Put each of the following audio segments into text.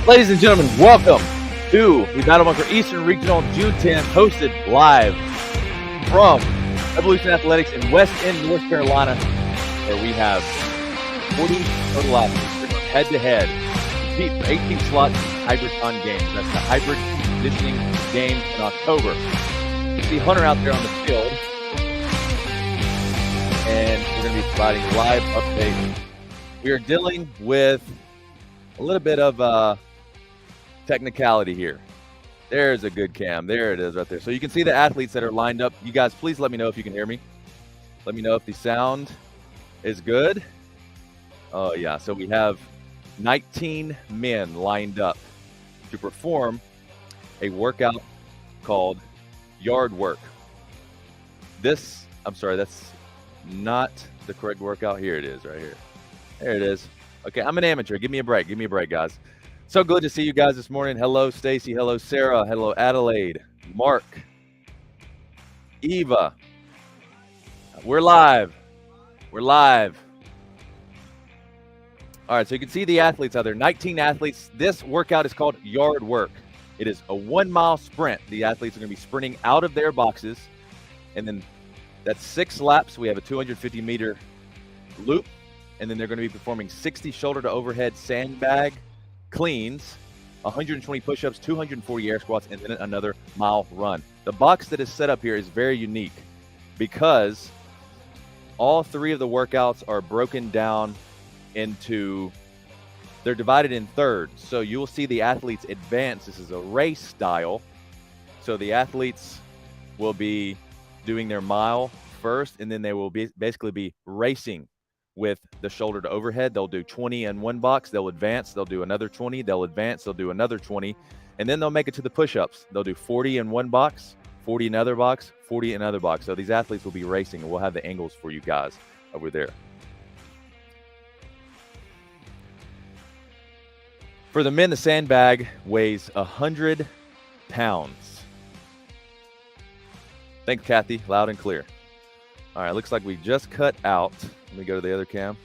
Ladies and gentlemen, welcome to the Battle Bunker Eastern Regional June 10th, hosted live from Evolution Athletics in West End, North Carolina, where we have 40 total athletes head-to-head compete for 18 slots in Hybricon Games. That's the Hybrid Conditioning Games in October. You see Hunter out there on the field, and we're going to be providing live updates. We are dealing with a little bit of technicality here. There's a good cam. There it is right there. So you can see the athletes that are lined up. You guys, please let me know if you can hear me. Let me know if the sound is good. Oh, yeah. So we have 19 men lined up to perform a workout called yard work. I'm sorry, that's not the correct workout. Here it is right here. There it is. Okay, I'm an amateur. Give me a break. Give me a break, guys. So good to see you guys this morning. Hello, Stacy. Hello, Sarah. Hello, Adelaide. Mark. Eva. We're live. We're live. All right, so you can see the athletes out there. 19 athletes. This workout is called yard work. It is a 1 mile sprint. The athletes are going to be sprinting out of their boxes. And then that's 6 laps. We have a 250-meter loop. And then they're going to be performing 60 shoulder to overhead sandbag cleans, 120 push-ups, 240 air squats, and then another mile run. The box that is set up here is very unique because all 3 of the workouts are broken down into, they're divided in thirds. So you'll see the athletes advance. This is a race style. So the athletes will be doing their mile first, and then they will basically be racing with the shoulder to overhead. They'll do 20 in one box, they'll advance, they'll do another 20, they'll advance, they'll do another 20, and then they'll make it to the push-ups. They'll do 40 in one box, 40 in another box, 40 in another box. So these athletes will be racing, and we'll have the angles for you guys over there. For the men, the sandbag weighs 100 pounds. Thanks, Kathy, loud and clear. All right, looks like we just cut out. Let me go to the other cam.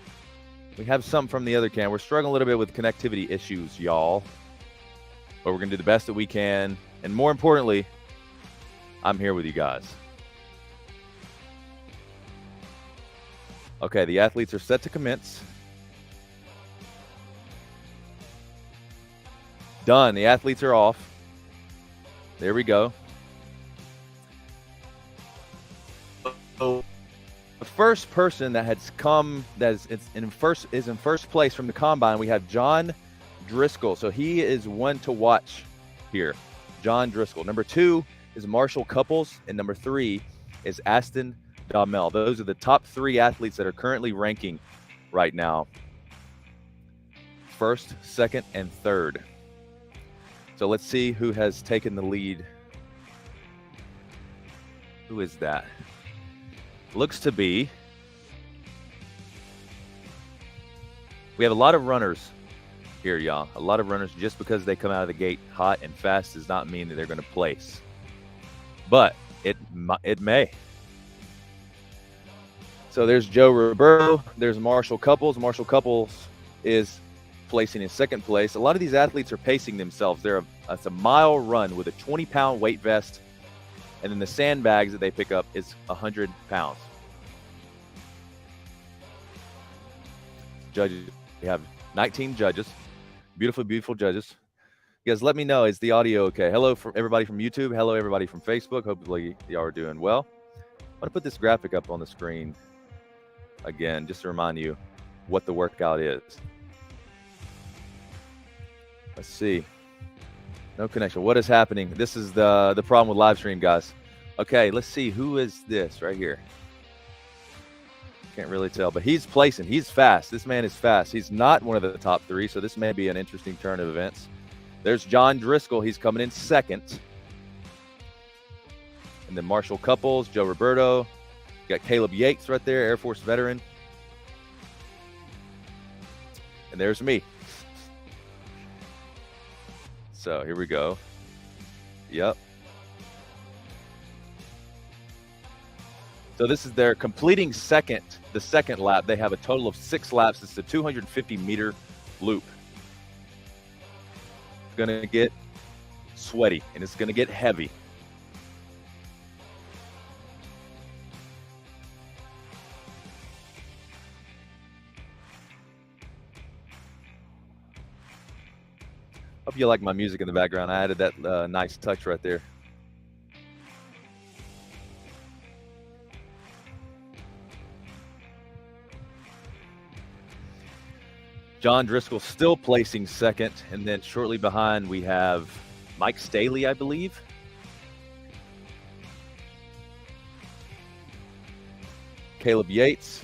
We have some from the other cam. We're struggling a little bit with connectivity issues, y'all. But we're going to do the best that we can. And more importantly, I'm here with you guys. Okay, the athletes are set to commence. Done. The athletes are off. There we go. The first person that has come that is in first place from the combine, we have John Driscoll. So he is one to watch here. John Driscoll. Number 2 is Marshall Couples, and number 3 is Aston Daumel. Those are the top 3 athletes that are currently ranking right now. First, second, and third. So let's see who has taken the lead. Who is that? Looks to be, we have a lot of runners here, y'all. A lot of runners. Just because they come out of the gate hot and fast does not mean that they're going to place. But it may. So there's Joe Roberto. There's Marshall Couples. Marshall Couples is placing in second place. A lot of these athletes are pacing themselves. It's a mile run with a 20-pound weight vest. And then the sandbags that they pick up is 100 pounds. Judges, we have 19 judges. Beautiful, beautiful judges. You guys, let me know, is the audio okay? Hello from everybody from YouTube. Hello, everybody from Facebook. Hopefully, y'all are doing well. I'm going to put this graphic up on the screen again, just to remind you what the workout is. Let's see. No connection. What is happening? This is the problem with live stream, guys. Okay, let's see. Who is this right here? Can't really tell, but he's placing. He's fast. This man is fast. He's not one of the top 3, so this may be an interesting turn of events. There's John Driscoll. He's coming in second. And then Marshall Couples, Joe Roberto. You got Caleb Yates right there, Air Force veteran. And there's me. So here we go. Yep. So this is their completing the second lap. They have a total of 6 laps. It's a 250-meter loop. It's going to get sweaty, and it's going to get heavy. Hope you like my music in the background. I added that nice touch right there. John Driscoll still placing second, and then shortly behind we have Mike Staley, I believe. Caleb Yates.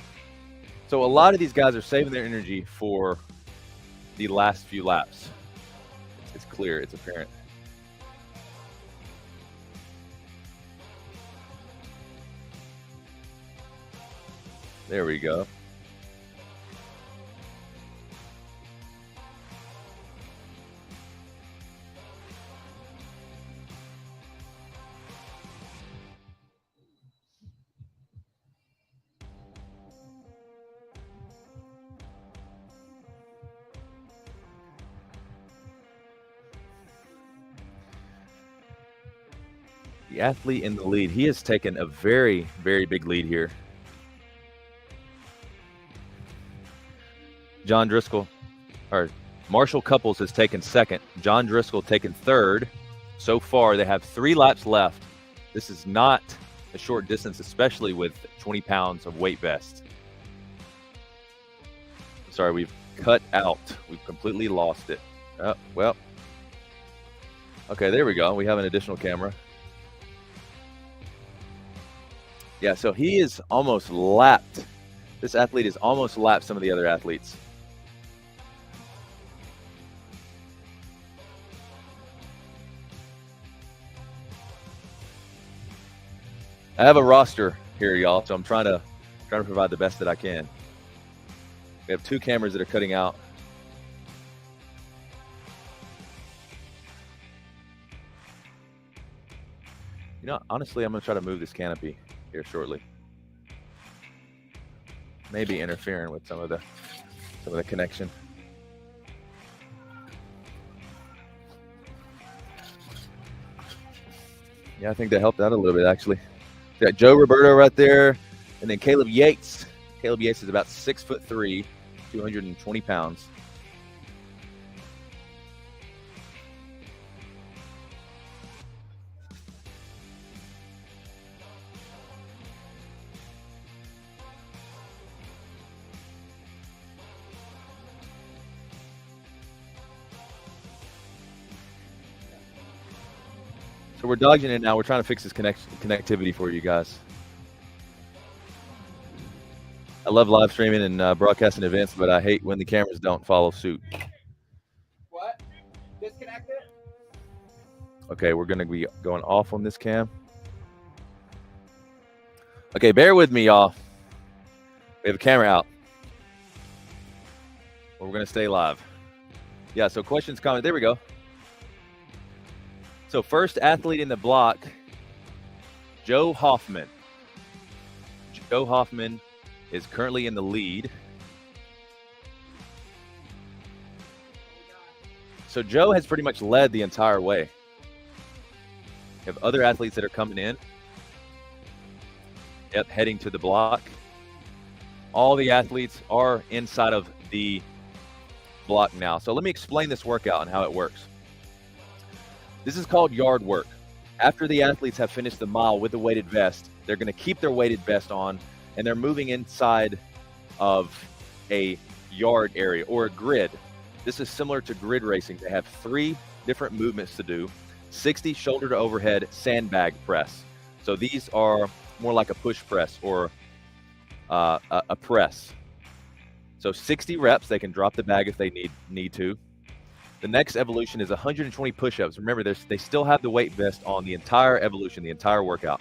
So a lot of these guys are saving their energy for the last few laps. It's clear, it's apparent. There we go. The athlete in the lead, he has taken a very, very big lead here. John Driscoll, or Marshall Couples has taken second. John Driscoll taken third. So far, they have 3 laps left. This is not a short distance, especially with 20 pounds of weight vest. Sorry, we've cut out. We've completely lost it. Oh, well. Okay, there we go. We have an additional camera. Yeah, so he is almost lapped. This athlete is almost lapped some of the other athletes. I have a roster here, y'all, so I'm trying to provide the best that I can. We have 2 cameras that are cutting out. You know, honestly, I'm going to try to move this canopy here shortly. Maybe interfering with some of the connection. Yeah, I think that helped out a little bit, actually. We got Joe Roberto right there, and then Caleb Yates. Caleb Yates is about 6'3", 220 pounds. So we're dodging it now. We're trying to fix this connectivity for you guys. I love live streaming and broadcasting events, but I hate when the cameras don't follow suit. What? Disconnect it? Okay, we're going to be going off on this cam. Okay, bear with me, y'all. We have a camera out. We're going to stay live. Yeah, so questions, comments. There we go. So first athlete in the block, Joe Hoffman. Joe Hoffman is currently in the lead. So Joe has pretty much led the entire way. We have other athletes that are coming in. Yep, heading to the block. All the athletes are inside of the block now. So let me explain this workout and how it works. This is called yard work. After the athletes have finished the mile with the weighted vest, they're going to keep their weighted vest on, and they're moving inside of a yard area or a grid. This is similar to grid racing. They have 3 different movements to do. 60 shoulder to overhead sandbag press. So these are more like a push press or a press. So 60 reps, they can drop the bag if they need to. The next evolution is 120 push-ups. Remember, they still have the weight vest on the entire evolution, the entire workout.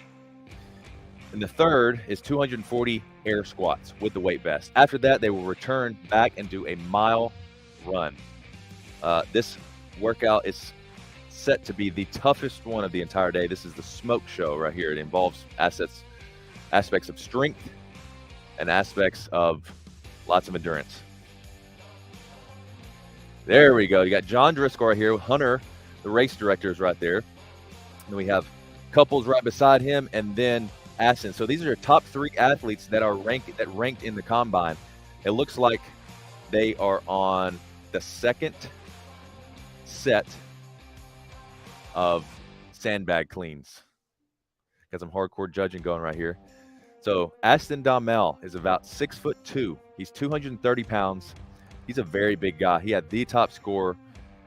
And the third is 240 air squats with the weight vest. After that, they will return back and do a mile run. This workout is set to be the toughest one of the entire day. This is the smoke show right here. It involves aspects of strength and aspects of lots of endurance. There we go. You got John Driscoll right here. Hunter, the race director, is right there. And we have Couples right beside him, and then Aston. So these are your top 3 athletes that are ranked in the combine. It looks like they are on the second set of Sandbag cleans. Got some hardcore judging going right here. So Aston Daumel is about 6'2". He's 230 pounds. He's a very big guy. He had the top score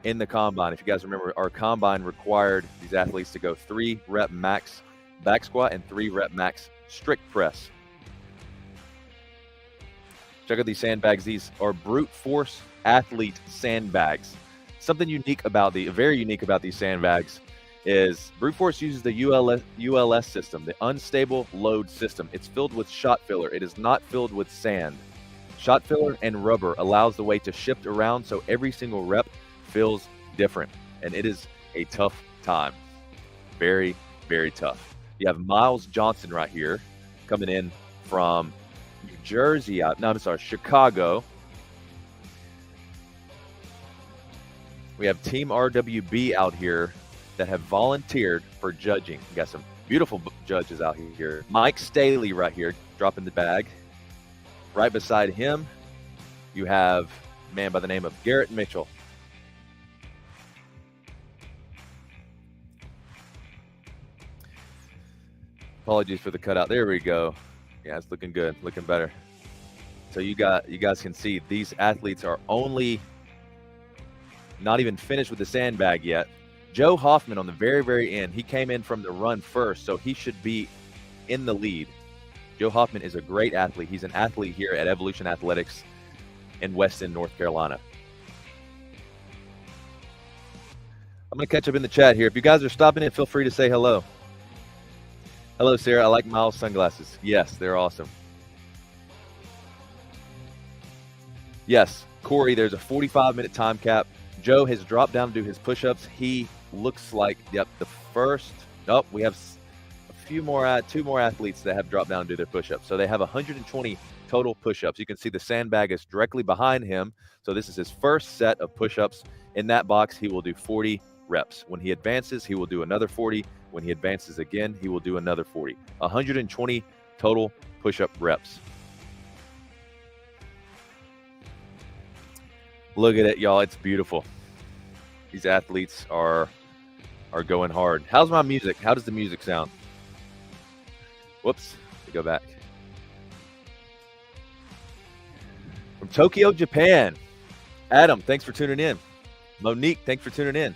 in the combine. If you guys remember, our combine required these athletes to go 3 rep max back squat and 3 rep max strict press. Check out these sandbags. These are brute force athlete sandbags. Something very unique about these sandbags is brute force uses the ULS system, the unstable load system. It's filled with shot filler. It is not filled with sand. Shot filler and rubber allows the weight to shift around, so every single rep feels different, and it is a tough time. Very, very tough. You have Miles Johnson right here coming in from New Jersey. Chicago. We have Team RWB out here that have volunteered for judging. We got some beautiful judges out here. Mike Staley right here dropping the bag. Right beside him, you have a man by the name of Garrett Mitchell. Apologies for the cutout. There we go. Yeah, it's looking good, looking better. So you guys can see these athletes are only not even finished with the sandbag yet. Joe Hoffman on the very, very end, he came in from the run first, so he should be in the lead. Joe Hoffman is a great athlete. He's an athlete here at Evolution Athletics in Weston, North Carolina. I'm going to catch up in the chat here. If you guys are stopping in, feel free to say hello. Hello, Sarah. I like Miles' sunglasses. Yes, they're awesome. Yes, Corey, there's a 45-minute time cap. Joe has dropped down to do his push-ups. He looks like, the first. Nope, we have two more athletes that have dropped down to do their push-ups. So they have 120 total push-ups. You can see the sandbag is directly behind him. So this is his first set of push-ups. In that box, he will do 40 reps. When he advances, he will do another 40. When he advances again, he will do another 40. 120 total push-up reps. Look at it, y'all. It's beautiful. These athletes are going hard. How's my music? How does the music sound? Whoops. Let me go back. From Tokyo, Japan. Adam, thanks for tuning in. Monique, thanks for tuning in.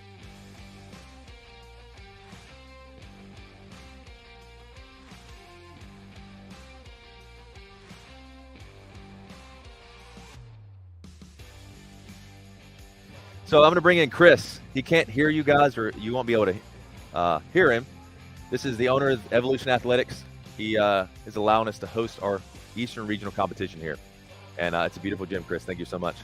So I'm going to bring in Chris. He can't hear you guys, or you won't be able to hear him. This is the owner of Evolution Athletics. He is allowing us to host our Eastern Regional competition here. And it's a beautiful gym, Chris. Thank you so much.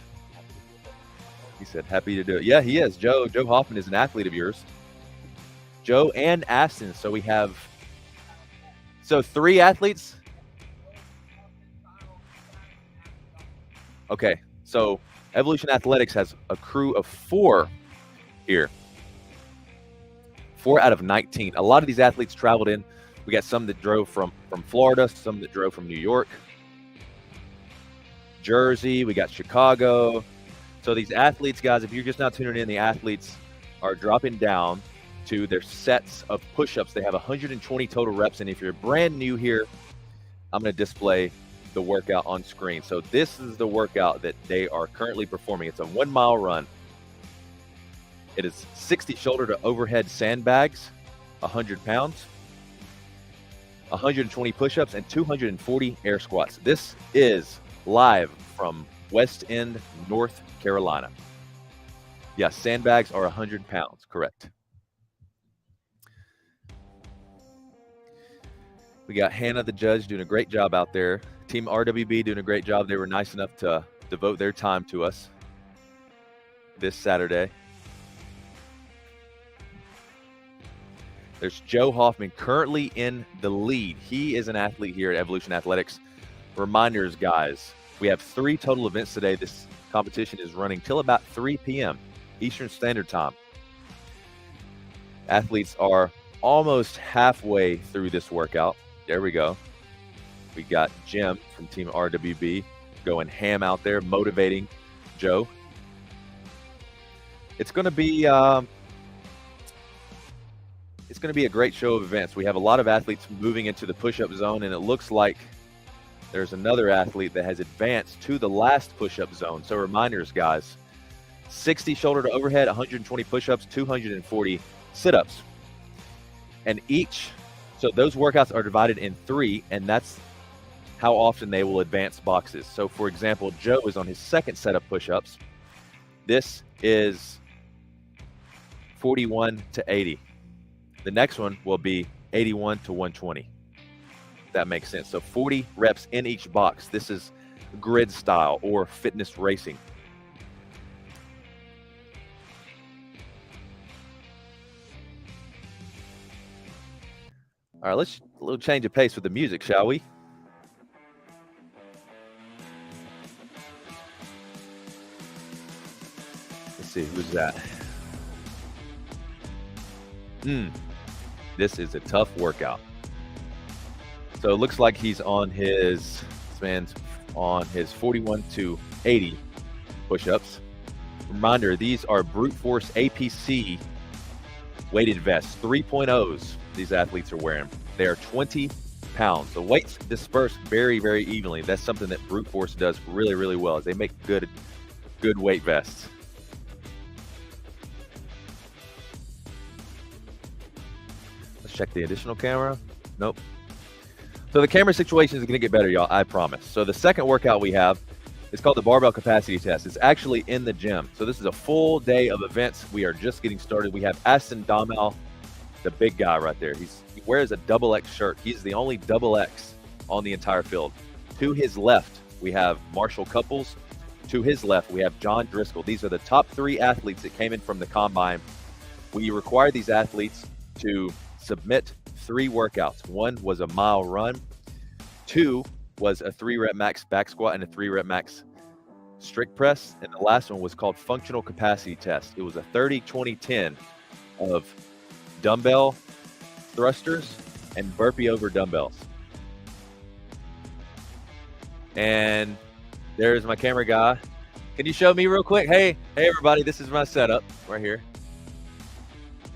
He said, happy to do it. Yeah, he is. Joe Hoffman is an athlete of yours. Joe and Aston. So we have 3 athletes. Okay, so Evolution Athletics has a crew of 4 here. 4 out of 19. A lot of these athletes traveled in. We got some that drove from Florida, some that drove from New York, Jersey. We got Chicago. So these athletes, guys, if you're just not tuning in, the athletes are dropping down to their sets of push-ups. They have 120 total reps. And if you're brand new here, I'm going to display the workout on screen. So this is the workout that they are currently performing. It's a 1 mile run. It is 60 shoulder to overhead sandbags, 100 pounds, 120 push-ups, and 240 air squats. This is live from West End, North Carolina. Yes, sandbags are 100 pounds, correct. We got Hannah, the judge, doing a great job out there. Team RWB doing a great job. They were nice enough to devote their time to us this Saturday. There's Joe Hoffman currently in the lead. He is an athlete here at Evolution Athletics. Reminders, guys, we have 3 total events today. This competition is running till about 3 p.m. Eastern Standard Time. Athletes are almost halfway through this workout. There we go. We got Jim from Team RWB going ham out there, motivating Joe. It's going to be a great show of events. We have a lot of athletes moving into the push-up zone, and it looks like there's another athlete that has advanced to the last push-up zone. So reminders, guys, 60 shoulder to overhead, 120 push-ups, 240 sit-ups. And so those workouts are divided in 3, and that's how often they will advance boxes. So for example, Joe is on his second set of push-ups. This is 41 to 80. The next one will be 81 to 120. That makes sense. So 40 reps in each box. This is grid style or fitness racing. All right, let's a little change of pace with the music, shall we? Let's see, who's that? This is a tough workout. So it looks like he's on his 41 to 80 push-ups. Reminder, these are brute force APC weighted vests, 3.0s these athletes are wearing. They are 20 pounds. The weights disperse very, very evenly. That's something that brute force does really, really well. They make good weight vests. Let's check the additional camera. Nope. So the camera situation is going to get better, y'all, I promise. So the second workout we have is called the Barbell Capacity Test. It's actually in the gym. So this is a full day of events. We are just getting started. We have Aston Domel, the big guy right there. He wears a XX shirt. He's the only XX on the entire field. To his left, we have Marshall Couples. To his left, we have John Driscoll. These are the top 3 athletes that came in from the combine. We required these athletes to submit 3 workouts. 1 was a mile run. 2 was a 3-rep max back squat and a 3-rep max strict press. And the last one was called functional capacity test. It was a 30-20-10 of dumbbell thrusters and burpee over dumbbells. And there's my camera guy. Can you show me real quick? Hey everybody, this is my setup right here.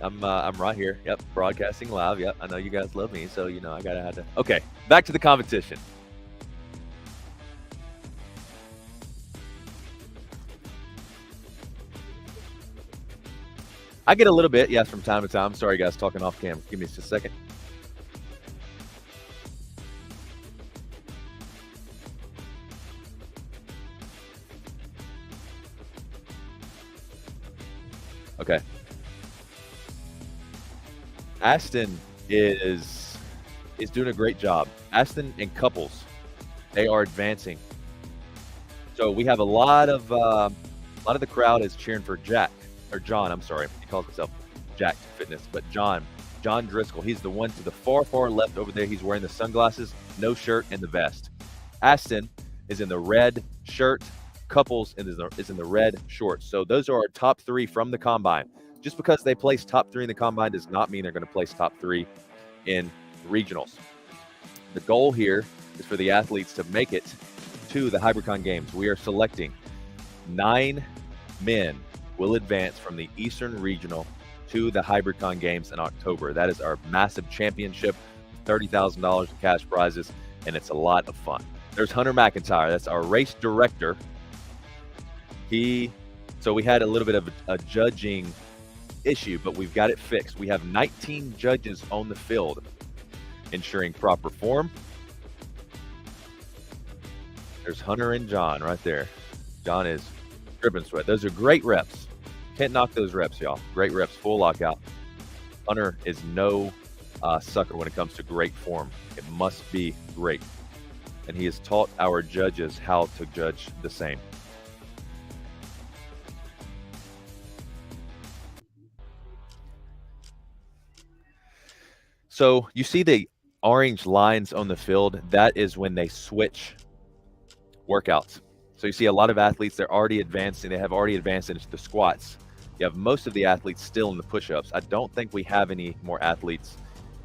I'm right here. Yep, broadcasting live. Yep, I know you guys love me, so I gotta have to. Okay, back to the competition. I get a little bit, yes, from time to time. Sorry, guys, talking off camera. Give me just a second. Okay. Aston is doing a great job. Aston and Couples, they are advancing. So we have a lot of the crowd is cheering for John. I'm sorry, he calls himself Jack Fitness, but John Driscoll. He's the one to the far left over there. He's wearing the sunglasses, no shirt, and the vest. Aston is in the red shirt. Couples is in the red shorts. So those are our top 3 from the combine. Just because they place top 3 in the combine does not mean they're going to place top 3 in regionals. The goal here is for the athletes to make it to the Hybricon Games. We are selecting 9 men will advance from the Eastern Regional to the Hybricon Games in October. That is our massive championship, $30,000 in cash prizes, and it's a lot of fun. There's Hunter McIntyre. That's our race director. So we had a little bit of a judging issue, but we've got it fixed. We have 19 judges on the field ensuring proper form. There's Hunter and John right there. John is dripping sweat. Those are great reps. Can't knock those reps, y'all. Great reps, full lockout. Hunter is no sucker when it comes to great form. It must be great. And he has taught our judges how to judge the same. So you see the orange lines on the field? That is when they switch workouts. So you see a lot of athletes, they're already advancing. They have already advanced into the squats. You have most of the athletes still in the push-ups. I don't think we have any more athletes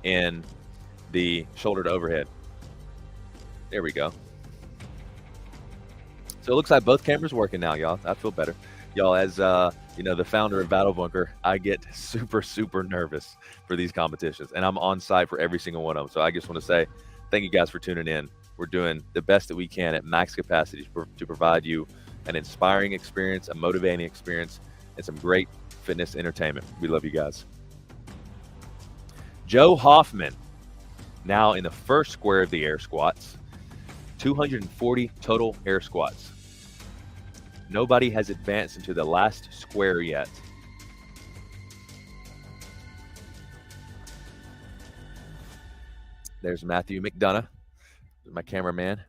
in the shoulder to overhead. There we go. So it looks like both cameras working now, y'all. I feel better. Y'all, as you know, the founder of Battle Bunker, I get super, super nervous for these competitions, and I'm on site for every single one of them. So I just want to say thank you guys for tuning in. We're doing the best that we can at max capacity to provide you an inspiring experience, a motivating experience, and some great fitness entertainment. We love you guys. Joe Hoffman, now in the first square of the air squats, 240 total air squats. Nobody has advanced into the last square yet. There's Matthew McDonough, my cameraman.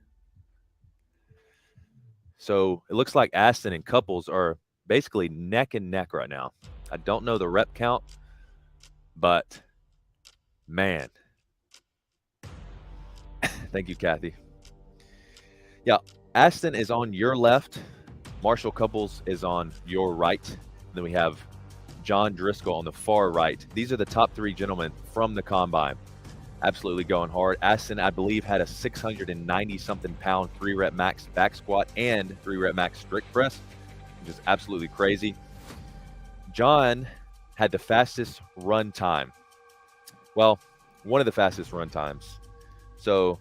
So it looks like Aston and Couples are basically neck and neck right now. I don't know the rep count, but man. Thank you, Kathy. Yeah, Aston is on your left. Marshall Couples is on your right. And then we have John Driscoll on the far right. These are the top three gentlemen from the combine. Absolutely going hard. Aston, I believe, had a 690-something pound 3-rep max back squat and 3-rep max strict press, which is absolutely crazy. John had the fastest run time. Well, one of the fastest run times. So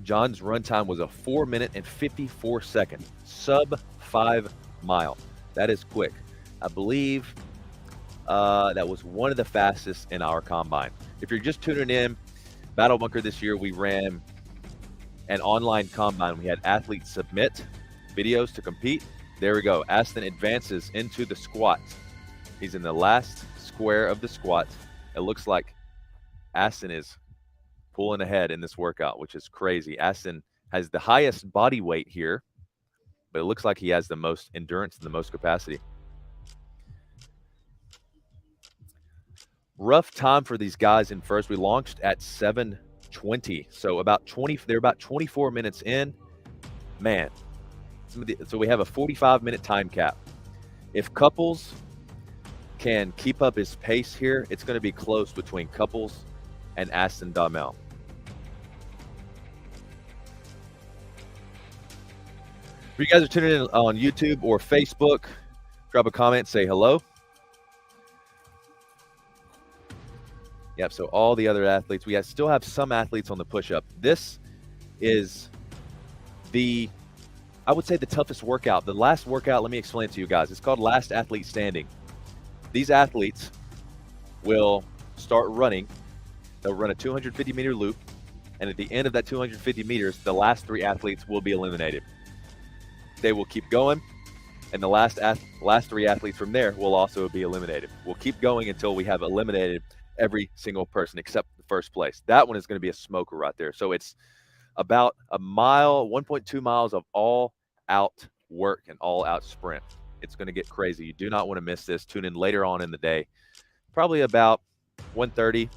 John's run time was a 4 minute and 54 second, sub 5 mile. That is quick. I believe that was one of the fastest in our combine. If you're just tuning in, Battle Bunker this year, we ran an online combine. We had athletes submit videos to compete. There we go. Aston advances into the squat. He's in the last square of the squat. It looks like Aston is pulling ahead in this workout, which is crazy. Aston has the highest body weight here, but it looks like he has the most endurance and the most capacity. Rough time for these guys in first. We launched at 7:20, so they're about 24 minutes in. Man, so we have a 45-minute time cap. If Couples can keep up his pace here, it's going to be close between Couples and Aston Dahmel. If you guys are tuning in on YouTube or Facebook, drop a comment, say hello. Yep, so all the other athletes, we still have some athletes on the push-up. This is I would say the toughest workout. The last workout, let me explain it to you guys. It's called Last Athlete Standing. These athletes will start running. They'll run a 250-meter loop, and at the end of that 250 meters, the last 3 athletes will be eliminated. They will keep going, and the last 3 athletes from there will also be eliminated. We'll keep going until we have eliminated every single person except the first place. That one is going to be a smoker right there. So it's about a mile, 1.2 miles of all-out work and all-out sprint. It's going to get crazy. You do not want to miss this. Tune in later on in the day, probably about 1:30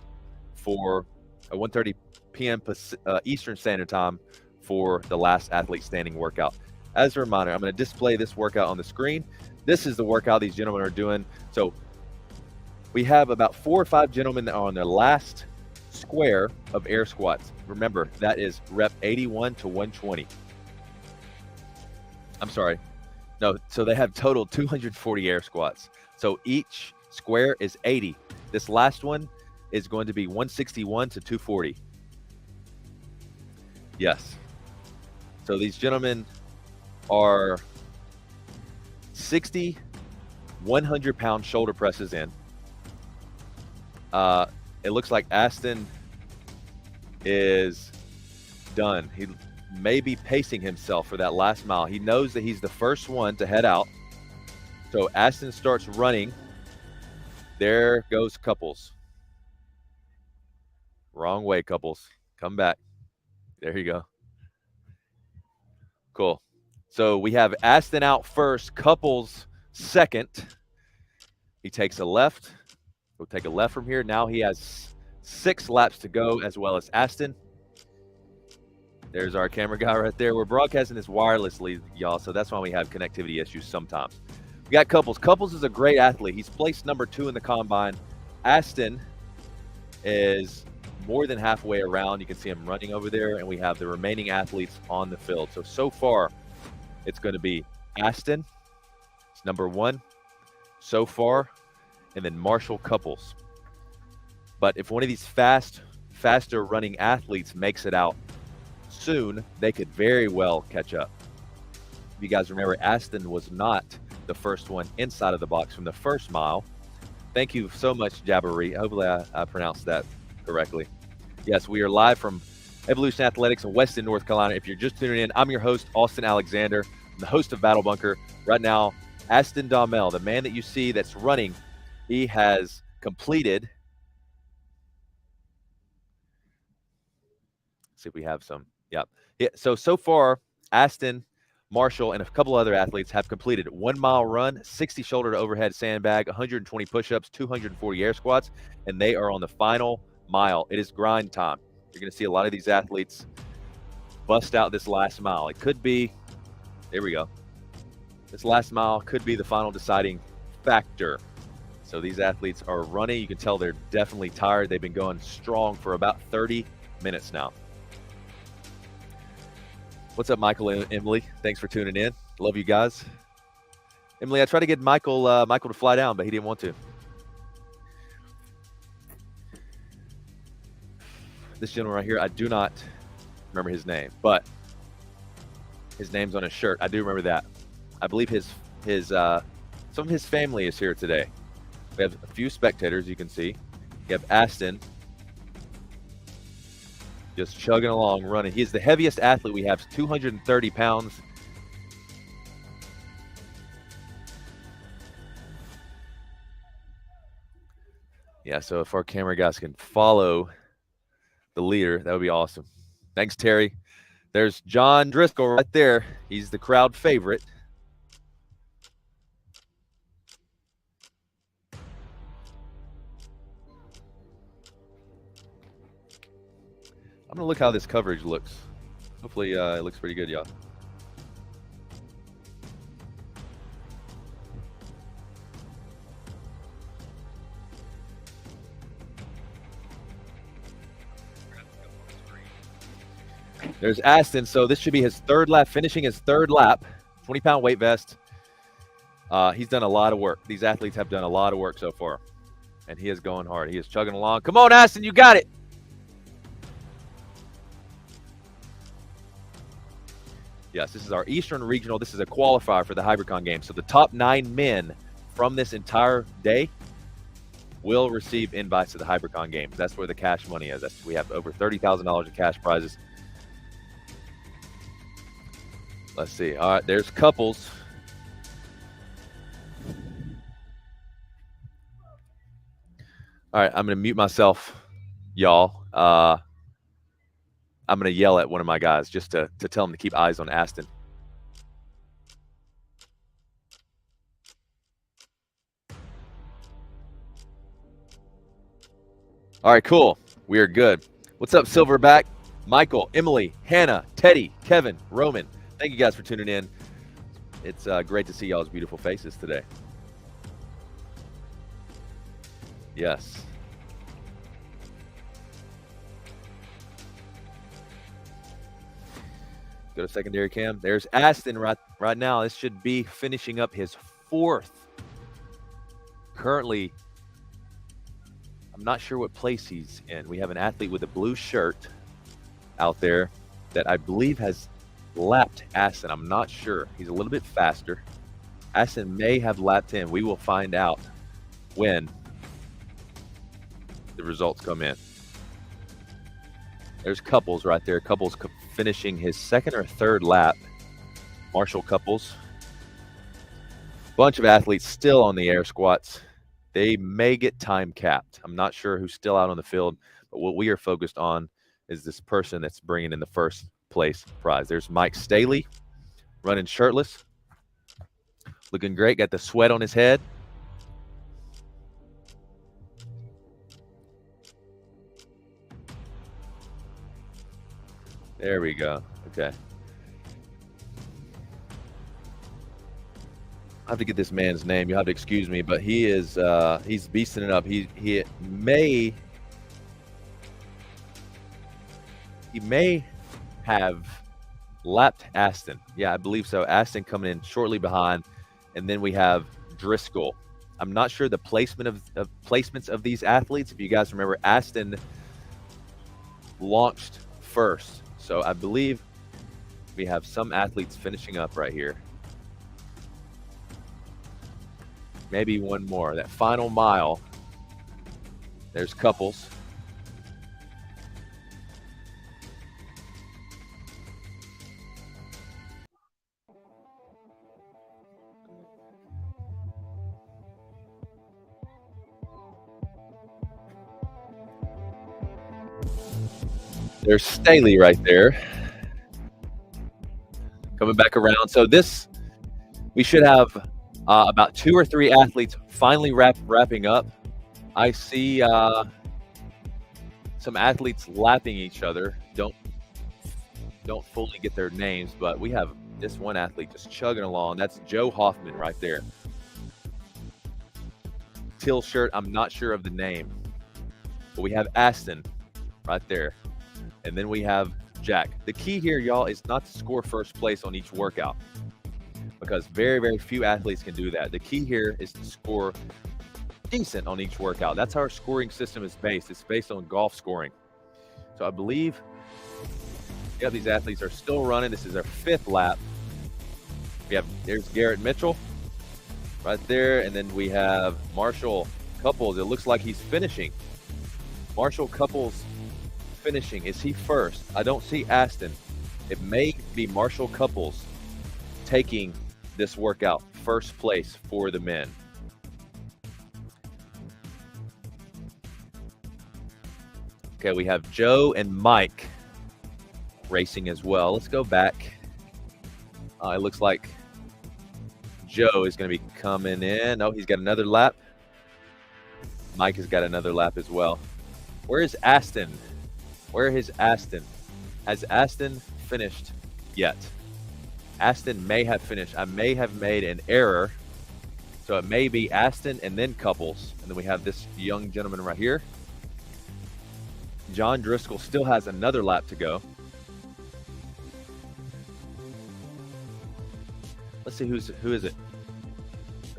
p.m. Eastern Standard Time for the Last Athlete Standing workout. As a reminder, I'm going to display this workout on the screen. This is the workout these gentlemen are doing. So we have about 4 or 5 gentlemen that are on their last square of air squats. Remember, that is rep 81 to 120. I'm sorry. No, so they have total 240 air squats. So each square is 80. This last one is going to be 161 to 240. Yes. So these gentlemen are 60 100-pound shoulder presses in. It looks like Aston is done. He may be pacing himself for that last mile. He knows that he's the first one to head out. So Aston starts running. There goes Couples. Wrong way, Couples. Come back. There you go. Cool. So we have Aston out first, Couples second. He takes a left. We'll take a left from here. Now he has 6 laps to go, as well as Aston. There's our camera guy right there. We're broadcasting this wirelessly, y'all, so that's why we have connectivity issues sometimes. We got Couples. Couples is a great athlete. He's placed number 2 in the combine. Aston is more than halfway around. You can see him running over there, and we have the remaining athletes on the field. So far, it's going to be Aston, it's number 1, so far, and then Marshall Couples. But if one of these faster running athletes makes it out soon, they could very well catch up. If you guys remember, Aston was not the first one inside of the box from the first mile. Thank you so much, Jabberee. Hopefully I pronounced that correctly. Yes, we are live from Evolution Athletics in Weston, North Carolina. If you're just tuning in, I'm your host, Austin Alexander. I'm the host of Battle Bunker. Right now, Aston Daumel, the man that you see that's running, he has completed. Let's see if we have some. Yeah. So far, Aston, Marshall, and a couple other athletes have completed 1 mile run, 60 shoulder to overhead sandbag, 120 push-ups, 240 air squats, and they are on the final mile. It is grind time. You're going to see a lot of these athletes bust out this last mile. It could be, there we go. This last mile could be the final deciding factor. So these athletes are running. You can tell they're definitely tired. They've been going strong for about 30 minutes now. What's up, Michael and Emily? Thanks for tuning in. Love you guys. Emily, I tried to get Michael to fly down, but he didn't want to. This gentleman right here, I do not remember his name, but his name's on his shirt. I do remember that. I believe some of his family is here today. We have a few spectators, you can see. You have Aston just chugging along, running. He is the heaviest athlete we have, 230 pounds. Yeah, so if our camera guys can follow the leader, that would be awesome. Thanks, Terry. There's John Driscoll right there. He's the crowd favorite. I'm gonna look how this coverage looks. Hopefully it looks pretty good, y'all. There's Aston. So this should be his third lap, finishing his third lap. 20-pound weight vest. He's done a lot of work. These athletes have done a lot of work so far, and he is going hard. He is chugging along. Come on, Aston, you got it. Yes, this is our Eastern Regional. This is a qualifier for the Hybricon Games. So the top 9 men from this entire day will receive invites to the Hybricon Games. That's where the cash money is. We have over $30,000 in cash prizes. Let's see. All right, there's Couples. All right, I'm going to mute myself, y'all. I'm going to yell at one of my guys just to tell him to keep eyes on Aston. All right, cool. We are good. What's up, Silverback? Michael, Emily, Hannah, Teddy, Kevin, Roman. Thank you guys for tuning in. It's great to see y'all's beautiful faces today. Yes. Go to secondary cam. There's Aston right now. This should be finishing up his 4th. Currently, I'm not sure what place he's in. We have an athlete with a blue shirt out there that I believe has lapped Aston. I'm not sure. He's a little bit faster. Aston may have lapped him. We will find out when the results come in. There's Couples right there. Couples finishing his 2nd or 3rd lap. Marshall Couples. Bunch of athletes still on the air squats. They may get time capped. I'm not sure who's still out on the field, but what we are focused on is this person that's bringing in the first place prize. There's Mike Staley running shirtless. Looking great. Got the sweat on his head. There we go. Okay. I have to get this man's name. You'll have to excuse me, but he is he's beasting it up. He may have lapped Aston. Yeah, I believe so. Aston coming in shortly behind, and then we have Driscoll. I'm not sure the placements of these athletes. If you guys remember, Aston launched first, so I believe we have some athletes finishing up right here. Maybe one more. That final mile. There's couples. There's Staley right there. Coming back around. So this, we should have about 2 or 3 athletes finally wrapping up. I see some athletes lapping each other. Don't fully get their names, but we have this one athlete just chugging along. That's Joe Hoffman right there. Teal shirt, I'm not sure of the name. But we have Aston right there. And then we have Jack. The key here, y'all, is not to score first place on each workout, because very, very few athletes can do that. The key here is to score decent on each workout. That's how our scoring system is based. It's based on golf scoring. So I believe, yeah, these athletes are still running. This is their 5th lap. There's Garrett Mitchell right there. And then we have Marshall Couples. It looks like he's finishing. Marshall Couples finishing. Is he first? I don't see Aston. It may be Marshall Couples taking this workout first place for the men. Okay, we have Joe and Mike racing as well. Let's go back. It looks like Joe is going to be coming in. Oh, he's got another lap. Mike has got another lap as well. Where is Aston? Where is Aston? Has Aston finished yet? Aston may have finished. I may have made an error. So it may be Aston and then Couples. And then we have this young gentleman right here. John Driscoll still has another lap to go. Let's see who is it? Who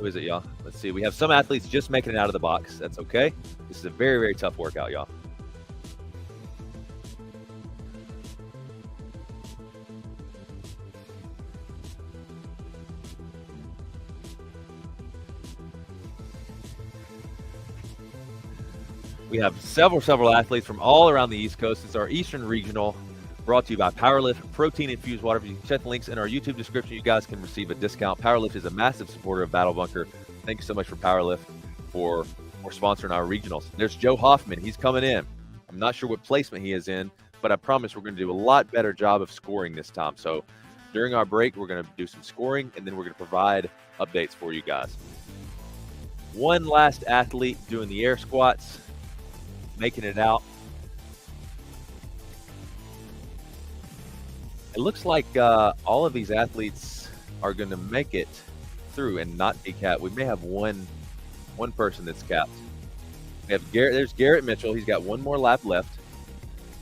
is it, y'all? Let's see. We have some athletes just making it out of the box. That's okay. This is a very, very tough workout, y'all. We have several athletes from all around the East Coast. It's our Eastern Regional, brought to you by PWRLIFT, protein-infused water. If you can check the links in our YouTube description, you guys can receive a discount. PWRLIFT is a massive supporter of Battle Bunker. Thank you so much for PWRLIFT for sponsoring our regionals. There's Joe Hoffman. He's coming in. I'm not sure what placement he is in, but I promise we're going to do a lot better job of scoring this time. So during our break, we're going to do some scoring, and then we're going to provide updates for you guys. One last athlete doing the air squats, making it out. It looks like all of these athletes are going to make it through and not be capped. We may have one person that's capped. We have Garrett. There's Garrett Mitchell. He's got one more lap left.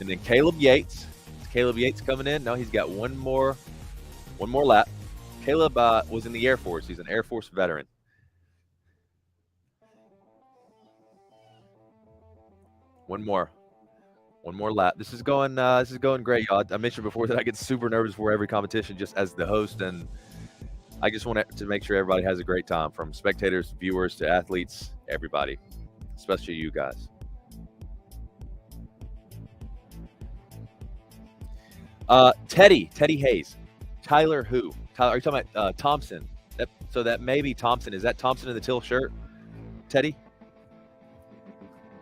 And then Caleb Yates. Is Caleb Yates coming in? No, he's got one more lap. Caleb was in the Air Force. He's an Air Force veteran. One more lap. This is going great, y'all. I mentioned before that I get super nervous before every competition just as the host, and I just want to make sure everybody has a great time, from spectators, viewers, to athletes, everybody, especially you guys. Teddy Hayes. Tyler who? Tyler, are you talking about Thompson? So that may be Thompson. Is that Thompson in the teal shirt? Teddy?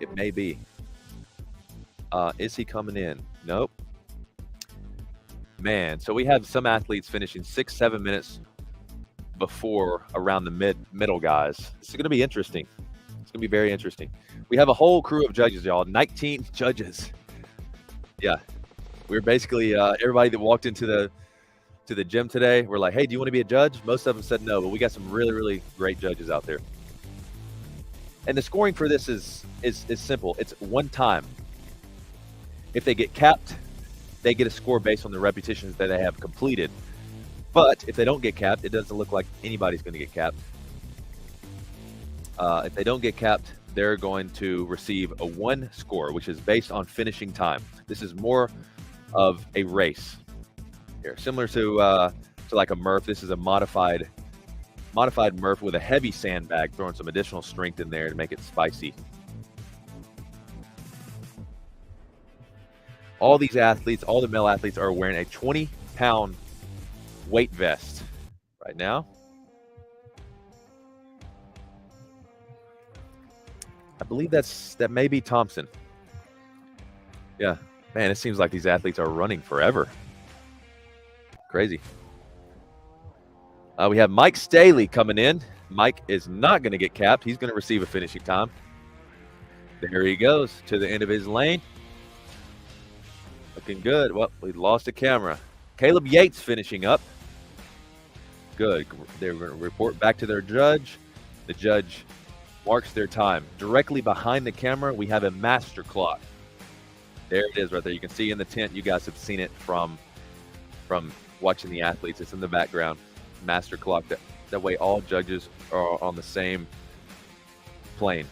It may be. Is he coming in? Nope. Man, so we have some athletes finishing 6-7 minutes before around the middle guys. This is going to be interesting. It's going to be very interesting. We have a whole crew of judges, y'all. 19 judges. Yeah. We were basically everybody that walked into the gym today. We're like, hey, do you want to be a judge? Most of them said no, but we got some really, really great judges out there. And the scoring for this is simple. It's one time. If they get capped, they get a score based on the repetitions that they have completed. But if they don't get capped, it doesn't look like anybody's going to get capped. If they don't get capped, they're going to receive a 1 score, which is based on finishing time. This is more of a race here, similar to like a Murph. This is a modified Murph with a heavy sandbag, throwing some additional strength in there to make it spicy. All these athletes, all the male athletes, are wearing a 20-pound weight vest right now. I believe that may be Thompson. Yeah, man, it seems like these athletes are running forever. Crazy. We have Mike Staley coming in. Mike is not going to get capped. He's going to receive a finishing time. There he goes to the end of his lane. Looking good. Well, we lost the camera. Caleb Yates finishing up. Good. They're going to report back to their judge. The judge marks their time. Directly behind the camera, we have a master clock. There it is right there. You can see in the tent. You guys have seen it from watching the athletes. It's in the background. Master clock. That way all judges are on the same plane.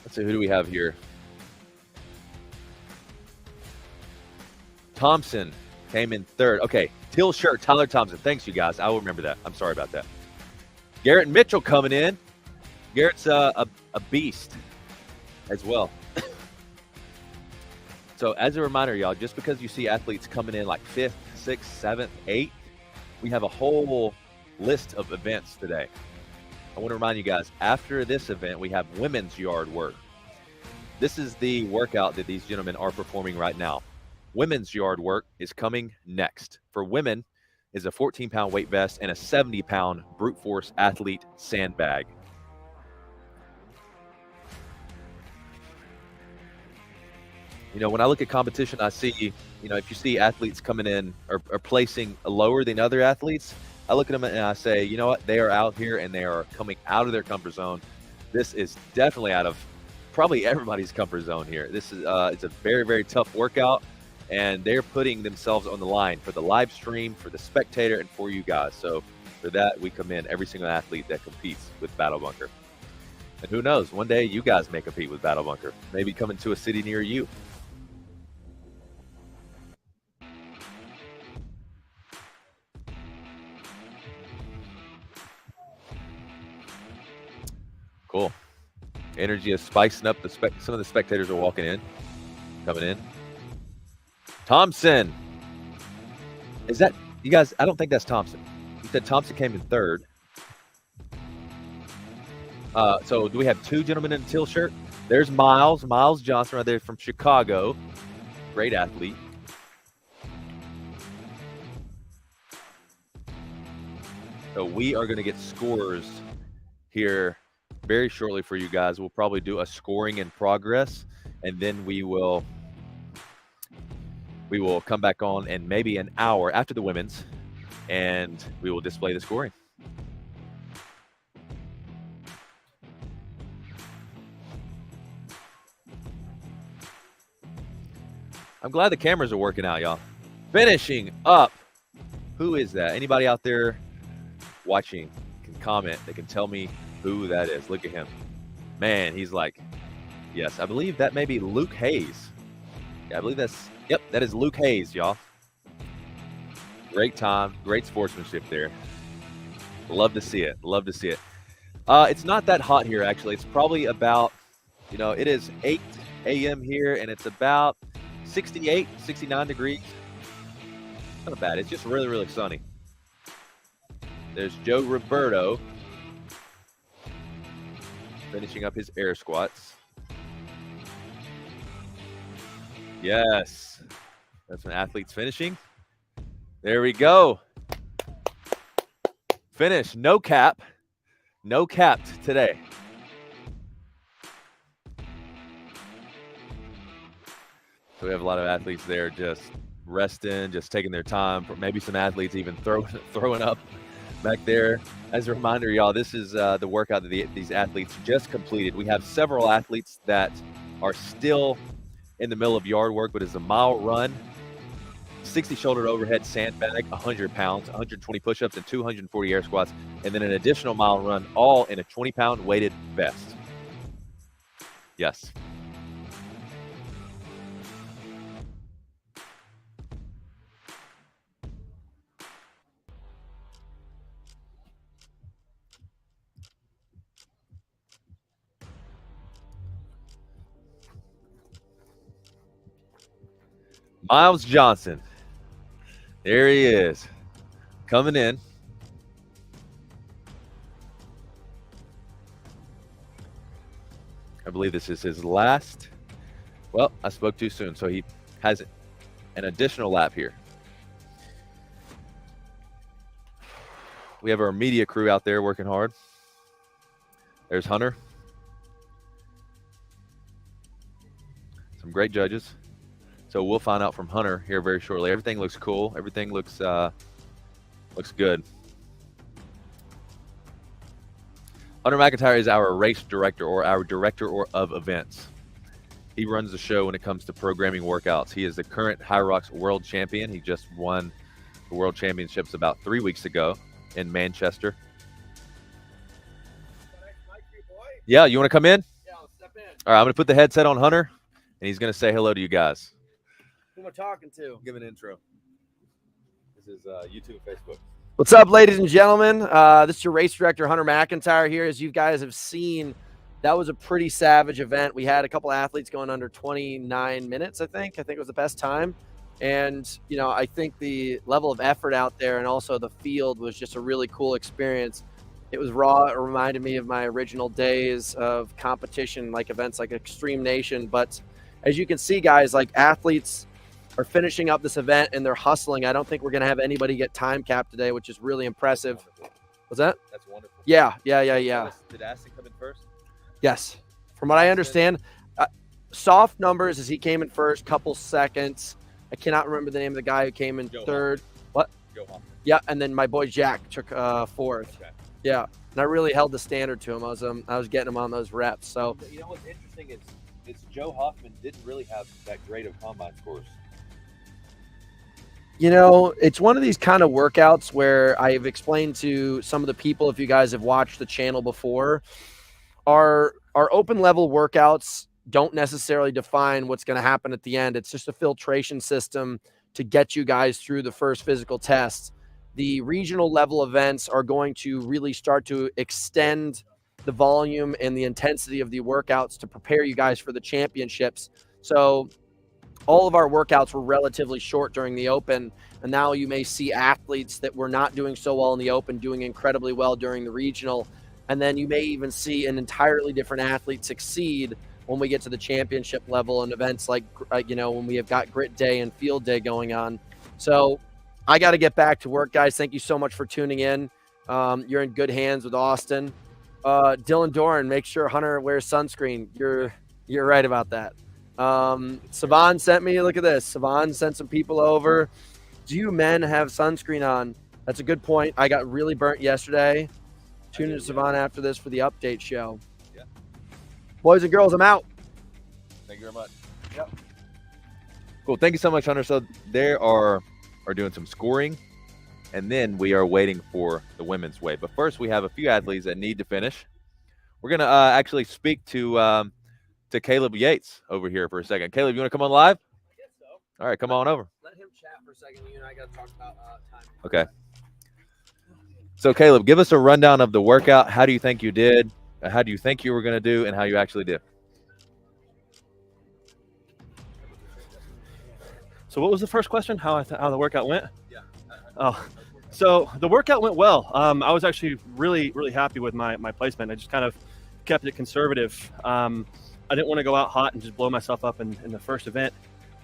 Let's see, who do we have here? Thompson came in third. Okay, teal shirt, Tyler Thompson. Thanks, you guys. I will remember that. I'm sorry about that. Garrett Mitchell coming in. Garrett's a beast as well. So as a reminder, y'all, just because you see athletes coming in like 5th, 6th, 7th, 8th, we have a whole list of events today. I want to remind you guys, after this event, we have women's yard work. This is the workout that these gentlemen are performing right now. Women's yard work is coming next. For women, is a 14-pound weight vest and a 70-pound brute force athlete sandbag. You know, when I look at competition, I see, you know, if you see athletes coming in or placing lower than other athletes, I look at them and I say, you know what, they are out here and they are coming out of their comfort zone. This is definitely out of probably everybody's comfort zone here. This is it's a very, very tough workout, and they're putting themselves on the line for the live stream, for the spectator, and for you guys. So for that, we commend every single athlete that competes with Battle Bunker. And who knows, one day you guys may compete with Battle Bunker, maybe coming to a city near you. Cool. Energy is spicing up. Some of the spectators are walking in, coming in. Thompson. Is that, you guys, I don't think that's Thompson. You said Thompson came in third. So do we have 2 gentlemen in the teal shirt? There's Miles Johnson right there from Chicago. Great athlete. So we are going to get scores here very shortly for you guys. We'll probably do a scoring in progress, and then we will come back on in maybe an hour after the women's, and we will display the scoring. I'm glad the cameras are working out, y'all. Finishing up. Who is that? Anybody out there watching can comment. They can tell me who that is. Look at him. Man, he's like, yes, I believe that may be Luke Hayes. Yeah, I believe yep, that is Luke Hayes, y'all. Great time, great sportsmanship there. Love to see it. Love to see it. It's not that hot here, actually. It's probably about, you know, it is 8 a.m. here, and it's about 68, 69 degrees. Not bad. It's just really, really sunny. There's Joe Roberto finishing up his air squats. Yes. That's when athletes finishing. There we go. Finish. No cap. No capped today. So we have a lot of athletes there just resting, just taking their time. Maybe some athletes even throwing up back there. As a reminder, y'all, this is the workout that these athletes just completed. We have several athletes that are still in the middle of yard work, but it's a mile run, 60 shoulder overhead sandbag, 100 pounds, 120 push-ups, and 240 air squats, and then an additional mile run, all in a 20-pound weighted vest. Yes. Miles Johnson. There he is, coming in. I believe this is his last. Well, I spoke too soon, so he has an additional lap here. We have our media crew out there working hard. There's Hunter. Some great judges. So we'll find out from Hunter here very shortly. Everything looks cool. Everything looks good. Hunter McIntyre is our race director, or our director of events. He runs the show when it comes to programming workouts. He is the current Hybricon world champion. He just won the world championships about 3 weeks ago in Manchester. Yeah, you want to come in? Yeah, I'll step in. All right, I'm going to put the headset on Hunter, and he's going to say hello to you guys. Who am I talking to? Give an intro. This is YouTube and Facebook. What's up, ladies and gentlemen? This is your race director, Hunter McIntyre here. As you guys have seen, that was a pretty savage event. We had a couple athletes going under 29 minutes, I think. I think it was the best time. And, you know, I think the level of effort out there and also the field was just a really cool experience. It was raw. It reminded me of my original days of competition, like events like Extreme Nation. But as you can see, guys, like athletes are finishing up this event and they're hustling. I don't think we're going to have anybody get time capped today, which is really impressive. What's that? That's wonderful. Yeah. Did Aston come in first? Yes. From what I understand, soft numbers as he came in first, couple seconds. I cannot remember the name of the guy who came in third. What? Joe Hoffman. Yeah, and then my boy Jack took fourth. Okay. Yeah, and I really held the standard to him. I was getting him on those reps. So you know what's interesting is Joe Hoffman didn't really have that great of combine scores. You know, it's one of these kind of workouts where I've explained to some of the people, if you guys have watched the channel before, our open level workouts don't necessarily define what's going to happen at the end. It's just a filtration system to get you guys through the first physical test. The regional level events are going to really start to extend the volume and the intensity of the workouts to prepare you guys for the championships. So all of our workouts were relatively short during the open, and now you may see athletes that were not doing so well in the open doing incredibly well during the regional, and then you may even see an entirely different athlete succeed when we get to the championship level and events like, you know, when we have got grit day and field day going on. So I got to get back to work, guys. Thank you so much for tuning in. You're in good hands with Austin. Dylan Doran, make sure Hunter wears sunscreen. You're right about that. Savan sent me, look at this. Savan sent some people over. Do you men have sunscreen on? That's a good point. I got really burnt yesterday. Tune in to Savan after this for the update show. Yeah. Boys and girls, I'm out. Thank you very much. Yep. Cool. Thank you so much, Hunter. So they are doing some scoring, and then we are waiting for the women's weight. But first, we have a few athletes that need to finish. We're going to actually speak to Caleb Yates over here for a second. Caleb, you want to come on live? I guess so. All right, come on over. Let him chat for a second. You and I got to talk about time. Okay. So, Caleb, give us a rundown of the workout. How do you think you did? How do you think you were going to do, and how you actually did? So what was the first question? How the workout went? Yeah. Oh, so the workout went well. I was actually really happy with my placement. I just kind of kept it conservative. I didn't want to go out hot and just blow myself up in the first event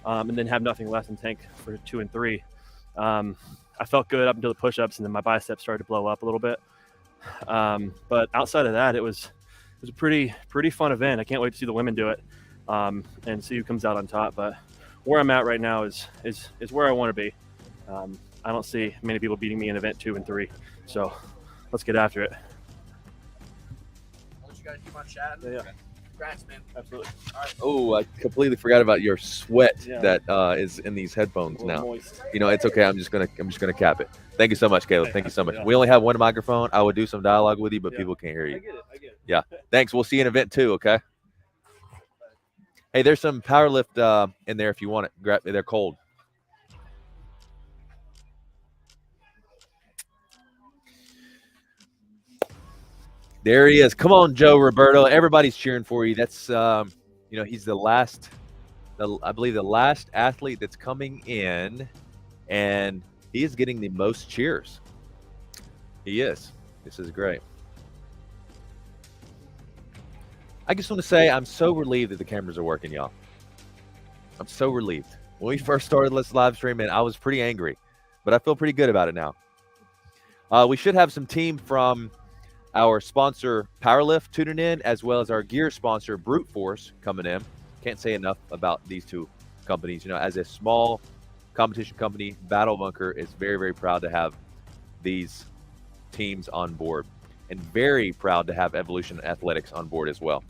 and then have nothing left in tank for 2 and 3. I felt good up until the push-ups, and then my biceps started to blow up a little bit. But outside of that, it was a pretty fun event. I can't wait to see the women do it and see who comes out on top. But where I'm at right now is where I want to be. I don't see many people beating me in event 2 and 3. So let's get after it. I'll let you guys keep on chatting. Yeah. Congrats, man. Absolutely. Oh, I completely forgot about your sweat Yeah. that is in these headphones A little now. moist. You know, it's okay. I'm just gonna cap it. Thank you so much, Caleb. Hey, Thank you so much. yeah. We only have one microphone. I would do some dialogue with you, but Yeah. people can't hear I you. get it. I get it. Yeah. Thanks. We'll see you in event 2. Okay. Hey, there's some power lift in there if you want it. Grab. They're cold. There he is. Come on, Joe Roberto. Everybody's cheering for you. That's you know, he's the last, I believe the last athlete that's coming in, and he is getting the most cheers. He is. This is great. I just want to say I'm so relieved that the cameras are working, y'all. I'm so relieved. When we first started this live streaming, I was pretty angry, but I feel pretty good about it now. We should have some team from our sponsor PWRLIFT tuning in, as well as our gear sponsor Brute Force coming in. Can't say enough about these two companies. You know, as a small competition company, Battle Bunker is very, very proud to have these teams on board, and very proud to have Evolution Athletics on board as well.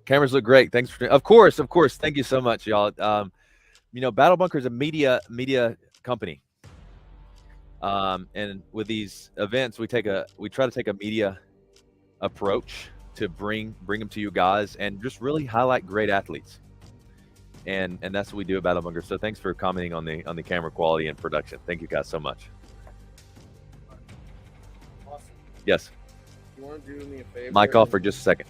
Cameras look great. Thanks for, of course. Thank you so much, y'all. You know, Battle Bunker is a media company, and with these events, we try to take a media approach to bring them to you guys and just really highlight great athletes, and that's what we do at Battle Bunker. So thanks for commenting on the camera quality and production. Thank you guys so much. Awesome. Yes. You want to do me a favor? Mic off for just a second.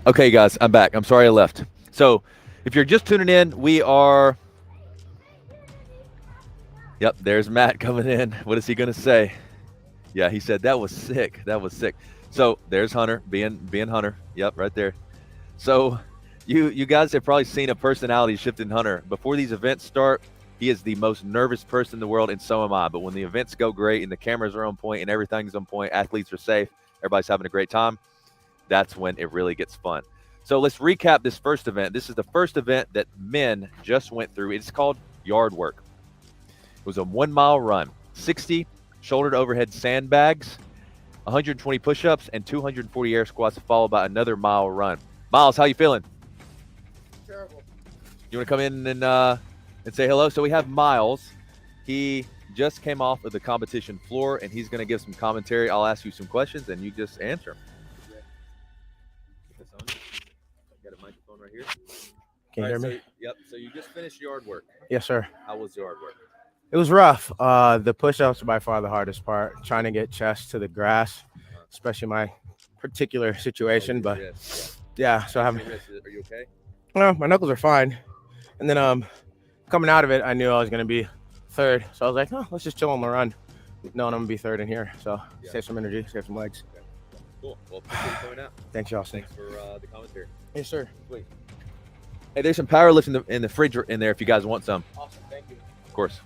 Okay, guys, I'm back. I'm sorry I left. So, if you're just tuning in, we are. Yep, there's Matt coming in. What is he going to say? Yeah, he said that was sick. That was sick. So there's Hunter being Hunter. Yep, right there. So you guys have probably seen a personality shift in Hunter. Before these events start, he is the most nervous person in the world, and so am I. But when the events go great and the cameras are on point and everything's on point, athletes are safe, everybody's having a great time, that's when it really gets fun. So let's recap this first event. This is the first event that men just went through. It's called Yard Work. It was a 1 mile run, 60 shoulder to overhead sandbags, 120 push-ups, and 240 air squats, followed by another mile run. Miles, how you feeling? Terrible. You want to come in and say hello? So we have Miles. He just came off of the competition floor, and he's going to give some commentary. I'll ask you some questions, and you just answer them. Got a microphone right here. Can you hear me? So you just finished yard work. Yes, sir. How was yard work? It was rough. The push-ups are by far the hardest part. Trying to get chest to the grass, especially my particular situation. But yeah, so Are you okay? Well, my knuckles are fine. And then coming out of it, I knew I was going to be third. So I was like, oh, let's just chill on the run. Knowing I'm going to be third in here. So save some energy, save some legs. Okay. Cool. Well, appreciate you coming out. Thanks, Austin. Thanks for the commentary. Yes, sir. Sweet. Hey, there's some power lifts in the fridge in there if you guys want some. Awesome. Thank you. Of course.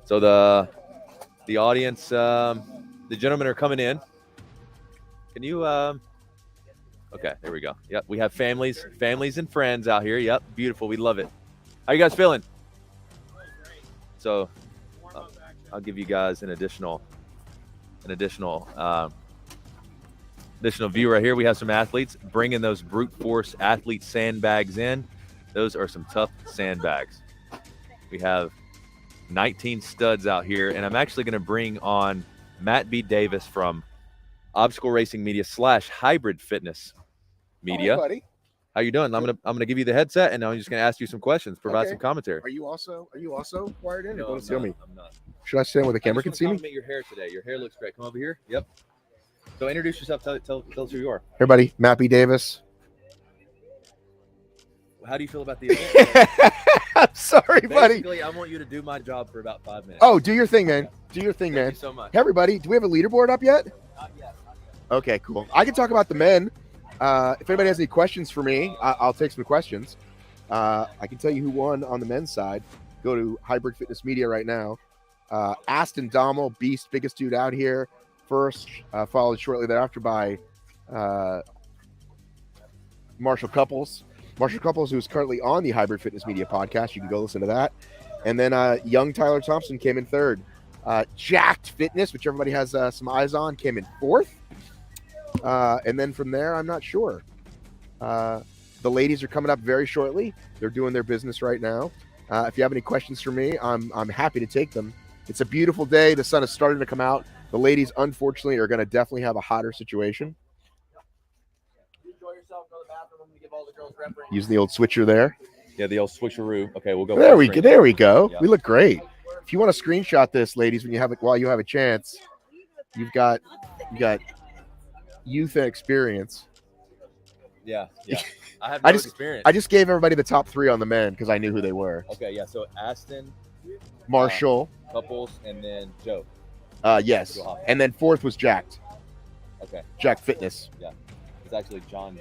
So the audience, the gentlemen are coming in. Can you okay, there we go. Yep, we have families and friends out here. Yep, beautiful. We love it. How you guys feeling? So I'll give you guys an additional view right here. We have some athletes bringing those brute force athlete sandbags in. Those are some tough sandbags. We have 19 studs out here, and I'm actually going to bring on Matt B. Davis from Obstacle Racing Media / Hybrid Fitness Media. Hi, buddy. How you doing? I'm gonna give you the headset, and I'm just gonna ask you some questions, provide some commentary. Are you also wired in? No, Or I'm see me? not. I'm not. Should I stand where the camera can see me? Compliment your hair today. Your hair looks great. Come over here. Yep. So introduce yourself. Tell us who you are. Hey, buddy. Matt B. Davis. How do you feel about the event? I'm sorry, buddy. Basically, I want you to do my job for about 5 minutes. Oh, do your thing, man. Do your thing, Thank man. you so much. Hey, everybody. Do we have a leaderboard up yet? Not yet. Okay, cool. I can talk about the men. If anybody has any questions for me, I'll take some questions. I can tell you who won on the men's side. Go to Hybrid Fitness Media right now. Aston Dommel, beast, biggest dude out here. First, followed shortly thereafter by Marshall Couples. Marshall Couples, who's currently on the Hybrid Fitness Media podcast. You can go listen to that. And then young Tyler Thompson came in third. Jacked Fitness, which everybody has some eyes on, came in fourth. And then from there, I'm not sure. The ladies are coming up very shortly. They're doing their business right now. If you have any questions for me, I'm happy to take them. It's a beautiful day. The sun is starting to come out. The ladies, unfortunately, are going to definitely have a hotter situation. Enjoy yourself. Go to the bathroom. I'm going to give all the girls rep rings. Using the old switcher there. Yeah, the old switcheroo. Okay, we'll go. There we go. There we go. Yeah. We look great. If you want to screenshot this, ladies, while you have a chance, you got youth and experience. Yeah. I have no experience. I just gave everybody the top 3 on the men because I knew who they were. Okay, yeah. So Aston, Marshall, Couples, and then Joe. yes, and then fourth was Jacked. Okay. Jack Fitness. Yeah. It's actually John.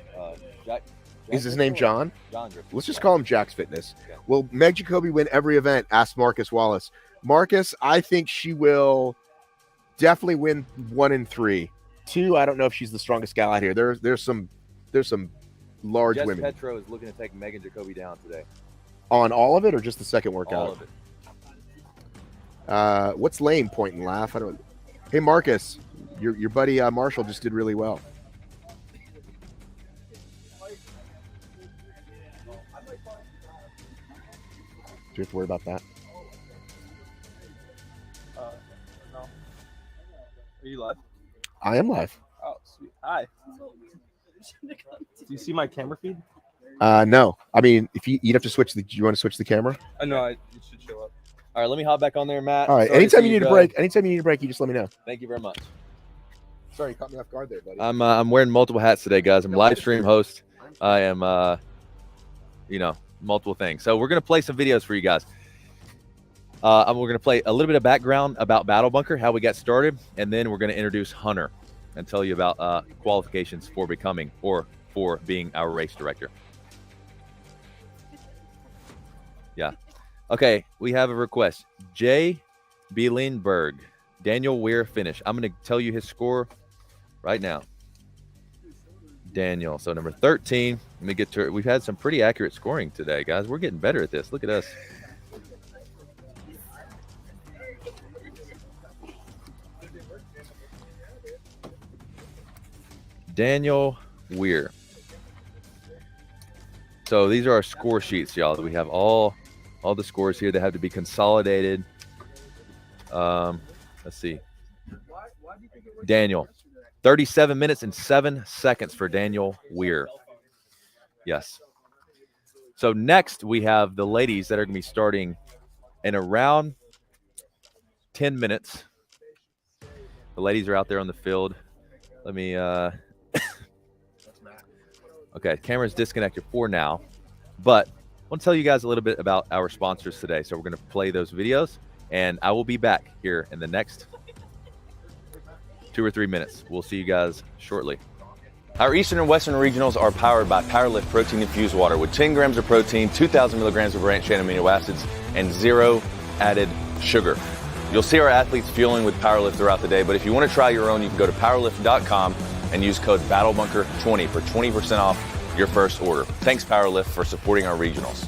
Jack Is his name John? John Griffin. Let's just call him Jack's Fitness. Okay. Will Meg Jacoby win every event? Asked Marcus Wallace. Marcus, I think she will definitely win 1 and 3. 2, I don't know if she's the strongest gal out here. There's some large Jess women. Petro is looking to take Megan Jacoby down today. On all of it or just the second workout? All of it. What's lame? Point and laugh. I don't. Hey Marcus, your buddy Marshall just did really well. Do you have to worry about that? No. Are you live? I am live. Oh, sweet. Hi. Do you see my camera feed? No. I mean, if you'd have to switch do you want to switch the camera? I know. It should show up. All right, let me hop back on there, Matt. All right. Sorry to Anytime see you need a go. break, you just let me know. Thank you very much. Sorry, you caught me off guard there, buddy. I'm wearing multiple hats today, guys. I'm live stream host. I am multiple things. So we're gonna play some videos for you guys. We're gonna play a little bit of background about Battle Bunker, how we got started, and then we're gonna introduce Hunter and tell you about qualifications for becoming or for being our race director. Yeah. Okay, we have a request. Jay Bielenberg, Daniel Weir finish. I'm going to tell you his score right now. Daniel, so number 13. Let me get to it. We've had some pretty accurate scoring today, guys. We're getting better at this. Look at us. Daniel Weir. So these are our score sheets, y'all. We have all the scores here that have to be consolidated. Let's see. Daniel, 37 minutes and 7 seconds for Daniel Weir. Yes. So next we have the ladies that are going to be starting in around 10 minutes. The ladies are out there on the field. Let me okay, camera's disconnected for now, but I want to tell you guys a little bit about our sponsors today. So we're going to play those videos, and I will be back here in the next 2 or 3 minutes. We'll see you guys shortly. Our Eastern and Western regionals are powered by PWRLIFT Protein Infused Water with 10 grams of protein, 2,000 milligrams of branched chain amino acids, and 0 added sugar. You'll see our athletes fueling with PWRLIFT throughout the day, but if you want to try your own, you can go to PWRLIFT.com and use code BATTLEBUNKER20 for 20% off your first order. Thanks, PWRLIFT, for supporting our regionals.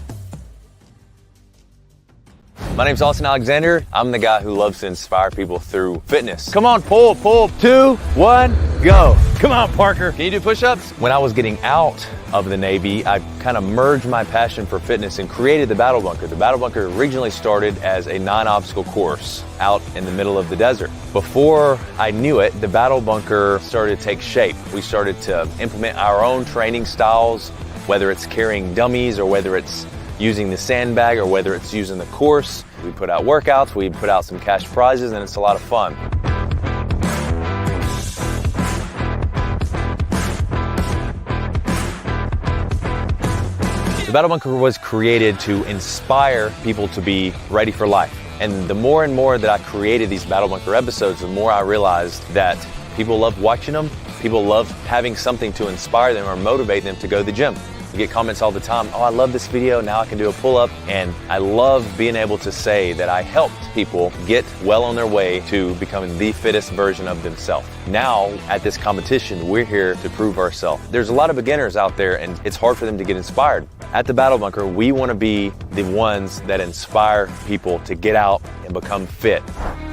My name's Austin Alexander. I'm the guy who loves to inspire people through fitness. Come on, pull, 2, 1, go. Come on, Parker. Can you do push-ups? When I was getting out of the Navy, I kind of merged my passion for fitness and created the Battle Bunker. The Battle Bunker originally started as a non-obstacle course out in the middle of the desert. Before I knew it, the Battle Bunker started to take shape. We started to implement our own training styles, whether it's carrying dummies or whether it's using the sandbag or whether it's using the course. We put out workouts, we put out some cash prizes, and it's a lot of fun. The Battle Bunker was created to inspire people to be ready for life. And the more and more that I created these Battle Bunker episodes, the more I realized that people love watching them, people love having something to inspire them or motivate them to go to the gym. You get comments all the time, oh, I love this video, now I can do a pull-up. And I love being able to say that I helped people get well on their way to becoming the fittest version of themselves. Now, at this competition, we're here to prove ourselves. There's a lot of beginners out there and it's hard for them to get inspired. At the Battle Bunker, we want to be the ones that inspire people to get out and become fit.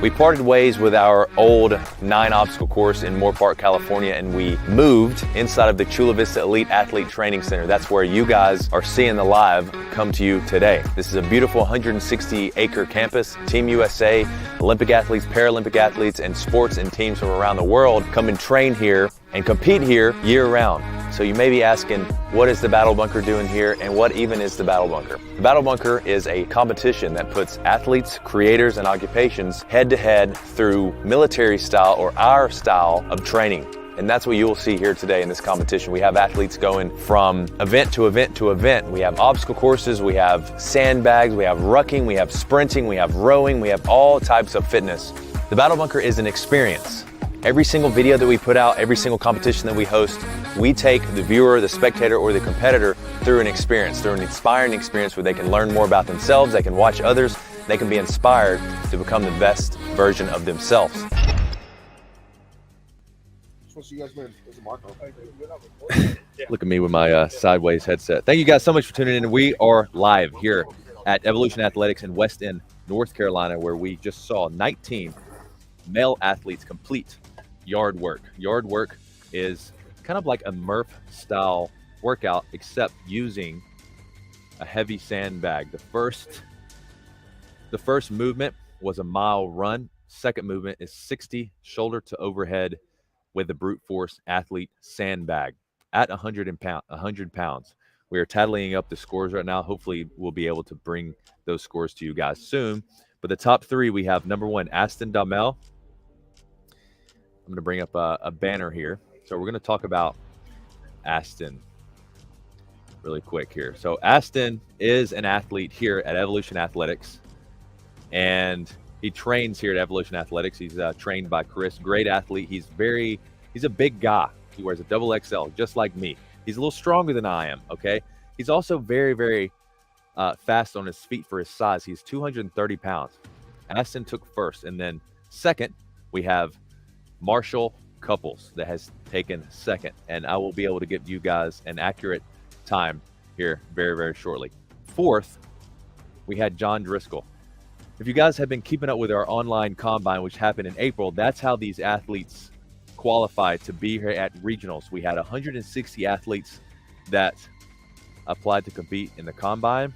We parted ways with our old 9-obstacle course in Moore Park, California, and we moved inside of the Chula Vista Elite Athlete Training Center. That's where you guys are seeing the live come to you today. This is a beautiful 160-acre campus. Team USA, Olympic athletes, Paralympic athletes, and sports and teams from around the world come and train here and compete here year-round. So you may be asking, what is the Battle Bunker doing here, and what even is the Battle Bunker? The Battle Bunker is a competition that puts athletes, creators, and occupations head-to-head through military style or our style of training. And that's what you will see here today in this competition. We have athletes going from event to event to event. We have obstacle courses, we have sandbags, we have rucking, we have sprinting, we have rowing, we have all types of fitness. The Battle Bunker is an experience. Every single video that we put out, every single competition that we host, we take the viewer, the spectator, or the competitor through an experience, through an inspiring experience where they can learn more about themselves, they can watch others, they can be inspired to become the best version of themselves. Look at me with my sideways headset. Thank you guys so much for tuning in. We are live here at Evolution Athletics in West End, North Carolina, where we just saw 19 male athletes complete yard work. Yard work is kind of like a Murph style workout, except using a heavy sandbag. The first movement was a mile run. Second movement is 60 shoulder to overhead with the brute force athlete sandbag at 100 pounds. We are tallying up the scores right now. Hopefully we'll be able to bring those scores to you guys soon. But the top three, we have number 1, Aston Damel. I'm going to bring up a banner here. So we're going to talk about Aston really quick here. So Aston is an athlete here at Evolution Athletics, and he trains here at Evolution Athletics. He's trained by Chris, great athlete. He's a big guy. He wears a XXL, just like me. He's a little stronger than I am, okay? He's also very, very fast on his feet for his size. He's 230 pounds. Aston took first, and then second, we have Marshall Couples that has taken second, and I will be able to give you guys an accurate time here very, very shortly. Fourth, we had John Driscoll. If you guys have been keeping up with our online combine, which happened in April, that's how these athletes qualify to be here at regionals. We had 160 athletes that applied to compete in the combine,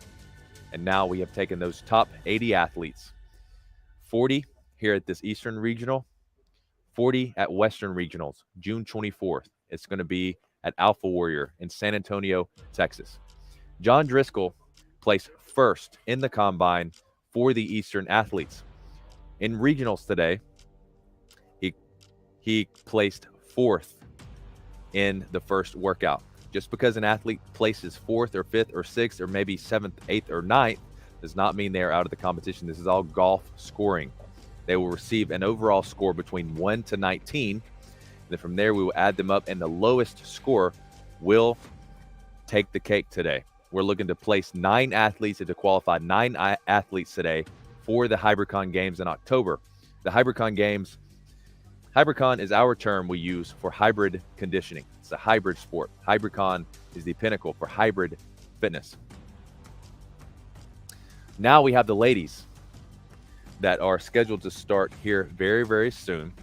and now we have taken those top 80 athletes, 40 here at this Eastern Regional, 40 at Western Regionals, June 24th. It's going to be at Alpha Warrior in San Antonio, Texas. John Driscoll placed first in the combine for the Eastern athletes. In regionals today, he placed fourth in the first workout. Just because an athlete places fourth or fifth or sixth or maybe seventh, eighth, or ninth does not mean they are out of the competition. This is all golf scoring. They will receive an overall score between 1 to 19. Then from there, we will add them up, and the lowest score will take the cake today. We're looking to place 9 athletes and to qualify 9 athletes today for the Hybricon Games in October. The Hybricon Games, Hybricon is our term we use for hybrid conditioning. It's a hybrid sport. Hybricon is the pinnacle for hybrid fitness. Now we have the ladies that are scheduled to start here very, very soon.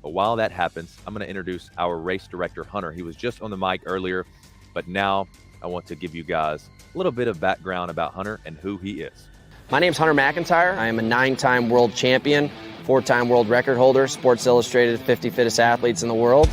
But while that happens, I'm going to introduce our race director, Hunter. He was just on the mic earlier, but now I want to give you guys a little bit of background about Hunter and who he is. My name's Hunter McIntyre. I am a 9-time world champion, 4-time world record holder, Sports Illustrated 50 fittest athletes in the world.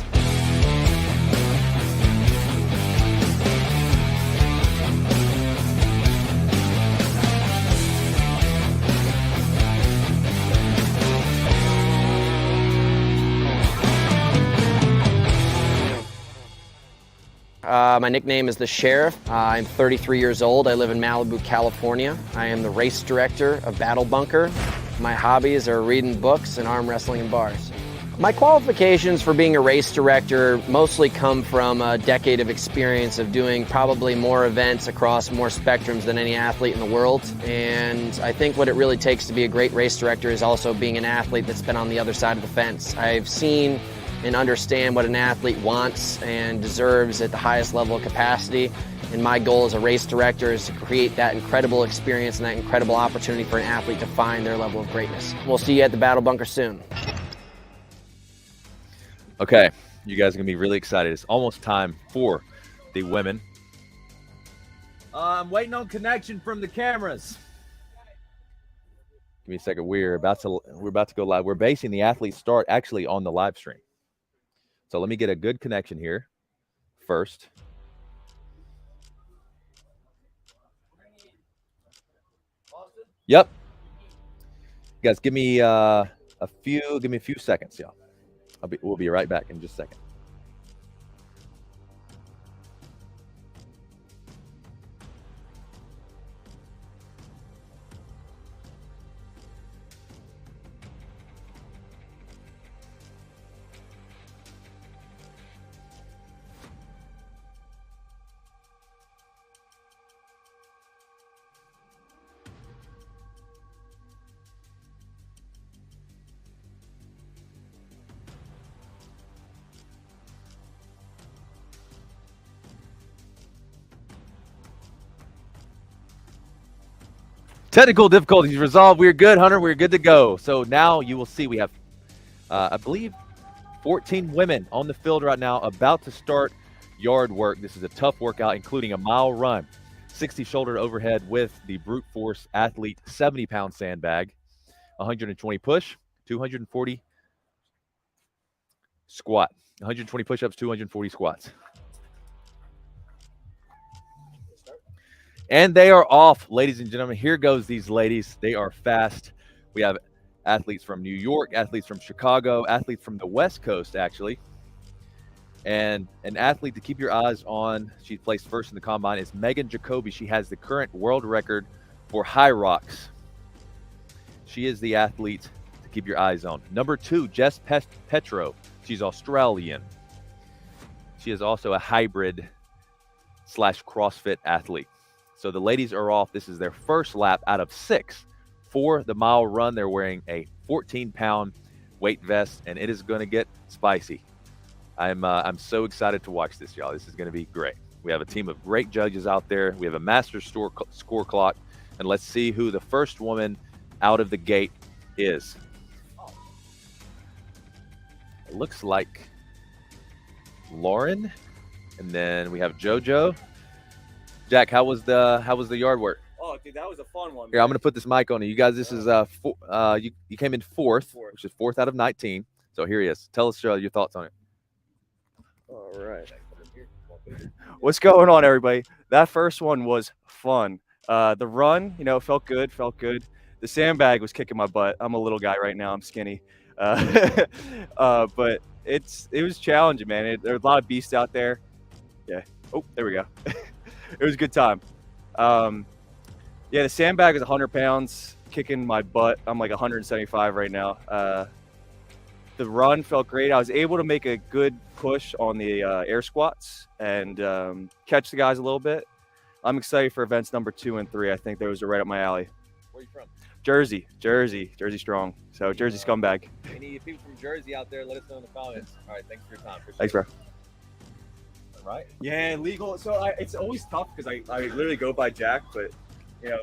My nickname is the Sheriff. I'm 33 years old. I live in Malibu, California. I am the race director of Battle Bunker. My hobbies are reading books and arm wrestling in bars. My qualifications for being a race director mostly come from a decade of experience of doing probably more events across more spectrums than any athlete in the world. And I think what it really takes to be a great race director is also being an athlete that's been on the other side of the fence. I've seen and understand what an athlete wants and deserves at the highest level of capacity. And my goal as a race director is to create that incredible experience and that incredible opportunity for an athlete to find their level of greatness. We'll see you at the Battle Bunker soon. Okay, you guys are going to be really excited. It's almost time for the women. I'm waiting on connection from the cameras. Give me a second. We're about to go live. We're basing the athlete start actually on the live stream. So let me get a good connection here first. Yep. Guys, give me a few seconds, y'all. We'll be right back in just a second. Technical difficulties resolved. We're good, Hunter. We're good to go. So now you will see we have, I believe, 14 women on the field right now about to start yard work. This is a tough workout, including a mile run, 60 shoulder overhead with the brute force athlete 70-pound sandbag, 120 push, 240 squat, 120 push-ups, 240 squats. And they are off, ladies and gentlemen. Here goes these ladies. They are fast. We have athletes from New York, athletes from Chicago, athletes from the West Coast, actually. And an athlete to keep your eyes on, she placed first in the combine, is Megan Jacoby. She has the current world record for high rocks. She is the athlete to keep your eyes on. Number 2, Jess Petro. She's Australian. She is also a hybrid / CrossFit athlete. So the ladies are off. This is their first lap out of 6 for the mile run. They're wearing a 14-pound weight vest, and it is going to get spicy. I'm so excited to watch this, y'all. This is going to be great. We have a team of great judges out there. We have a master score clock, and let's see who the first woman out of the gate is. It looks like Lauren, and then we have JoJo. Jack, how was the yard work? Oh, dude, that was a fun one. Here, I'm gonna put this mic on you. You guys, this is you came in fourth, which is fourth out of 19. So here he is. Tell us your thoughts on it. All right. What's going on, everybody? That first one was fun. The run, felt good. The sandbag was kicking my butt. I'm a little guy right now. I'm skinny. But it was challenging, man. There were a lot of beasts out there. Yeah. Oh, there we go. It was a good time. Yeah, the sandbag was 100 pounds, kicking my butt. I'm like 175 right now. The run felt great. I was able to make a good push on the air squats and catch the guys a little bit. I'm excited for events number 2 and 3. I think those are right up my alley. Where are you from? Jersey strong. So Jersey scumbag. Any people from Jersey out there? Let us know in the comments. All right, thanks for your time. Thanks, bro. All right. Yeah, legal. So it's always tough because I literally go by Jack, but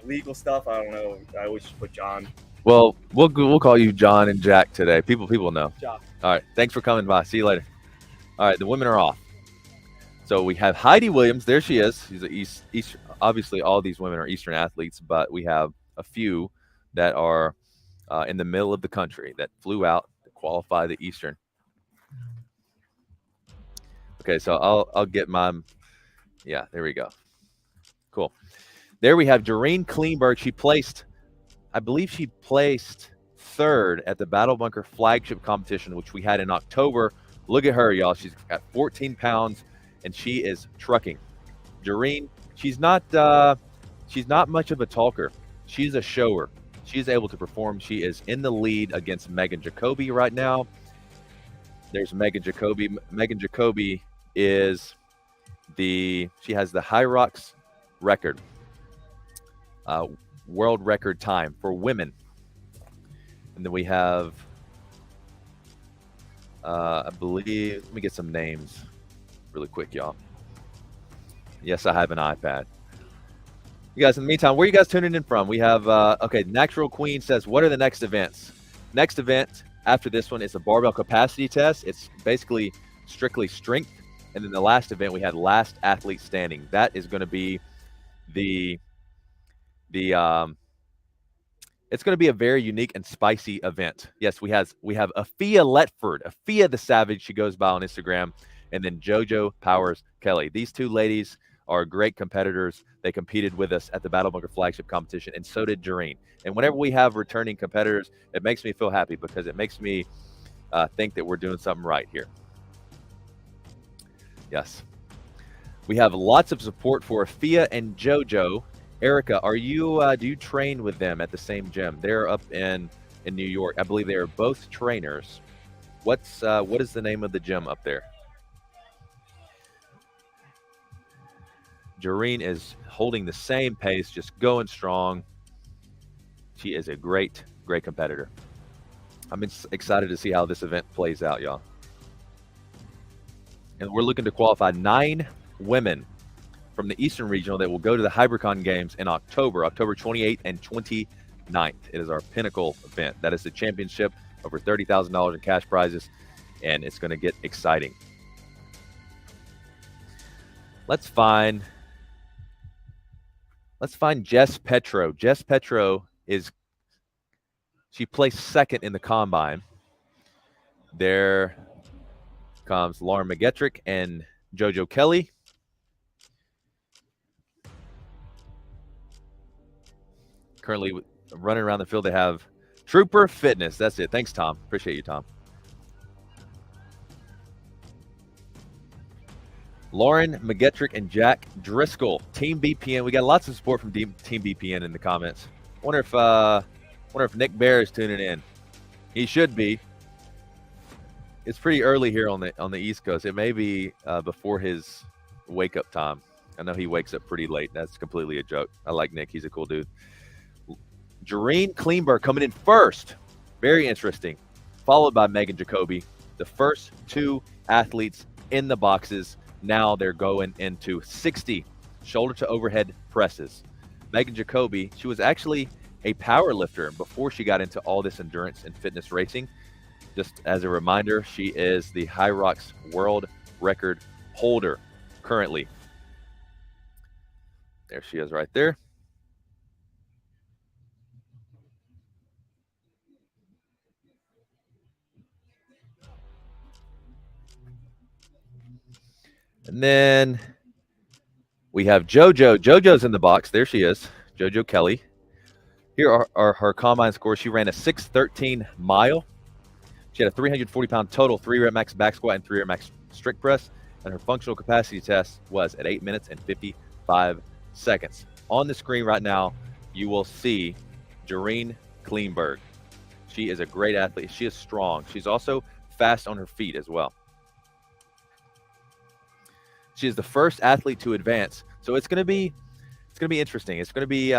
legal stuff, I don't know. I always just put John. Well, we'll call you John and Jack today. People know. John. All right. Thanks for coming by. See you later. All right. The women are off. So we have Heidi Williams. There she is. She's a East. Obviously, all these women are Eastern athletes, but we have a few that are in the middle of the country that flew out to qualify the Eastern. Okay. So I'll get my. Yeah. There we go. Cool. There we have Doreen Kleinberg. I believe she placed third at the Battle Bunker flagship competition, which we had in October. Look at her, y'all. She's got 14 pounds, and she is trucking. Doreen, she's not much of a talker. She's a shower. She's able to perform. She is in the lead against Megan Jacoby right now. There's Megan Jacoby. Megan Jacoby she has the Hybricon record. World record time for women. And then we have I believe, let me get some names really quick, y'all. Yes, I have an iPad. You guys, in the meantime, where are you guys tuning in from? We have okay, Natural Queen says, what are the next events? Next event after this one is a barbell capacity test. It's basically strictly strength. And then the last event, we had last athlete standing. That is going to be it's going to be a very unique and spicy event. Yes, we have Afia Letford, Afia the Savage, she goes by on Instagram, and then JoJo Powers Kelly. These two ladies are great competitors. They competed with us at the Battle Bunker flagship competition, and so did Jareen. And whenever we have returning competitors, it makes me feel happy because it makes me think that we're doing something right here. Yes. We have lots of support for Afia and JoJo. Erica, do you train with them at the same gym? They're up in New York. I believe they are both trainers. What is the name of the gym up there? Jareen is holding the same pace, just going strong. She is a great competitor. I'm excited to see how this event plays out, y'all. And we're looking to qualify 9 women from the Eastern Regional that will go to the Hybricon Games in October 28th and 29th. It is our pinnacle event. That is the championship, over $30,000 in cash prizes, and it's going to get exciting. Let's find Jess Petro. Jess Petro she placed second in the combine. There comes Lauren McGettrick and JoJo Kelly. Currently running around the field, they have Trooper Fitness. That's it. Thanks, Tom. Appreciate you, Tom. Lauren McGettrick and Jack Driscoll, Team BPN. We got lots of support from Team BPN in the comments. Wonder if Nick Bear is tuning in. He should be. It's pretty early here on the East Coast. It may be before his wake up time. I know he wakes up pretty late. That's completely a joke. I like Nick. He's a cool dude. Jareen Kleinberg coming in first. Very interesting. Followed by Megan Jacoby. The first 2 athletes in the boxes. Now they're going into 60 shoulder to overhead presses. Megan Jacoby, she was actually a power lifter before she got into all this endurance and fitness racing. Just as a reminder, she is the Hybricon World record holder currently. There she is right there. And then we have JoJo. JoJo's in the box. There she is, JoJo Kelly. Here are her combine scores. She ran a 6:13 mile. She had a 340-pound total, 3-rep max back squat, and 3-rep max strict press. And her functional capacity test was at 8 minutes and 55 seconds. On the screen right now, you will see Jareen Kleinberg. She is a great athlete. She is strong. She's also fast on her feet as well. She is the first athlete to advance. So it's going to be interesting. It's going to be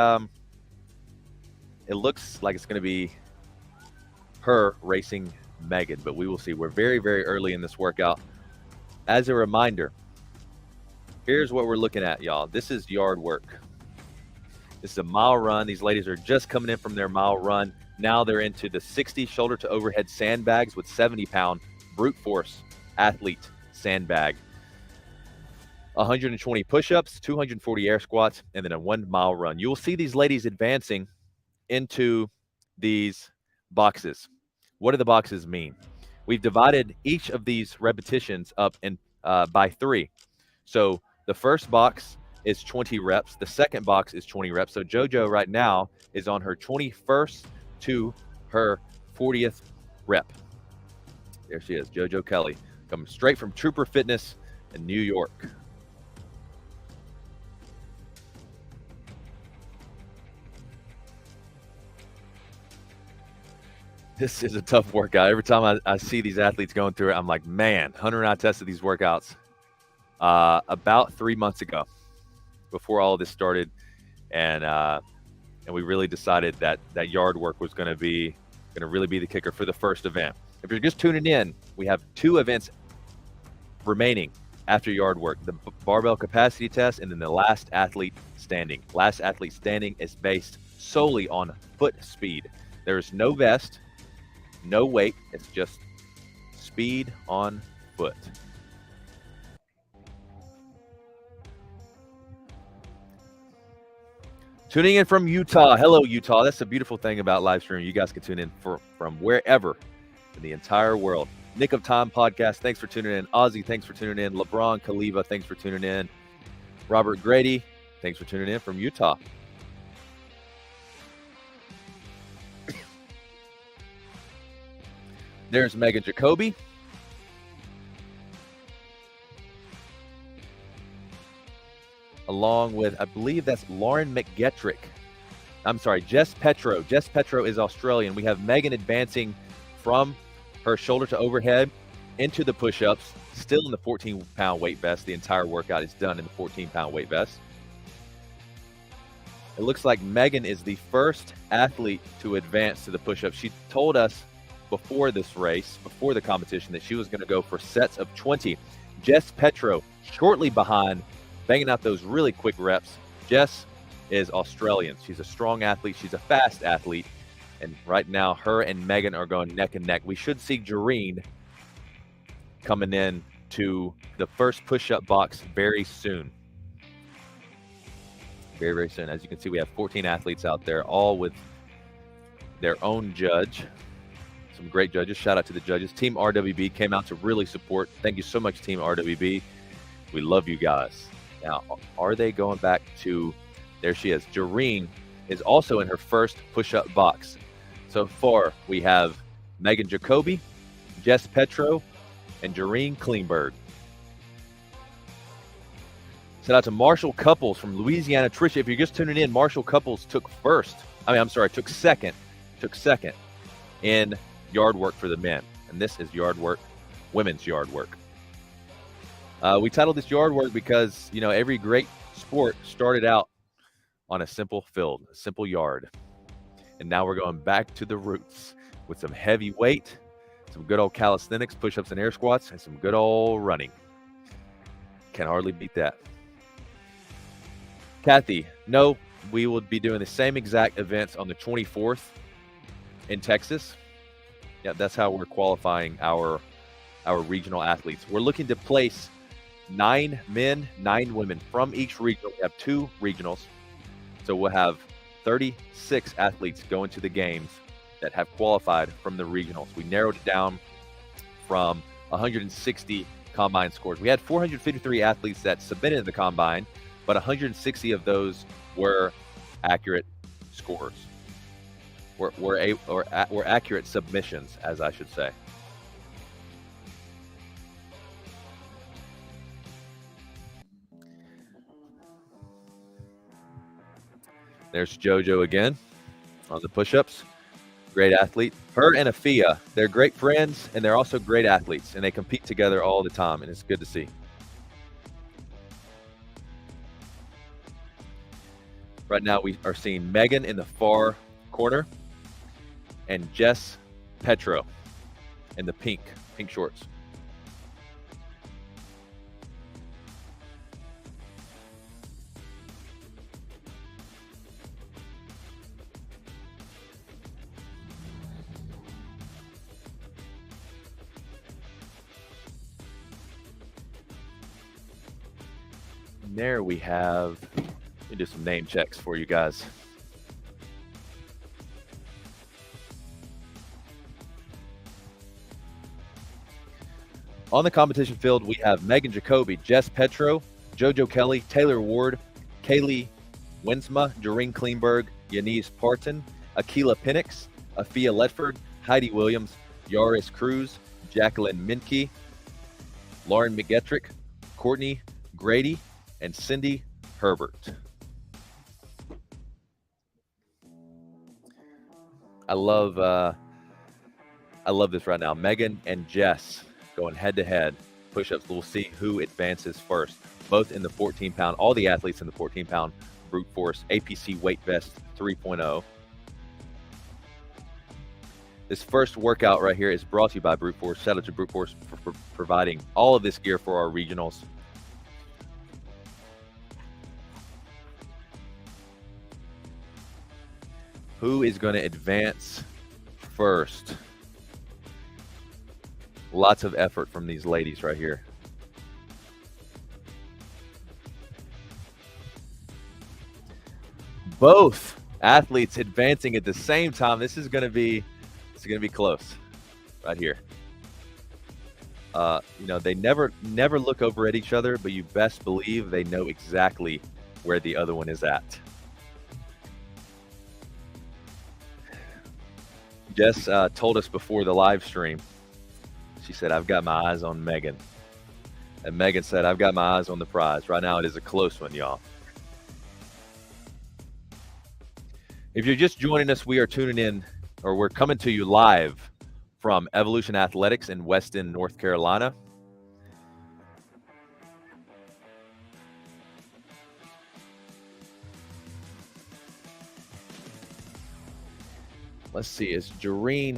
it looks like it's going to be her racing Megan, but we will see. We're very, very early in this workout. As a reminder, here's what we're looking at, y'all. This is yard work. This is a mile run. These ladies are just coming in from their mile run. Now they're into the 60 shoulder to overhead sandbags with 70-pound brute force athlete sandbag. 120 push-ups, 240 air squats, and then a 1 mile run. You will see these ladies advancing into these boxes. What do the boxes mean? We've divided each of these repetitions up in by 3. So the first box is 20 reps. The second box is 20 reps. So JoJo right now is on her 21st to her 40th rep. There she is, JoJo Kelly, coming straight from Trooper Fitness in New York. This is a tough workout. Every time I see these athletes going through it, I'm like, man, Hunter and I tested these workouts about 3 months ago before all of this started. And we really decided that yard work was going to really be the kicker for the first event. If you're just tuning in, we have 2 events remaining after yard work, the barbell capacity test and then the last athlete standing. Last athlete standing is based solely on foot speed. There's no vest, no weight, it's just speed on foot. Tuning in from Utah. Hello, Utah. That's the beautiful thing about Livestream. You guys can tune in from wherever in the entire world. Nick of Time Podcast, thanks for tuning in. Ozzy, thanks for tuning in. LeBron Kaliva, thanks for tuning in. Robert Grady, thanks for tuning in from Utah. There's Megan Jacoby. Along with, I believe that's Lauren McGetrick. I'm sorry, Jess Petro. Jess Petro is Australian. We have Megan advancing from her shoulder to overhead into the push-ups, still in the 14-pound weight vest. The entire workout is done in the 14-pound weight vest. It looks like Megan is the first athlete to advance to the push-ups. She told us before this race, before the competition, that she was going to go for sets of 20. Jess Petro shortly behind, banging out those really quick reps. Jess is Australian. She's a strong athlete. She's a fast athlete. And right now, her and Megan are going neck and neck. We should see Jareen coming in to the first push-up box very soon. Very, very soon. As you can see, we have 14 athletes out there, all with their own judge. Some great judges. Shout out to the judges. Team RWB came out to really support. Thank you so much, Team RWB. We love you guys. Now, are they going back to, there she is. Jareen is also in her first push-up box. So far, we have Megan Jacoby, Jess Petro, and Jareen Kleinberg. Shout out to Marshall Couples from Louisiana. Tricia, if you're just tuning in, Marshall Couples took second in yard work for the men. And this is yard work, women's yard work. We titled this yard work because, every great sport started out on a simple field, a simple yard. And now we're going back to the roots with some heavy weight, some good old calisthenics, push-ups and air squats, and some good old running. Can hardly beat that. Kathy, no, we will be doing the same exact events on the 24th in Texas. Yeah, that's how we're qualifying our our regional athletes. We're looking to place 9 men, 9 women from each regional. We have 2 regionals. So we'll have 36 athletes going to the games that have qualified from the regionals. We narrowed it down from 160 combine scores. We had 453 athletes that submitted to the combine, but 160 of those were accurate scores. Were accurate submissions, as I should say. There's JoJo again on the push-ups. Great athlete. Her and Afia, they're great friends, and they're also great athletes, and they compete together all the time, and it's good to see. Right now, we are seeing Megan in the far corner and Jess Petro in the pink shorts. And there we have, let me do some name checks for you guys. On the competition field, we have Megan Jacoby, Jess Petro, JoJo Kelly, Taylor Ward, Kaylee Winsma, Doreen Kleinberg, Yanise Parton, Akila Penix, Afia Letford, Heidi Williams, Yaris Cruz, Jacqueline Minke, Lauren McGetrick, Courtney Grady, and Cindy Herbert. I love this right now. Megan and Jess going head-to-head push-ups. We'll see who advances first, both in the 14-pound, all the athletes in the 14-pound brute force APC weight vest 3.0. This first workout right here is brought to you by Brute Force. Shout out to Brute Force for providing all of this gear for our regionals. Who is going to advance first? Lots of effort from these ladies right here. Both athletes advancing at the same time. This is going to be close right here. They never look over at each other, but you best believe they know exactly where the other one is at. Jess told us before the live stream, she said, I've got my eyes on Megan. And Megan said, I've got my eyes on the prize. Right now, it is a close one, y'all. If you're just joining us, we are tuning in, or we're coming to you live from Evolution Athletics in Weston, North Carolina. Let's see, has Doreen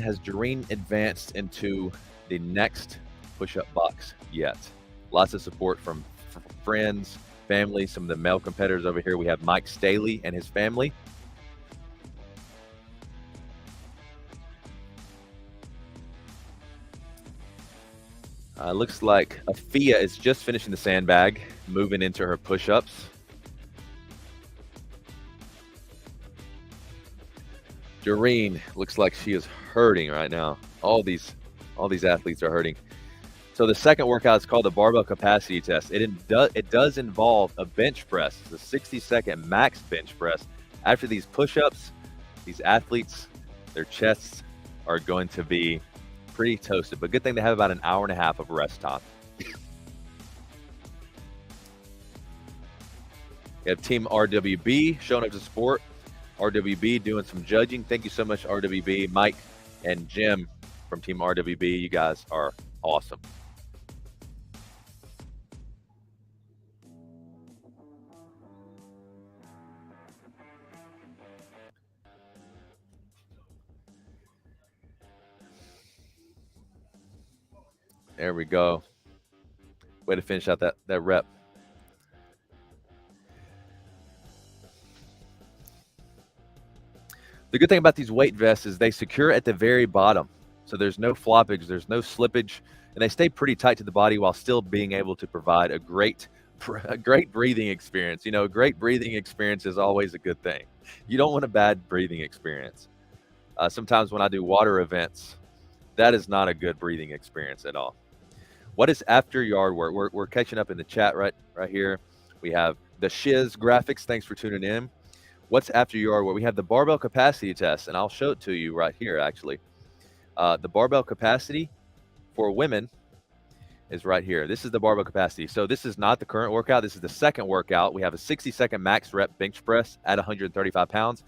advanced into the next push-up box yet? Lots of support from friends, family, some of the male competitors over here. We have Mike Staley and his family. Looks like Afia is just finishing the sandbag, moving into her push-ups. Doreen looks like she is hurting right now. All these athletes are hurting. So the second workout is called the barbell capacity test. It does involve a bench press. It's a 60-second max bench press. After these push-ups, these athletes, their chests are going to be pretty toasted. But good thing they have about an hour and a half of rest time. We have Team RWB showing up to support. RWB doing some judging. Thank you so much, RWB. Mike and Jim from Team RWB, you guys are awesome. There we go. Way to finish out that rep. The good thing about these weight vests is they secure at the very bottom. So there's no floppage, there's no slippage, and they stay pretty tight to the body while still being able to provide a great breathing experience. You know, a great breathing experience is always a good thing. You don't want a bad breathing experience. Sometimes when I do water events, that is not a good breathing experience at all. What is after yard work? We're catching up in the chat right here. We have the Shiz graphics. Thanks for tuning in. What's after yard work? We have the barbell capacity test, and I'll show it to you right here, actually. The barbell capacity for women is right here. This is the barbell capacity. So this is not the current workout. This is the second workout. We have a 60-second max rep bench press at 135 pounds,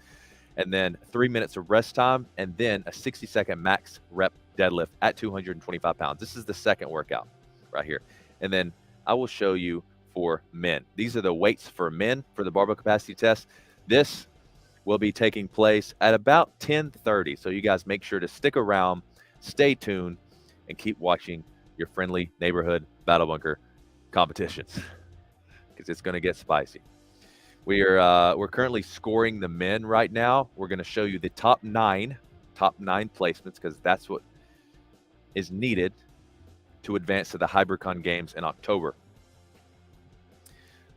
and then 3 minutes of rest time, and then a 60-second max rep deadlift at 225 pounds. This is the second workout right here. And then I will show you for men. These are the weights for men for the barbell capacity test. This will be taking place at about 10:30. So you guys make sure to stick around, stay tuned, and keep watching your friendly neighborhood battle bunker competitions because it's going to get spicy. We're currently scoring the men right now. We're going to show you the top nine placements because that's what is needed to advance to the Hybricon Games in October.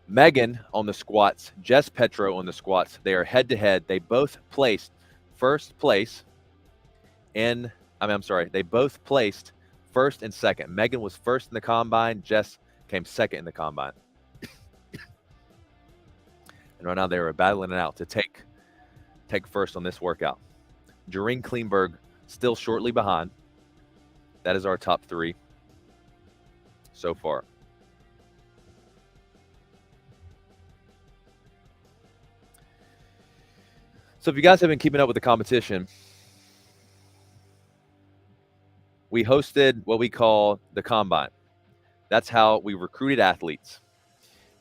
Megan on the squats, Jess Petro on the squats. They are head-to-head. They both placed first place in, they both placed first and second. Megan was first in the combine. Jess came second in the combine. And right now they are battling it out to take first on this workout. Jareen Kleinberg still shortly behind. That is our top three so far. So if you guys have been keeping up with the competition, we hosted what we call the Combine. That's how we recruited athletes.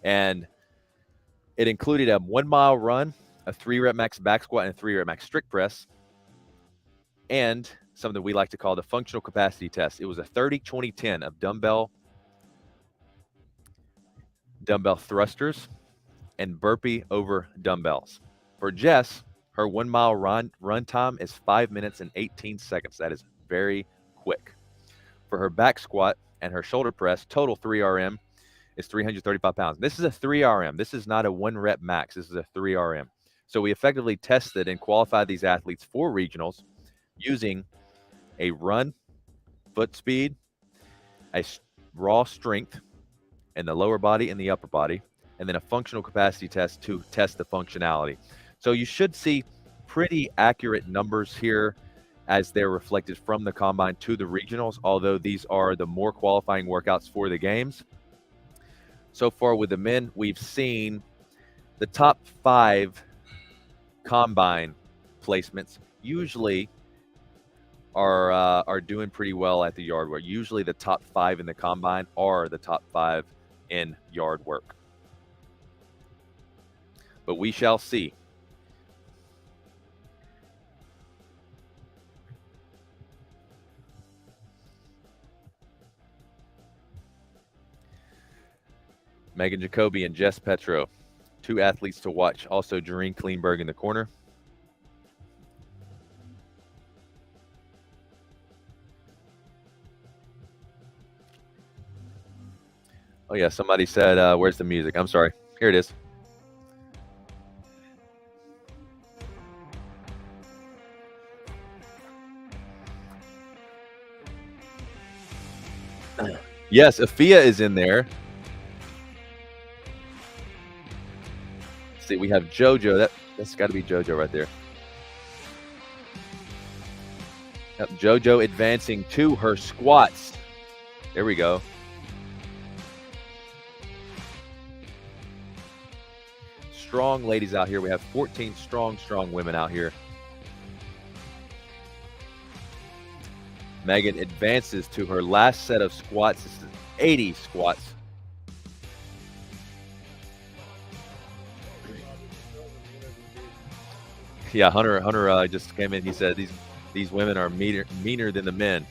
And it included a 1 mile run, a 3-rep max back squat, and a 3-rep max strict press, and something we like to call the functional capacity test. It was a 30-20-10 of dumbbell thrusters and burpee over dumbbells. For Jess, her 1 mile run time is 5 minutes and 18 seconds. That is very quick. For her back squat and her shoulder press, total 3RM is 335 pounds. This is a 3RM. This is not a 1-rep max. This is a 3RM. So we effectively tested and qualified these athletes for regionals using a run, foot speed, a raw strength in the lower body and the upper body, and then a functional capacity test to test the functionality. So you should see pretty accurate numbers here as they're reflected from the combine to the regionals, although these are the more qualifying workouts for the games. So far with the men, we've seen the top 5 combine placements usually are doing pretty well at the yard work. Usually the top 5 in the combine are the top 5 in yard work. But we shall see. Megan Jacoby and Jess Petro, 2 athletes to watch. Also, Jareen Kleinberg in the corner. Oh, yeah, somebody said, where's the music? I'm sorry. Here it is. Yes, Afia is in there. Let's see, we have JoJo. That's got to be JoJo right there. Yep, JoJo advancing to her squats. There we go. Strong ladies out here. We have 14 strong women out here. Megan advances to her last set of squats. This is 80 squats. Yeah, Hunter just came in. He said these women are meaner than the men.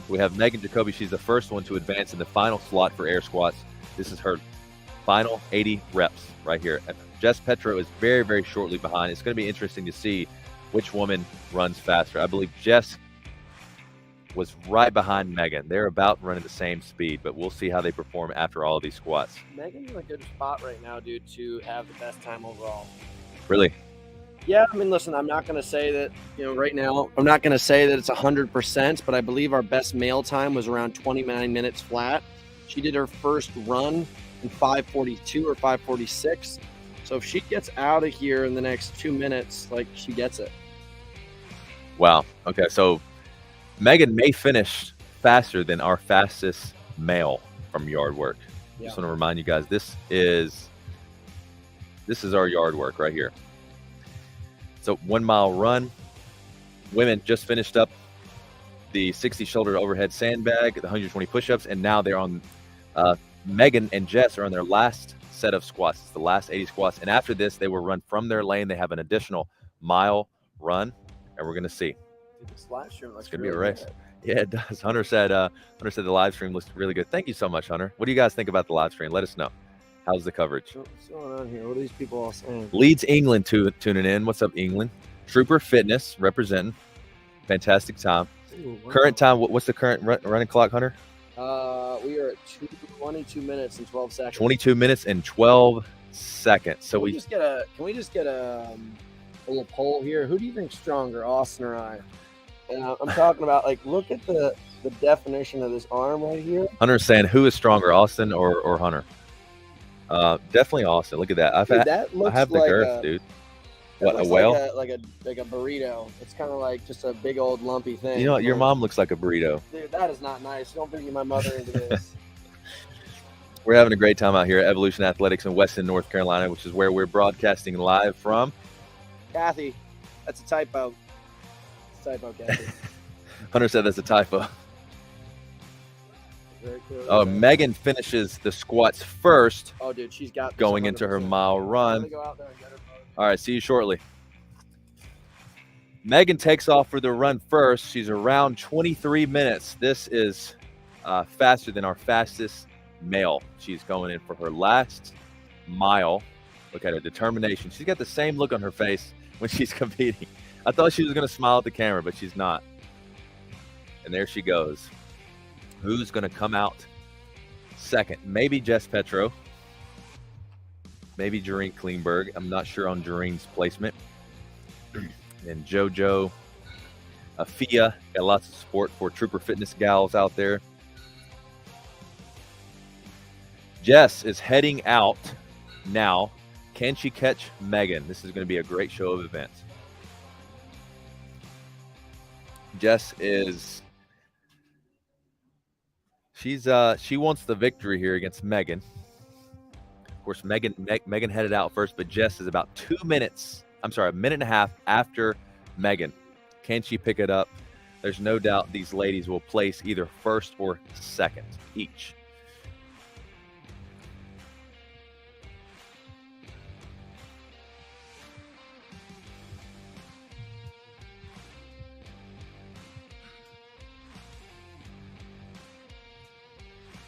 We have Megan Jacoby. She's the first one to advance in the final slot for air squats. This is her final 80 reps right here. Jess Petro is very, very shortly behind. It's going to be interesting to see which woman runs faster. I believe Jess was right behind Megan. They're about running the same speed, but we'll see how they perform after all of these squats. Megan's in a good spot right now, dude, to have the best time overall. Really? Yeah, I mean, listen, I'm not going to say that, right now, I'm not going to say that it's 100%, but I believe our best male time was around 29 minutes flat. She did her first run in 5:42 or 5:46. So if she gets out of here in the next 2 minutes, she gets it. Wow. Okay, so Megan may finish faster than our fastest male from yard work. Yeah. Just want to remind you guys, this is our yard work right here. So 1 mile run. Women just finished up the 60 shoulder to overhead sandbag, the 120 push-ups, and now they're on Megan and Jess are on their last set of squats. It's the last 80 squats. And after this, they will run from their lane. They have an additional mile run, and we're going to see. This live stream looks It's going to be a really race. good. Yeah, it does. Hunter said the live stream looks really good. Thank you so much, Hunter. What do you guys think about the live stream? Let us know. How's the coverage? What's going on here? What are these people all saying? Leeds England tuning in. What's up, England? Trooper Fitness representing. Fantastic time. Ooh, wow. Current time. What's the current running clock, Hunter? We are at 22 minutes and 12 seconds. 22 minutes and 12 seconds. So Can we just get a little poll here? Who do you think's stronger, Austin or I? And I'm talking about look at the definition of this arm right here. Hunter's saying who is stronger, Austin or Hunter? Definitely Austin. Look at that. Dude, that looks I have the like girth, dude. that What, a looks whale? Like a burrito. It's kind of like just a big old lumpy thing. You know what? Your mom looks like a burrito. Dude, that is not nice. Don't bring my mother into this. We're having a great time out here at Evolution Athletics in Weston, North Carolina, which is where we're broadcasting live from. Kathy, that's a typo. It's a typo, Kathy. Hunter said that's a typo. Very clearly Oh, said. Megan finishes the squats first, Oh, dude, she's got this going into her 100%. mile I'm run. gonna go out there and get her, bro. All right, see you shortly. Megan takes off for the run first. She's around 23 minutes. This is faster than our fastest male. She's going in for her last mile. Look at her determination. She's got the same look on her face when she's competing. I thought she was going to smile at the camera, but she's not. And there she goes. Who's going to come out second? Maybe Jess Petro. Maybe Jareen Kleinberg. I'm not sure on Jareen's placement. And JoJo, Afia, got lots of support for Trooper Fitness gals out there. Jess is heading out now. Can she catch Megan? This is going to be a great show of events. Jess is, she wants the victory here against Megan. Of course, Megan headed out first, but Jess is about a minute and a half after Megan. Can she pick it up? There's no doubt these ladies will place either first or second each.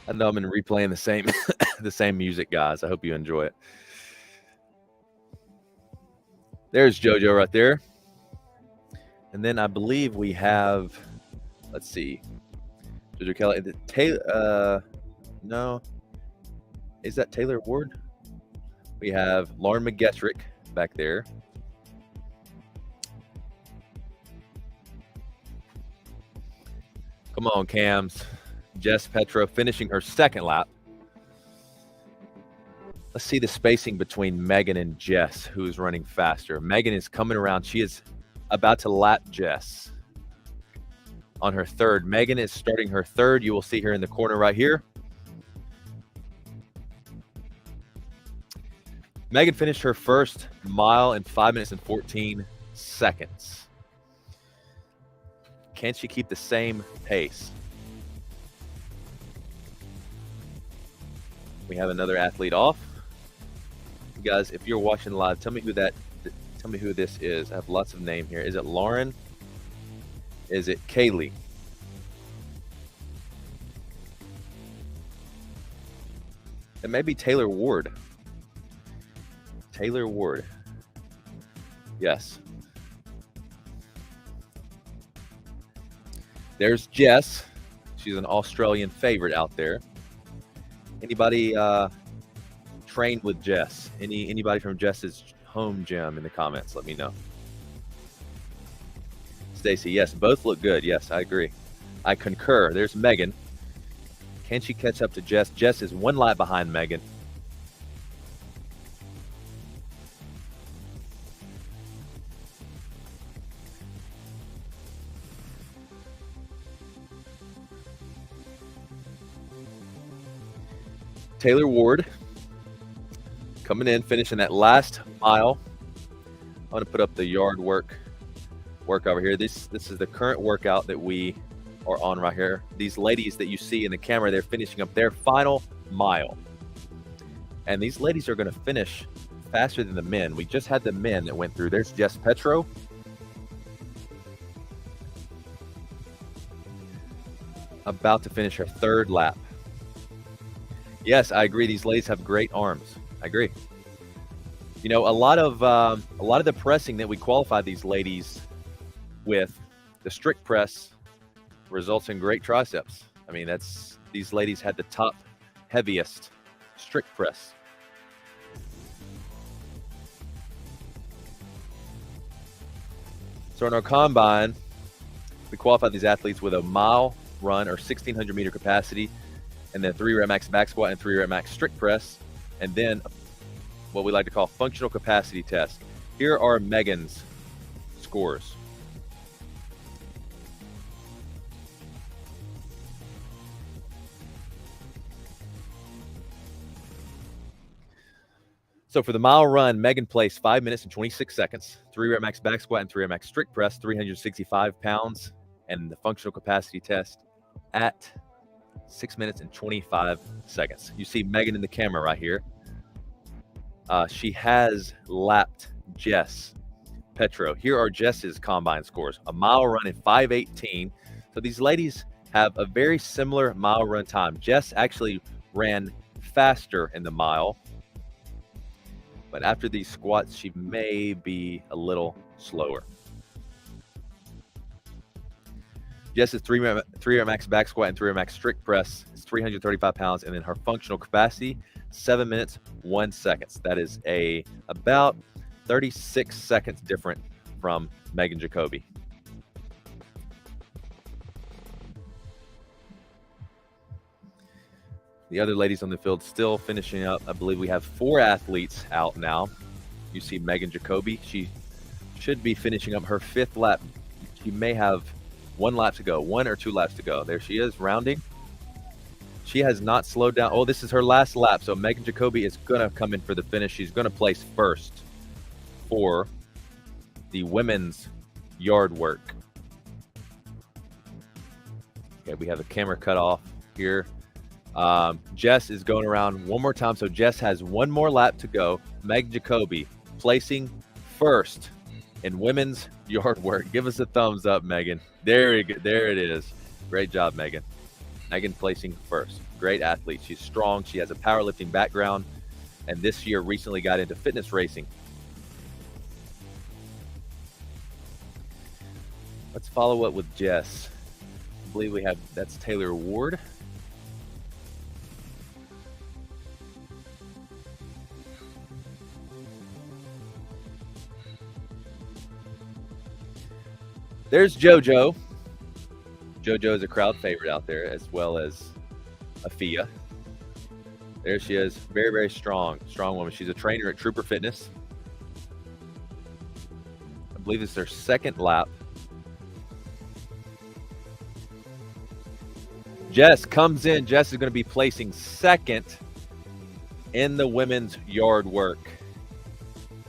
I know I'm replaying the same music, guys. I hope you enjoy it. There's JoJo right there. And then I believe we have, let's see, JoJo Kelly. Taylor, no. Is that Taylor Ward? We have Lauren McGetrick back there. Come on, Cams. Jess Petro finishing her second lap. Let's see the spacing between Megan and Jess, who is running faster. Megan is coming around. She is about to lap Jess on her third. Megan is starting her third. You will see her in the corner right here. Megan finished her first mile in 5 minutes and 14 seconds. Can she keep the same pace? We have another athlete off. You guys, if you're watching live, tell me who this is. I have lots of names here. Is it Lauren? Is it Kaylee? It may be Taylor Ward. Taylor Ward. Yes. There's Jess. She's an Australian favorite out there. Anybody trained with Jess? Anybody from Jess's home gym in the comments? Let me know. Stacy, yes, both look good. Yes, I agree. I concur. There's Megan. Can she catch up to Jess? Jess is 1 lap behind Megan. Taylor Ward coming in, finishing that last mile. I'm going to put up the yard work over here. This is the current workout that we are on right here. These ladies that you see in the camera, they're finishing up their final mile. And these ladies are going to finish faster than the men. We just had the men that went through. There's Jess Petro. About to finish her 3rd lap. Yes, I agree. These ladies have great arms. I agree. You know, a lot of the pressing that we qualified these ladies with, the strict press, results in great triceps. I mean, these ladies had the top heaviest strict press. So in our combine, we qualified these athletes with a mile run or 1,600 meter capacity, and then 3 rep max back squat and 3 rep max strict press, and then what we like to call functional capacity test. Here are Megan's scores. So for the mile run, Megan placed 5 minutes and 26 seconds, 3 rep max back squat and 3 rep max strict press, 365 pounds, and the functional capacity test at 6 minutes and 25 seconds. You see Megan in the camera right here. She has lapped Jess Petro. Here are Jess's combine scores. A mile run in 5:18. So these ladies have a very similar mile run time. Jess actually ran faster in the mile, but after these squats, she may be a little slower. Jess's 3 rep max back squat and 3 rep max strict press is 335 pounds, and then her functional capacity, 7 minutes, 1 second. That is about 36 seconds different from Megan Jacoby. The other ladies on the field still finishing up. I believe we have 4 athletes out now. You see Megan Jacoby. She should be finishing up her 5th lap. She may have 1 lap to go, 1 or 2 laps to go. There she is, rounding. She has not slowed down. Oh, this is her last lap. So Megan Jacoby is going to come in for the finish. She's going to place first for the women's yard work. Okay, we have a camera cut off here. Jess is going around one more time. So Jess has 1 more lap to go. Megan Jacoby placing first in women's yard work. Give us a thumbs up, Megan. There it is. Great job, Megan. Megan placing first. Great athlete. She's strong. She has a powerlifting background, and this year recently got into fitness racing. Let's follow up with Jess. I believe that's Taylor Ward. There's JoJo. JoJo is a crowd favorite out there, as well as Afia. There she is. Very, very strong woman. She's a trainer at Trooper Fitness. I believe it's their 2nd lap. Jess comes in. Jess is going to be placing 2nd in the women's yard work.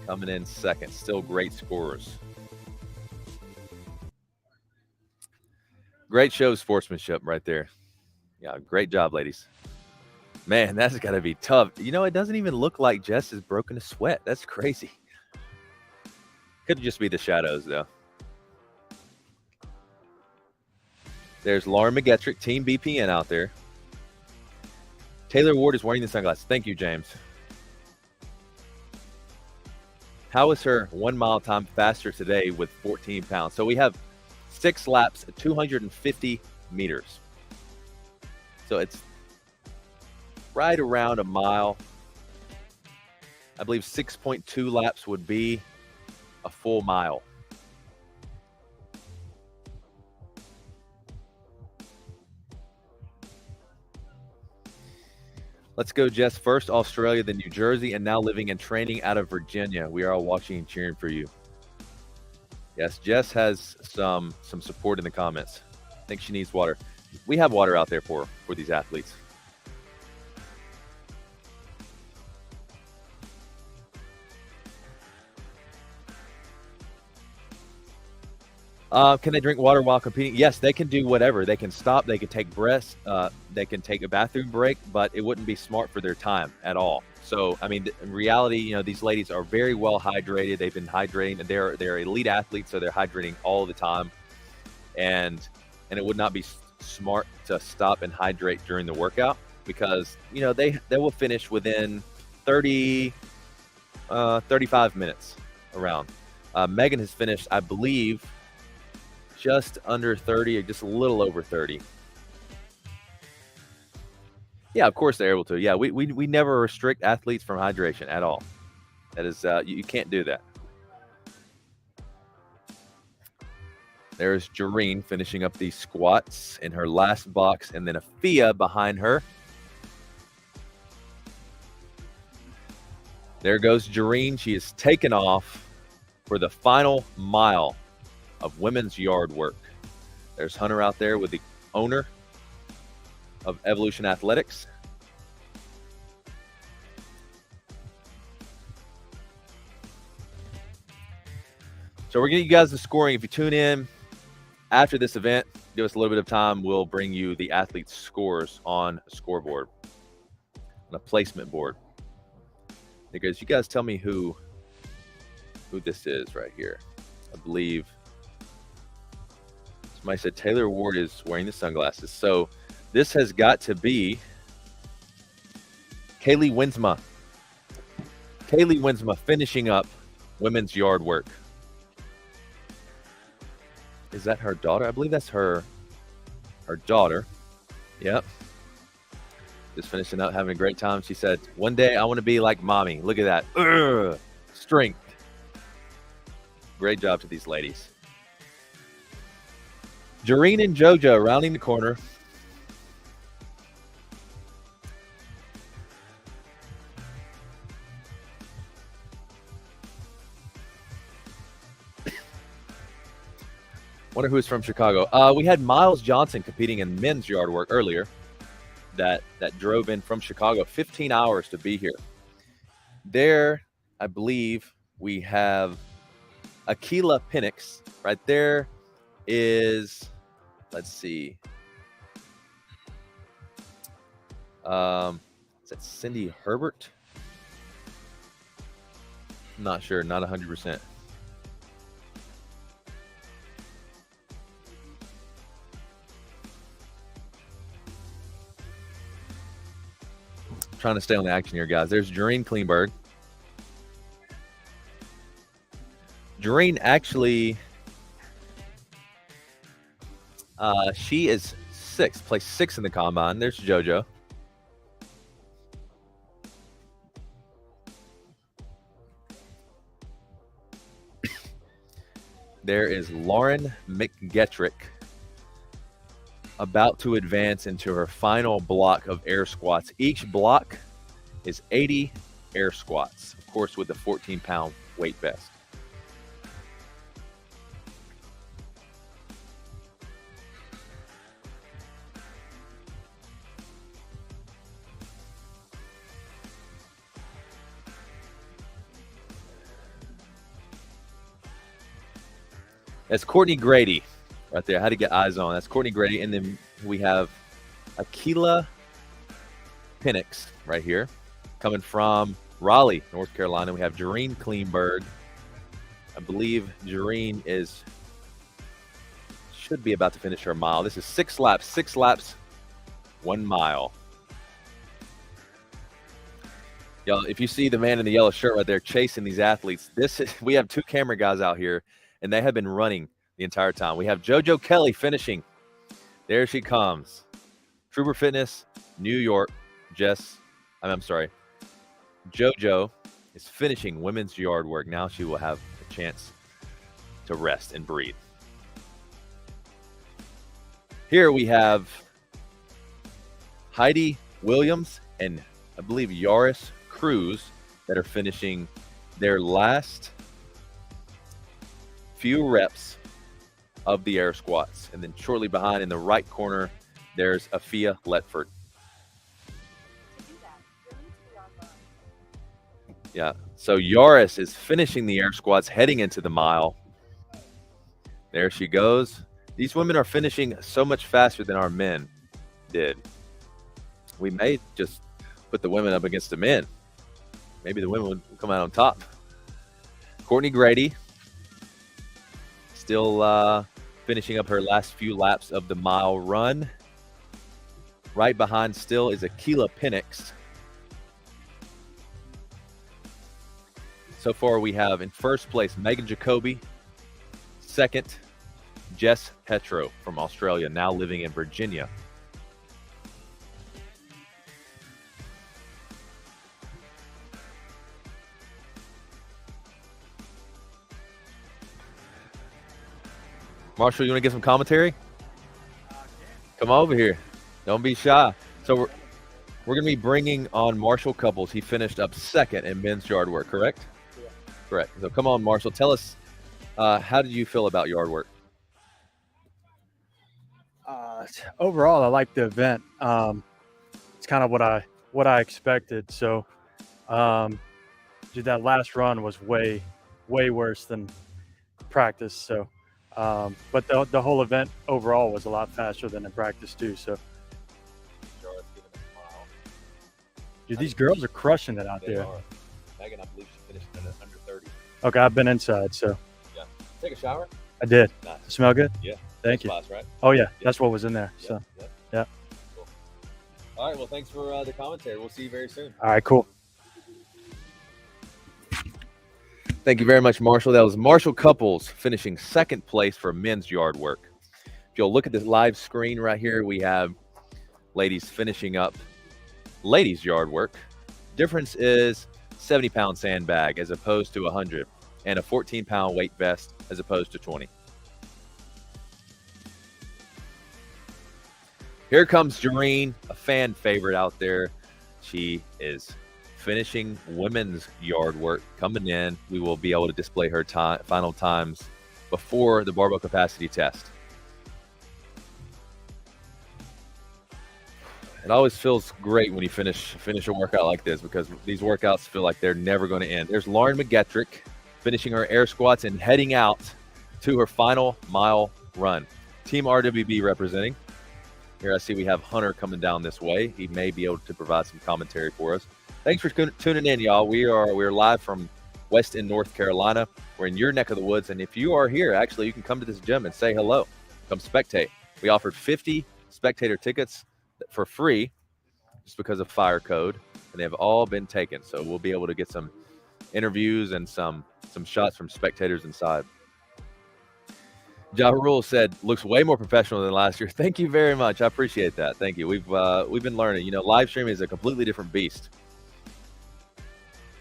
Coming in 2nd. Still great scores. Great show sportsmanship right there. Yeah, great job, ladies. Man, that's got to be tough. You know, it doesn't even look like Jess has broken a sweat. That's crazy. Could just be the shadows, though. There's Lauren McGetrick, Team BPN out there. Taylor Ward is wearing the sunglasses. Thank you, James. How is her 1 mile time faster today with 14 pounds? So we have 6 laps at 250 meters. So it's right around a mile. I believe 6.2 laps would be a full mile. Let's go, Jess. First Australia, then New Jersey, and now living and training out of Virginia. We are all watching and cheering for you. Yes, Jess has some support in the comments. I think she needs water. We have water out there for these athletes. Can they drink water while competing? Yes, they can do whatever. They can stop. They can take breaths. They can take a bathroom break, but it wouldn't be smart for their time at all. So, I mean, in reality, you know, these ladies are very well hydrated. They've been hydrating. They're elite athletes, so they're hydrating all the time. And it would not be smart to stop and hydrate during the workout because, you know, they will finish within 35 minutes around. Megan has finished, I believe, just under 30 or just a little over 30. Yeah, of course they're able to. Yeah, we never restrict athletes from hydration at all. That is, you can't do that. There's Jareen finishing up the squats in her last box, and then Afia behind her. There goes Jareen. She is taken off for the final mile of women's yard work. There's Hunter out there with the owner of Evolution Athletics. So we're getting you guys the scoring. If you tune in after this event, give us a little bit of time. We'll bring you the athletes' scores on a scoreboard, on a placement board. Because you guys tell me who this is right here. I believe somebody said Taylor Ward is wearing the sunglasses. So this has got to be Kaylee Winsma. Kaylee Winsma finishing up women's yard work. Is that her daughter? I believe that's her daughter. Yep. Just finishing up, having a great time. She said, one day I want to be like mommy. Look at that. Ugh. Strength. Great job to these ladies. Jareen and JoJo rounding the corner. Wonder who's from Chicago. We had Miles Johnson competing in men's yard work earlier that drove in from Chicago, 15 hours to be here. There, I believe we have Akila Penix. Right there is, let's see. Is that Cindy Herbert? I'm not sure, not 100%. Trying to stay on the action here, guys. There's Jareen Kleinberg. Jareen actually, she is sixth, placed sixth in the combine. There's JoJo. There is Lauren McGetrick, about to advance into her final block of air squats. Each block is 80 air squats, of course, with a 14-pound weight vest. That's Courtney Grady right there. I had to get eyes on. That's Courtney Grady. And then we have Akila Penix right here coming from Raleigh, North Carolina. We have Jareen Kleinberg. I believe Jareen should be about to finish her mile. This is 6 laps, 1 mile. Y'all, if you see the man in the yellow shirt right there chasing these athletes, we have 2 camera guys out here, and they have been running the entire time. We have JoJo Kelly finishing. There she comes. Trooper Fitness, New York. I'm sorry. JoJo is finishing women's yard work. Now she will have a chance to rest and breathe. Here we have Heidi Williams and I believe Yaris Cruz that are finishing their last few reps of the air squats. And then shortly behind in the right corner, there's Afia Letford. Yeah, so Yaris is finishing the air squats, heading into the mile. There she goes. These women are finishing so much faster than our men did. We may just put the women up against the men. Maybe the women would come out on top. Courtney Grady still finishing up her last few laps of the mile run. Right behind still is Akila Penix. So far we have in first place Megan Jacoby. Second, Jess Petro from Australia, now living in Virginia. Marshall, you want to get some commentary? Come over here. Don't be shy. So we're going to be bringing on Marshall Couples. He finished up second in men's yard work, correct? Yeah. Correct. So come on, Marshall. Tell us, how did you feel about yard work? Overall, I like the event. It's kind of what I expected. So, that last run was way worse than practice. So, but the whole event overall was a lot faster than in practice too. So, dude, these girls are crushing it out there. Megan, I believe she finished in under 30. Okay, I've been inside, so. Yeah. Take a shower? I did. Nice. Smell good? Yeah. Thank you. Class, right? Oh yeah, that's what was in there. So, yeah. Cool. All right. Well, thanks for the commentary. We'll see you very soon. All right, cool. Thank you very much, Marshall. That was Marshall Couples finishing second place for men's yard work. If you'll look at this live screen right here, we have ladies finishing up ladies' yard work. Difference is 70-pound sandbag as opposed to 100, and a 14-pound weight vest as opposed to 20. Here comes Jareen, a fan favorite out there. She is finishing women's yard work, coming in. We will be able to display her final times before the barbell capacity test. It always feels great when you finish a workout like this, because these workouts feel like they're never going to end. There's Lauren McGettrick finishing her air squats and heading out to her final mile run. Team RWB representing. Here I see we have Hunter coming down this way. He may be able to provide some commentary for us. Thanks for tuning in, y'all. We're live from West End, North Carolina. We're in your neck of the woods, and if you are here, actually, you can come to this gym and say hello. Come spectate. We offered 50 spectator tickets for free just because of fire code, and they've all been taken. So we'll be able to get some interviews and some shots from spectators inside. Ja Rule said, looks way more professional than last year. Thank you very much. I appreciate that. Thank you. We've been learning. Live streaming is a completely different beast.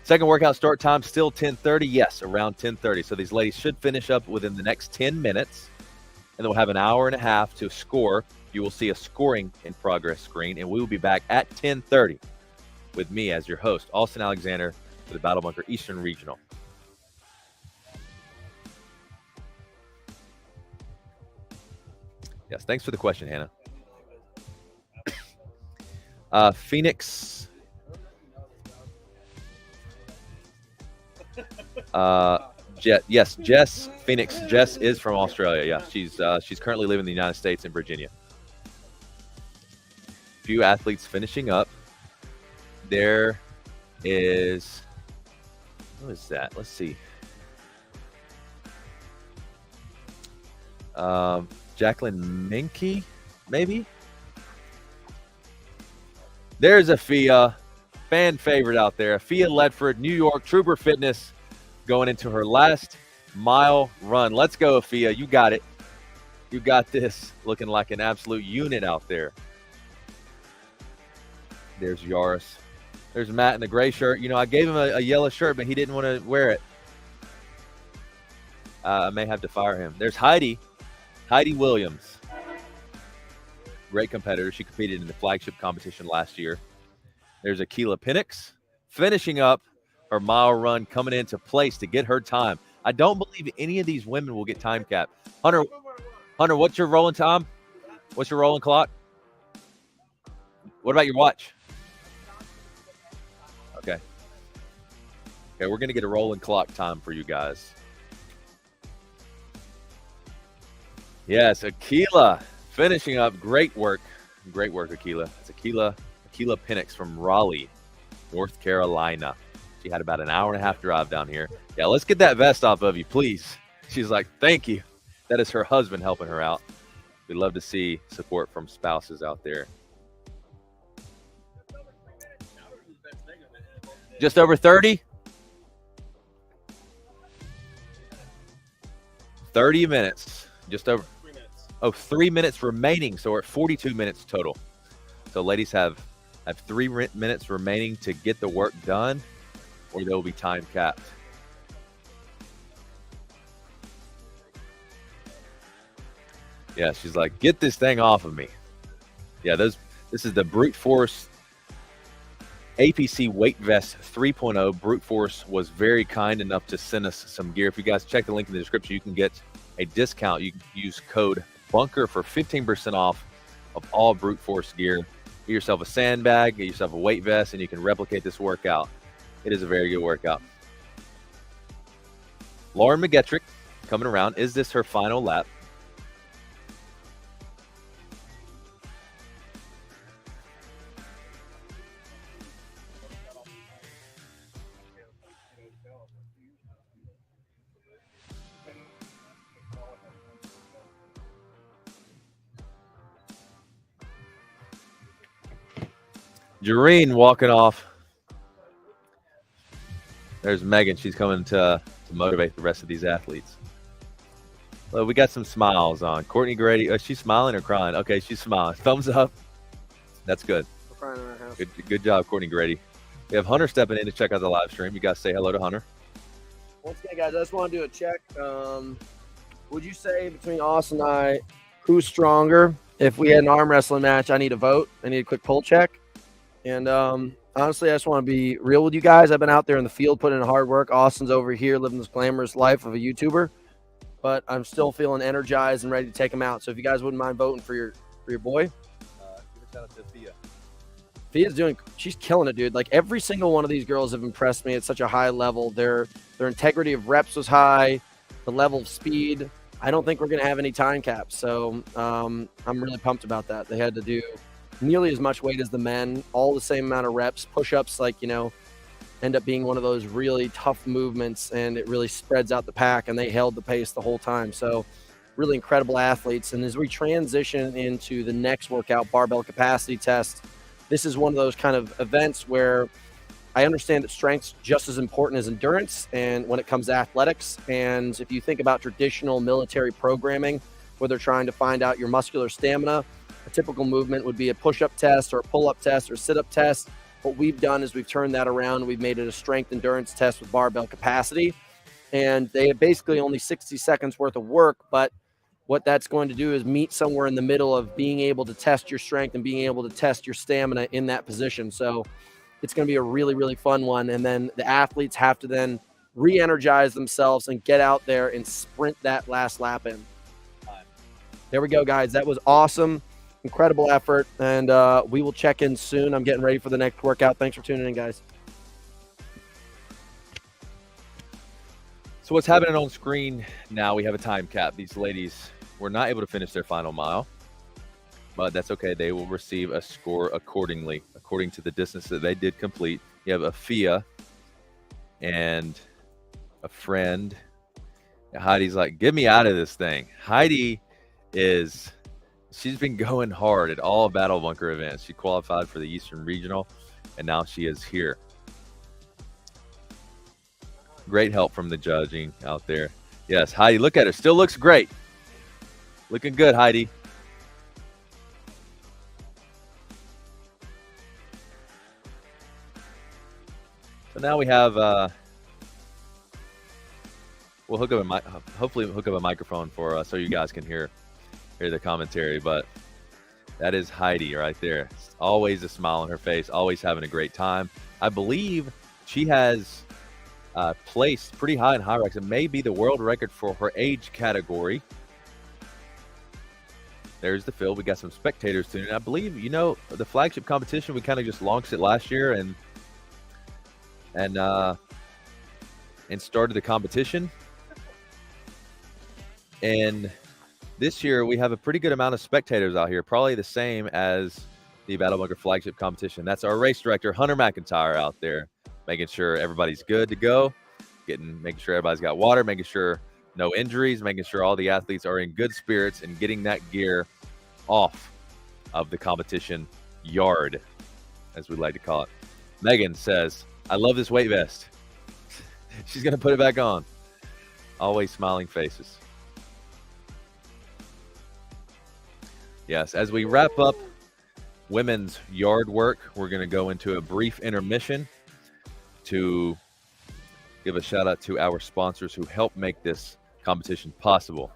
Second workout start time still 10:30. Yes, around 10:30. So these ladies should finish up within the next 10 minutes, and then we'll have an hour and a half to score. You will see a scoring in progress screen, and we will be back at 10:30 with me as your host, Austin Alexander, for the Battle Bunker Eastern Regional. Yes, thanks for the question, Hannah. Phoenix. Jess Phoenix. Jess is from Australia. Yeah, she's currently living in the United States in Virginia. Few athletes finishing up. There is, what is that? Let's see. Jacqueline Minke, maybe? There's Afia, fan favorite out there. Afia Ledford, New York, Trooper Fitness, going into her last mile run. Let's go, Afia. You got it. You got this. Looking like an absolute unit out there. There's Yaris. There's Matt in the gray shirt. I gave him a yellow shirt, but he didn't want to wear it. I may have to fire him. There's Heidi Williams. Great competitor. She competed in the flagship competition last year. There's Akila Penix finishing up her mile run, coming into place to get her time. I don't believe any of these women will get time cap. Hunter, what's your rolling time? What's your rolling clock? What about your watch? Okay, we're going to get a rolling clock time for you guys. Yes, Akila finishing up. Great work, Akila. It's Akila Penix from Raleigh, North Carolina. She had about an hour and a half drive down here. Yeah, let's get that vest off of you, please. She's like, thank you. That is her husband helping her out. We'd love to see support from spouses out there. Just over 30? 30 minutes. Just over. 3 minutes. Oh, 3 minutes remaining. So we're at 42 minutes total. So ladies have 3 minutes remaining to get the work done, or they'll be time capped. Yeah, she's like, get this thing off of me. Yeah, this is the Brute Force APC Weight Vest 3.0. Brute Force was very kind enough to send us some gear. If you guys check the link in the description, you can get a discount. You can use code BUNKER for 15% off of all Brute Force gear. Get yourself a sandbag, get yourself a weight vest, and you can replicate this workout. It is a very good workout. Lauren McGettrick coming around. Is this her final lap? Jareen walking off. There's Megan. She's coming to motivate the rest of these athletes. Well, we got some smiles on. Courtney Grady. She's smiling or crying? Okay, she's smiling. Thumbs up. That's good. We're crying in our house. Good job, Courtney Grady. We have Hunter stepping in to check out the live stream. You guys say hello to Hunter. Once again, guys, I just want to do a check. Would you say between Austin and I, who's stronger? If we had an arm wrestling match, I need a vote. I need a quick poll check. And honestly, I just want to be real with you guys. I've been out there in the field putting in hard work. Austin's over here living this glamorous life of a YouTuber. But I'm still feeling energized and ready to take him out. So if you guys wouldn't mind voting for your boy. Give a shout out to Thea. She's killing it, dude. Like every single one of these girls have impressed me at such a high level. Their integrity of reps was high. The level of speed. I don't think we're going to have any time caps. So I'm really pumped about that. They had to do nearly as much weight as the men, all the same amount of reps, push-ups, end up being one of those really tough movements, and it really spreads out the pack, and they held the pace the whole time. So really incredible athletes. And as we transition into the next workout, barbell capacity test, this is one of those kind of events where I understand that strength's just as important as endurance and when it comes to athletics. And if you think about traditional military programming, where they're trying to find out your muscular stamina, a typical movement would be a push-up test or a pull-up test or sit-up test. What we've done is we've turned that around. We've made it a strength endurance test with barbell capacity. And they have basically only 60 seconds worth of work, but what that's going to do is meet somewhere in the middle of being able to test your strength and being able to test your stamina in that position. So it's going to be a really, really fun one. And then the athletes have to then re-energize themselves and get out there and sprint that last lap in. There we go, guys. That was awesome. Incredible effort. And we will check in soon. I'm getting ready for the next workout. Thanks for tuning in, guys. So what's happening on screen now, we have a time cap. These ladies were not able to finish their final mile, but that's okay. They will receive a score accordingly, according to the distance that they did complete. You have Afia and a friend. Heidi's like, get me out of this thing. Heidi she's been going hard at all Battle Bunker events. She qualified for the Eastern Regional, and now she is here. Great help from the judging out there. Yes, Heidi, look at her. Still looks great. Looking good, Heidi. So now we have we'll hook up hopefully hook up a microphone for so you guys can hear the commentary. But that is Heidi right there. Always a smile on her face, always having a great time. I believe she has placed pretty high in Hybricon. It may be the world record for her age category. There's the field. We got some spectators tuning in. I believe, the flagship competition, we kind of just launched it last year and started the competition. And this year we have a pretty good amount of spectators out here, probably the same as the Battle Bunker flagship competition. That's our race director, Hunter McIntyre, out there, making sure everybody's good to go, making sure everybody's got water, making sure no injuries, making sure all the athletes are in good spirits and getting that gear off of the competition yard, as we like to call it. Megan says, I love this weight vest. She's going to put it back on. Always smiling faces. Yes, as we wrap up women's yard work, we're going to go into a brief intermission to give a shout out to our sponsors who help make this competition possible.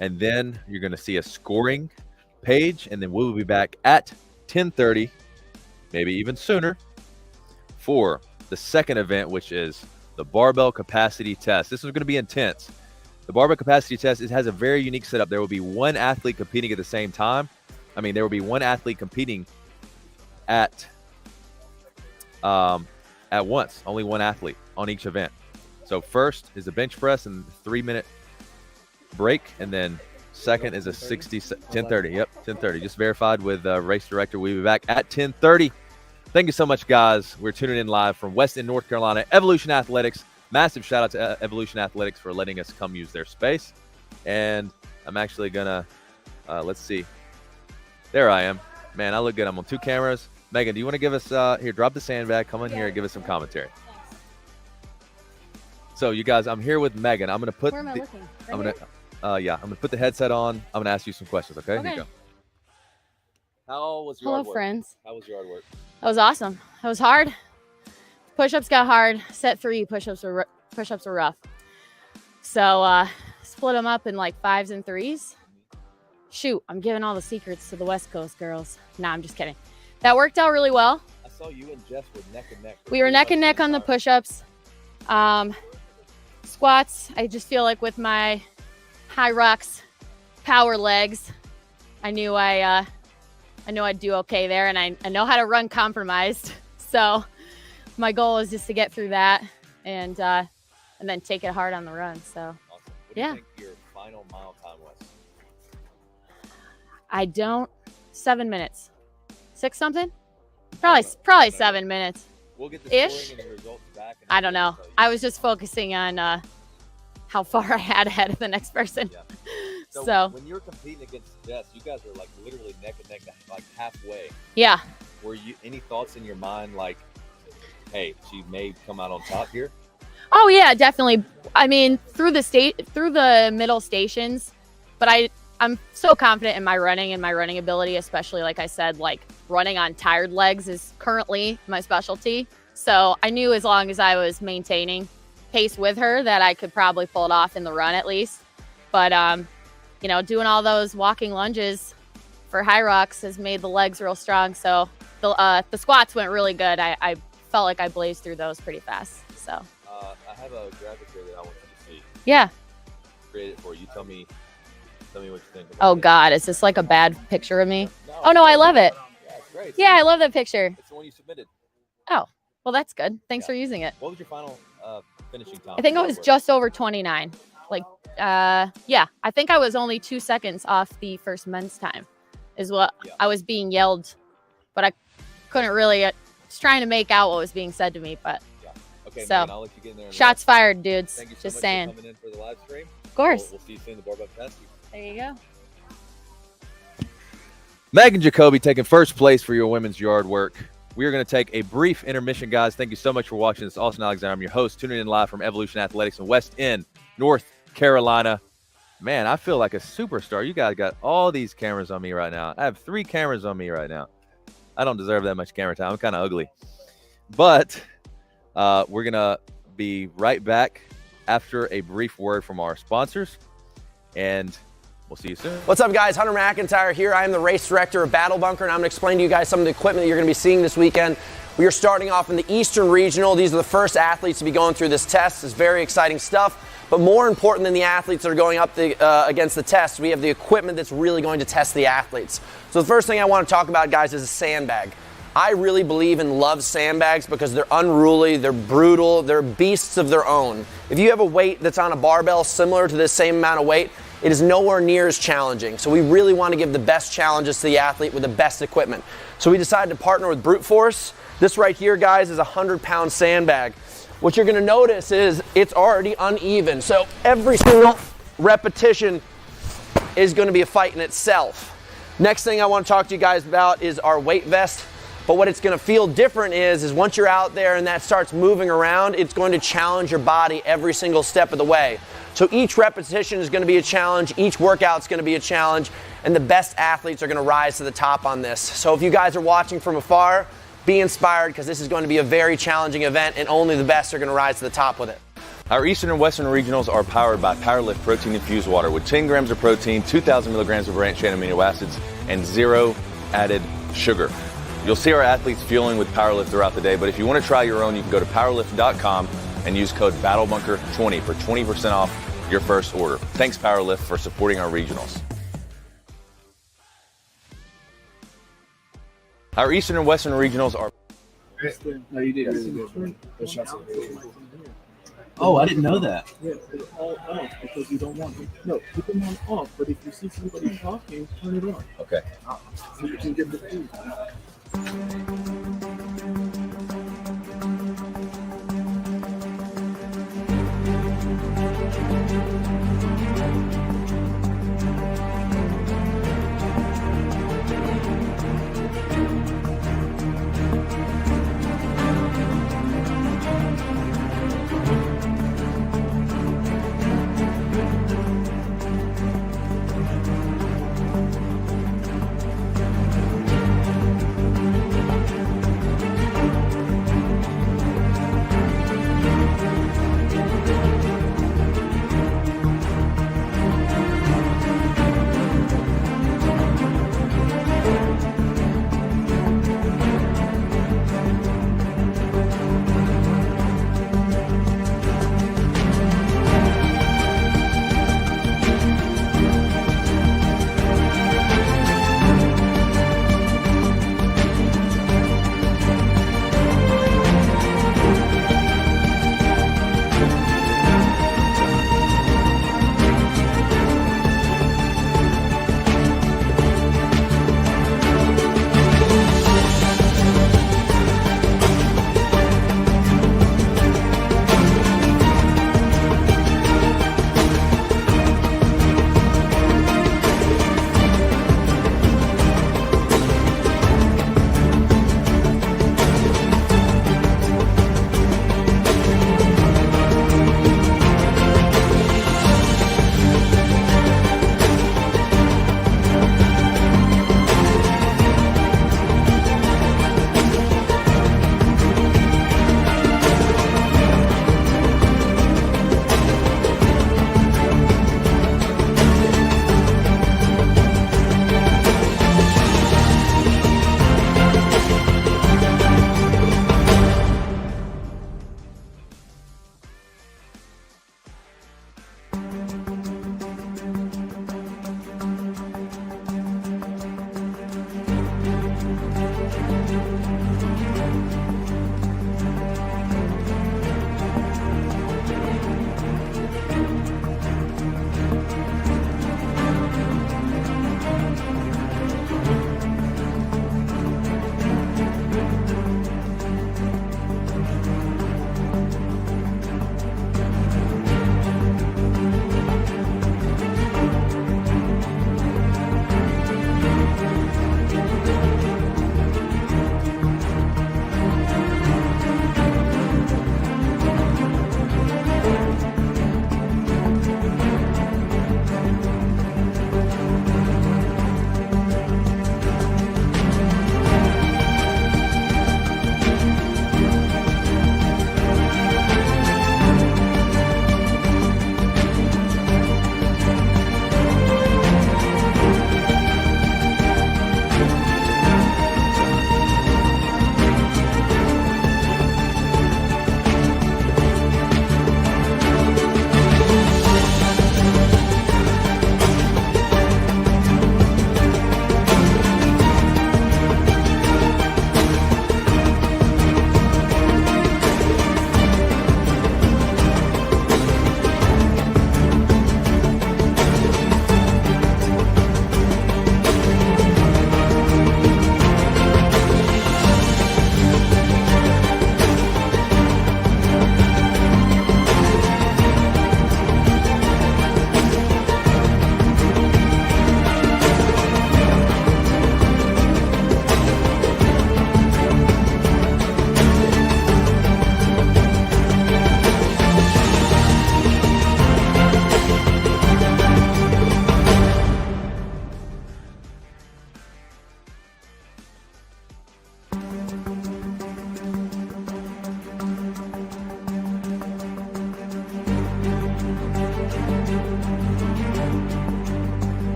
And then you're going to see a scoring page, and then we'll be back at 10:30, maybe even sooner, for the second event, which is the barbell capacity test. This is going to be intense. The barbell capacity test, it has a very unique setup. There will be one athlete competing at the same time. There will be one athlete competing at once. Only one athlete on each event. So first is the bench press and 3-minute break, and then second is a 10:30. Yep, 10:30. Just verified with race director. We'll be back at 10:30. Thank you so much, guys. We're tuning in live from West End, North Carolina. Evolution Athletics. Massive shout out to Evolution Athletics for letting us come use their space. And I'm actually gonna let's see. There I am. Man, I look good. I'm on 2 cameras. Megan, do you want to give us here? Drop the sandbag. Come in here and give us some commentary. So, you guys, I'm here with Megan. I'm gonna put. Where am I looking? I'm gonna put the headset on. I'm gonna ask you some questions. Okay. Here you go. How was your Hello, yard work? friends. How was your yard work? That was awesome. That was hard. Push-ups got hard. Set 3 push-ups were rough. So split them up in like 5s and 3s. Shoot, I'm giving all the secrets to the West Coast girls. Nah, I'm just kidding. That worked out really well. I saw you and Jess were neck and neck. We were neck and neck on the push-ups. Squats, I just feel like with my Hybricon power legs, I knew I'd do okay there, and I know how to run compromised. So my goal is just to get through that and then take it hard on the run. So Awesome. What do you think your final mile time was? I don't 7 minutes, 6 something, probably 7 minutes. We'll get the Ish. scoring and the results back. I don't know. I was just focusing on how far I had ahead of the next person. Yeah. So when you were competing against Jess, you guys were like literally neck and neck, like halfway. yeah. Were you any thoughts in your mind like, hey, she may come out on top here? Oh yeah, definitely. Through the middle stations, but I'm so confident in my running and my running ability, especially like I said, like running on tired legs is currently my specialty. So I knew as long as I was maintaining pace with her that I could probably pull it off in the run at least. But doing all those walking lunges for high rocks has made the legs real strong. So the squats went really good. I felt like I blazed through those pretty fast. So I have a graphic here that I want you to see. yeah. Create it for you. Tell me what you think. Oh God, is this like a bad picture of me? No, Oh no, I love it. Yeah, it's great. Yeah, I love that picture. It's the one you submitted. Oh, well, that's good. Thanks Yeah. for using it. What was your final finishing time? I think for I was your just over 29. Yeah, I think I was only 2 seconds off the first men's time is what Yeah. I was being yelled, but I couldn't really, was trying to make out what was being said to me, but work? Okay, so, man, I'll let you get in there. and shots fired, dudes. Thank you so Just much saying. for coming in for the live stream. Of course. We'll see you soon. The barbell capacity. There you go. Megan Jacoby taking first place for your women's yard work. We are going to take a brief intermission, guys. Thank you so much for watching. This is Austin Alexander. I'm your host, tuning in live from Evolution Athletics in West End, North Carolina. Man, I feel like a superstar. You guys got all these cameras on me right now. I have 3 cameras on me right now. I don't deserve that much camera time. I'm kind of ugly. But we're going to be right back after a brief word from our sponsors. And we'll see you soon. What's up, guys? Hunter McIntyre here. I am the race director of Battle Bunker, and I'm going to explain to you guys some of the equipment that you're going to be seeing this weekend. We are starting off in the Eastern Regional. These are the first athletes to be going through this test. It's very exciting stuff. But more important than the athletes that are going up against the test, we have the equipment that's really going to test the athletes. So the first thing I want to talk about, guys, is a sandbag. I really believe and love sandbags because they're unruly, they're brutal, they're beasts of their own. If you have a weight that's on a barbell similar to this same amount of weight, it is nowhere near as challenging. So we really want to give the best challenges to the athlete with the best equipment. So we decided to partner with Brute Force. This right here, guys, is a 100-pound sandbag. What you're going to notice is it's already uneven. So every single repetition is going to be a fight in itself. Next thing I want to talk to you guys about is our weight vest. But what it's going to feel different is once you're out there and that starts moving around, it's going to challenge your body every single step of the way. So each repetition is going to be a challenge, each workout's going to be a challenge, and the best athletes are going to rise to the top on this. So if you guys are watching from afar, be inspired because this is going to be a very challenging event and only the best are going to rise to the top with it. Our Eastern and Western regionals are powered by PWRLIFT Protein Infused Water with 10 grams of protein, 2,000 milligrams of branched chain amino acids, and 0 added sugar. You'll see our athletes fueling with PWRLIFT throughout the day, but if you want to try your own, you can go to PWRLIFT.com and use code BATTLEBUNKER20 for 20% off your first order. Thanks, PWRLIFT, for supporting our regionals. Our Eastern and Western regionals are... No, you did. Oh, I didn't know that. Yeah, put it all off because you don't want them. No, put them on off, but if you see somebody talking, turn it on. Okay. So you can get the food.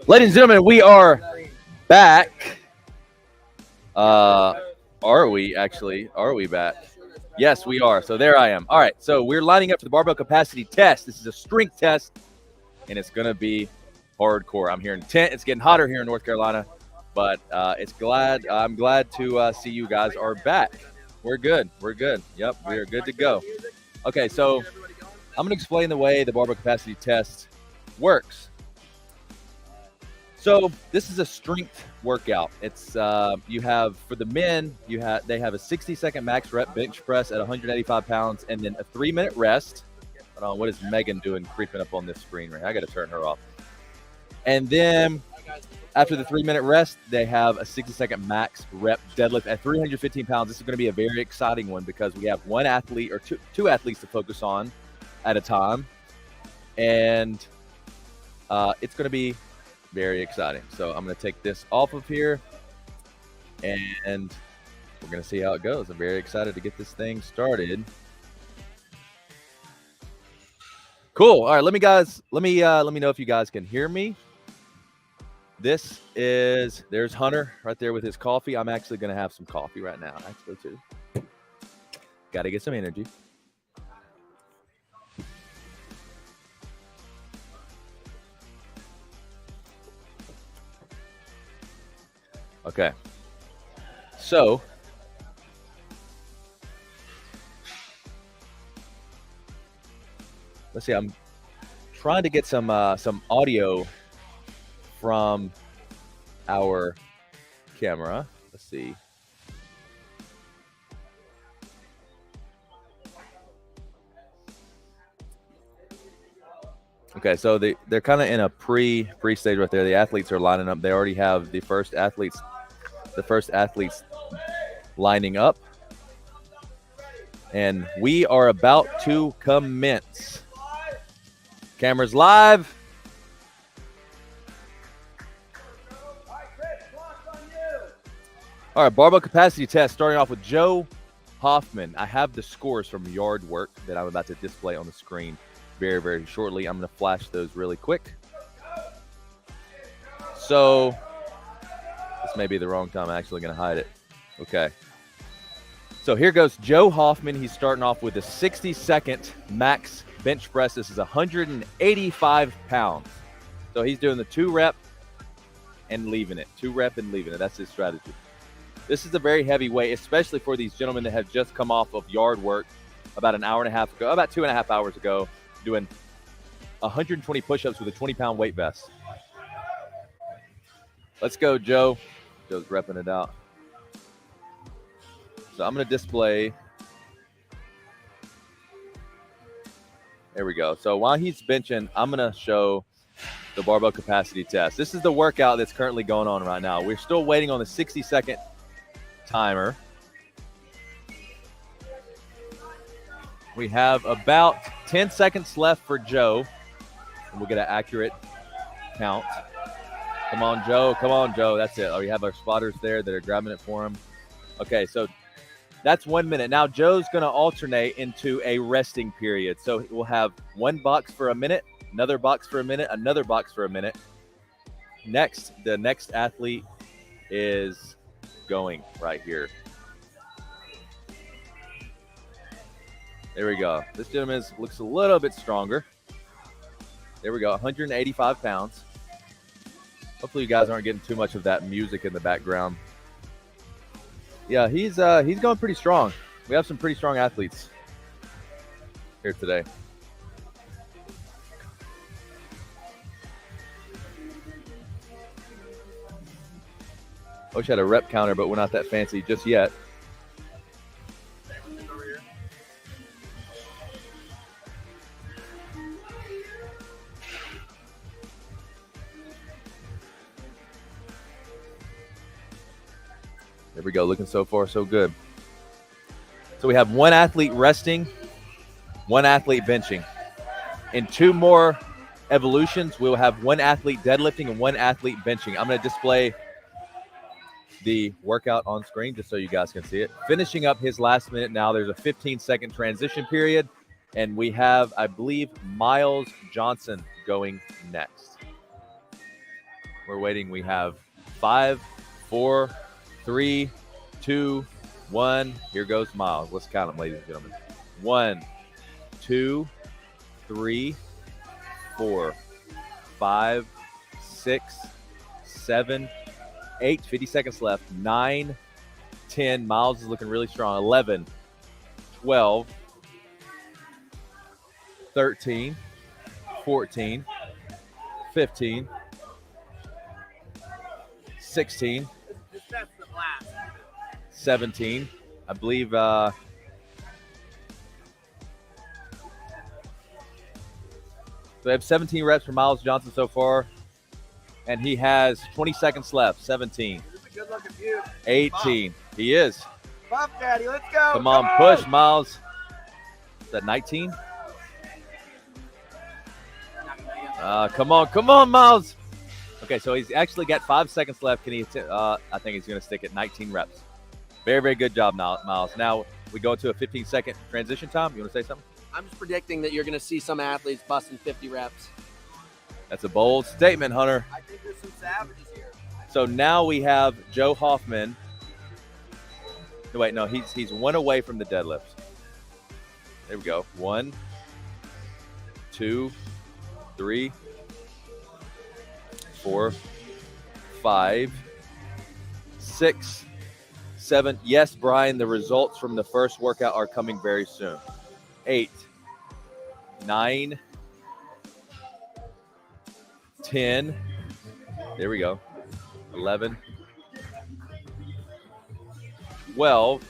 Ladies and gentlemen, we are back. Are we actually? Are we back? Yes, we are. So there I am. All right. So we're lining up for the barbell capacity test. This is a strength test, and it's going to be hardcore. I'm here in tent. It's getting hotter here in North Carolina, but I'm glad to see you guys are back. We're good. We're good. Yep, we are good to go. Okay, so I'm going to explain the way the barbell capacity test works. So this is a strength workout. It's you have for the men, they have a 60-second max rep bench press at 185 pounds, and then a 3-minute rest. Hold on, what is Megan doing creeping up on this screen right? I got to turn her off. And then after the 3-minute rest, they have a 60-second max rep deadlift at 315 pounds. This is going to be a very exciting one because we have one athlete or two athletes to focus on at a time, and it's going to be very exciting. So I'm going to take this off of here, and we're going to see how it goes. I'm very excited to get this thing started. Cool. All right, let me know if you guys can hear me. There's Hunter right there with his coffee. I'm actually going to have some coffee right now, actually, too. Got to get some energy. Okay. So, let's see. I'm trying to get some audio from our camera. Let's see. Okay, so they're kind of in a pre stage right there. The athletes are lining up. They already have the first athletes lining up. And we are about to commence. Cameras live. All right, barbell capacity test starting off with Joe Hoffman. I have the scores from yard work that I'm about to display on the screen very, very shortly. I'm going to flash those really quick. So this may be the wrong time. I'm actually going to hide it. Okay. So here goes Joe Hoffman. He's starting off with a 60-second max bench press. This is 185 pounds. So he's doing the 2-rep and leaving it. 2-rep and leaving it. That's his strategy. This is a very heavy weight, especially for these gentlemen that have just come off of yard work about an hour and a half ago, about 2.5 hours ago, doing 120 push-ups with a 20-pound weight vest. Let's go, Joe. Joe's repping it out. So I'm going to display. There we go. So while he's benching, I'm going to show the barbell capacity test. This is the workout that's currently going on right now. We're still waiting on the 60-second timer. We have about 10 seconds left for Joe, and we'll get an accurate count. Come on, Joe. Come on, Joe. That's it. Oh, we have our spotters there that are grabbing it for him. Okay, so that's 1 minute. Now Joe's going to alternate into a resting period. So we'll have one box for a minute, another box for a minute, another box for a minute. Next, the next athlete is going right here. There we go. This gentleman looks a little bit stronger. There we go, 185 pounds. Hopefully you guys aren't getting too much of that music in the background. Yeah, he's going pretty strong. We have some pretty strong athletes here today. I wish I had a rep counter, but we're not that fancy just yet. There we go. Looking so far, so good. So we have one athlete resting, one athlete benching. In 2 more evolutions, we'll have one athlete deadlifting and one athlete benching. I'm going to display the workout on screen just so you guys can see it. Finishing up his last minute now. There's a 15-second transition period, and we have, I believe, Miles Johnson going next. We're waiting. We have 5, 4, 3, 2, 1. Here goes Miles. Let's count them, ladies and gentlemen. 1, 2, 3, 4, 5, 6, 7, 8. 50 seconds left. 9, 10. Miles is looking really strong. 11, 12, 13, 14, 15, 16, 17. I believe so we have 17 reps for Miles Johnson so far, and he has 20 seconds left. 17, 18. He is. Buff Daddy, let's go. Come on, push, Miles. Is that 19? Come on, Miles. Okay, so he's actually got 5 seconds left. Can he? I think he's going to stick at 19 reps. Very, very good job, Miles. Now we go into a 15-second transition time. You want to say something? I'm just predicting that you're going to see some athletes busting 50 reps. That's a bold statement, Hunter. I think there's some savages here. So now we have Joe Hoffman. Wait, no, he's one away from the deadlift. There we go. 1, 2, 3, 4, 5, 6, 7. Yes, Brian, the results from the first workout are coming very soon. 8, 9, 10. There we go. 11, 12,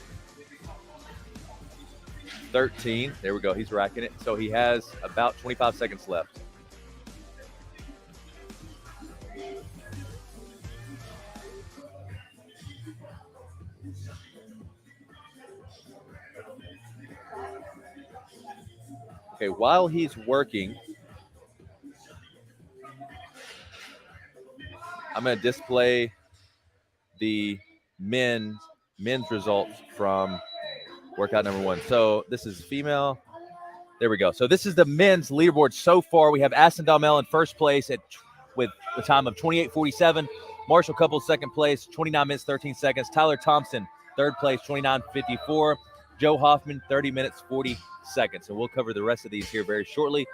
13. There we go. He's racking it. So he has about 25 seconds left. Okay, while he's working, I'm going to display the men's results from workout number 1. So this is female. There we go. So this is the men's leaderboard so far. We have Aston Dalmel in first place with the time of 28:47. Marshall Couples second place, 29 minutes 13 seconds. Tyler Thompson third place, 29:54. Joe Hoffman 30 minutes 40 seconds. And we'll cover the rest of these here very shortly.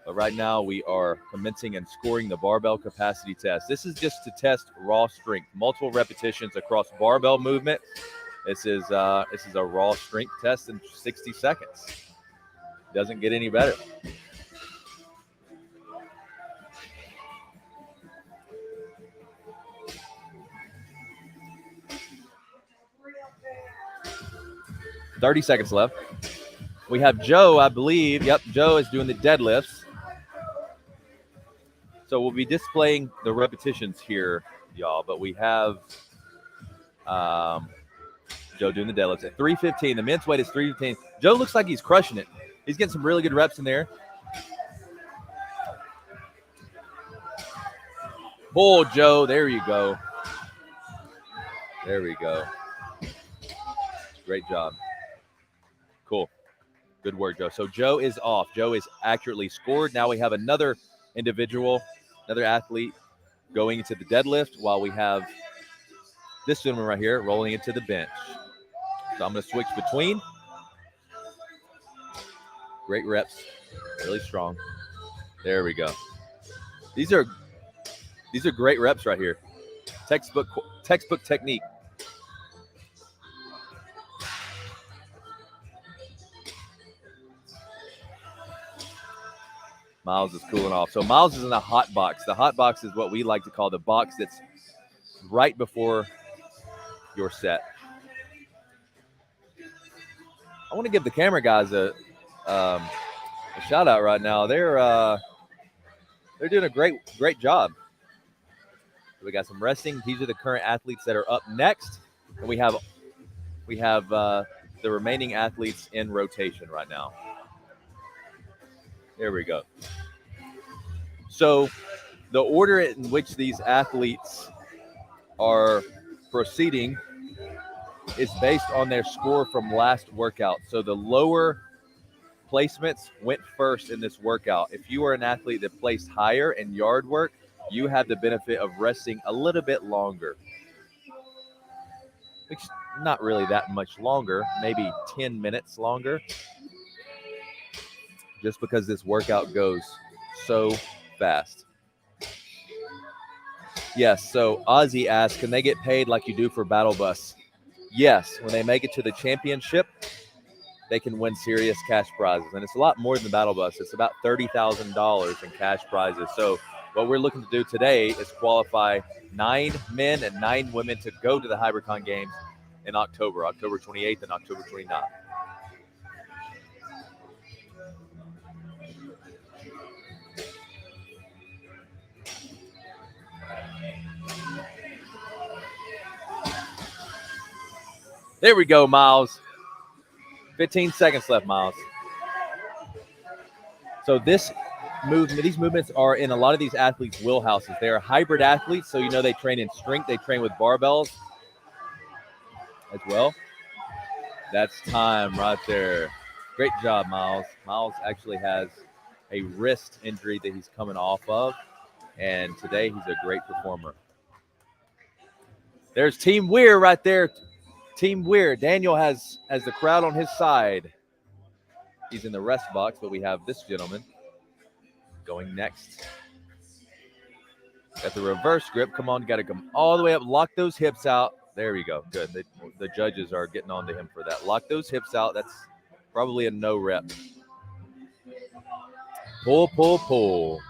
But right now we are commencing and scoring the barbell capacity test. This is just to test raw strength, multiple repetitions across barbell movement. This is a raw strength test in 60 seconds. Doesn't get any better. $30 seconds left. We have Joe, I believe. Yep, Joe is doing the deadlifts. So we'll be displaying the repetitions here, y'all. But we have Joe doing the deadlifts at 315. The men's weight is 315. Joe looks like he's crushing it. He's getting some really good reps in there. Pull, Joe. There you go. There we go. Great job. Cool. Good work, Joe. So Joe is off. Joe is accurately scored. Now we have another individual, another athlete going into the deadlift while we have this gentleman right here rolling into the bench. So I'm going to switch between. Great reps. Really strong. There we go. These are great reps right here. Textbook technique. Miles is cooling off. So Miles is in the hot box. The hot box is what we like to call the box that's right before your set. I want to give the camera guys a shout out right now. They're doing a great job. We got some resting. These are the current athletes that are up next, and we have the remaining athletes in rotation right now. There we go. So the order in which these athletes are proceeding is based on their score from last workout. So the lower placements went first in this workout. If you were an athlete that placed higher in yard work, you have the benefit of resting a little bit longer. Which not really that much longer, maybe 10 minutes longer. Just because this workout goes so fast. Yes, so Ozzy asked, can they get paid like you do for Battle Bus? Yes, when they make it to the championship, they can win serious cash prizes. And it's a lot more than the Battle Bus. It's about $30,000 in cash prizes. So what we're looking to do today is qualify 9 men and 9 women to go to the Hybricon Games in October 28th and October 29th. There we go, Miles. 15 seconds left, Miles. So these movements are in a lot of these athletes' wheelhouses. They are hybrid athletes, so they train in strength. They train with barbells as well. That's time right there. Great job, Miles. Miles actually has a wrist injury that he's coming off of, and today he's a great performer. There's Team Weir right there. Team Weir. Daniel has the crowd on his side. He's in the rest box, but we have this gentleman going next. Got the reverse grip. Come on, got to come all the way up. Lock those hips out. There we go. Good. The judges are getting on to him for that. Lock those hips out. That's probably a no rep. Pull, pull, pull.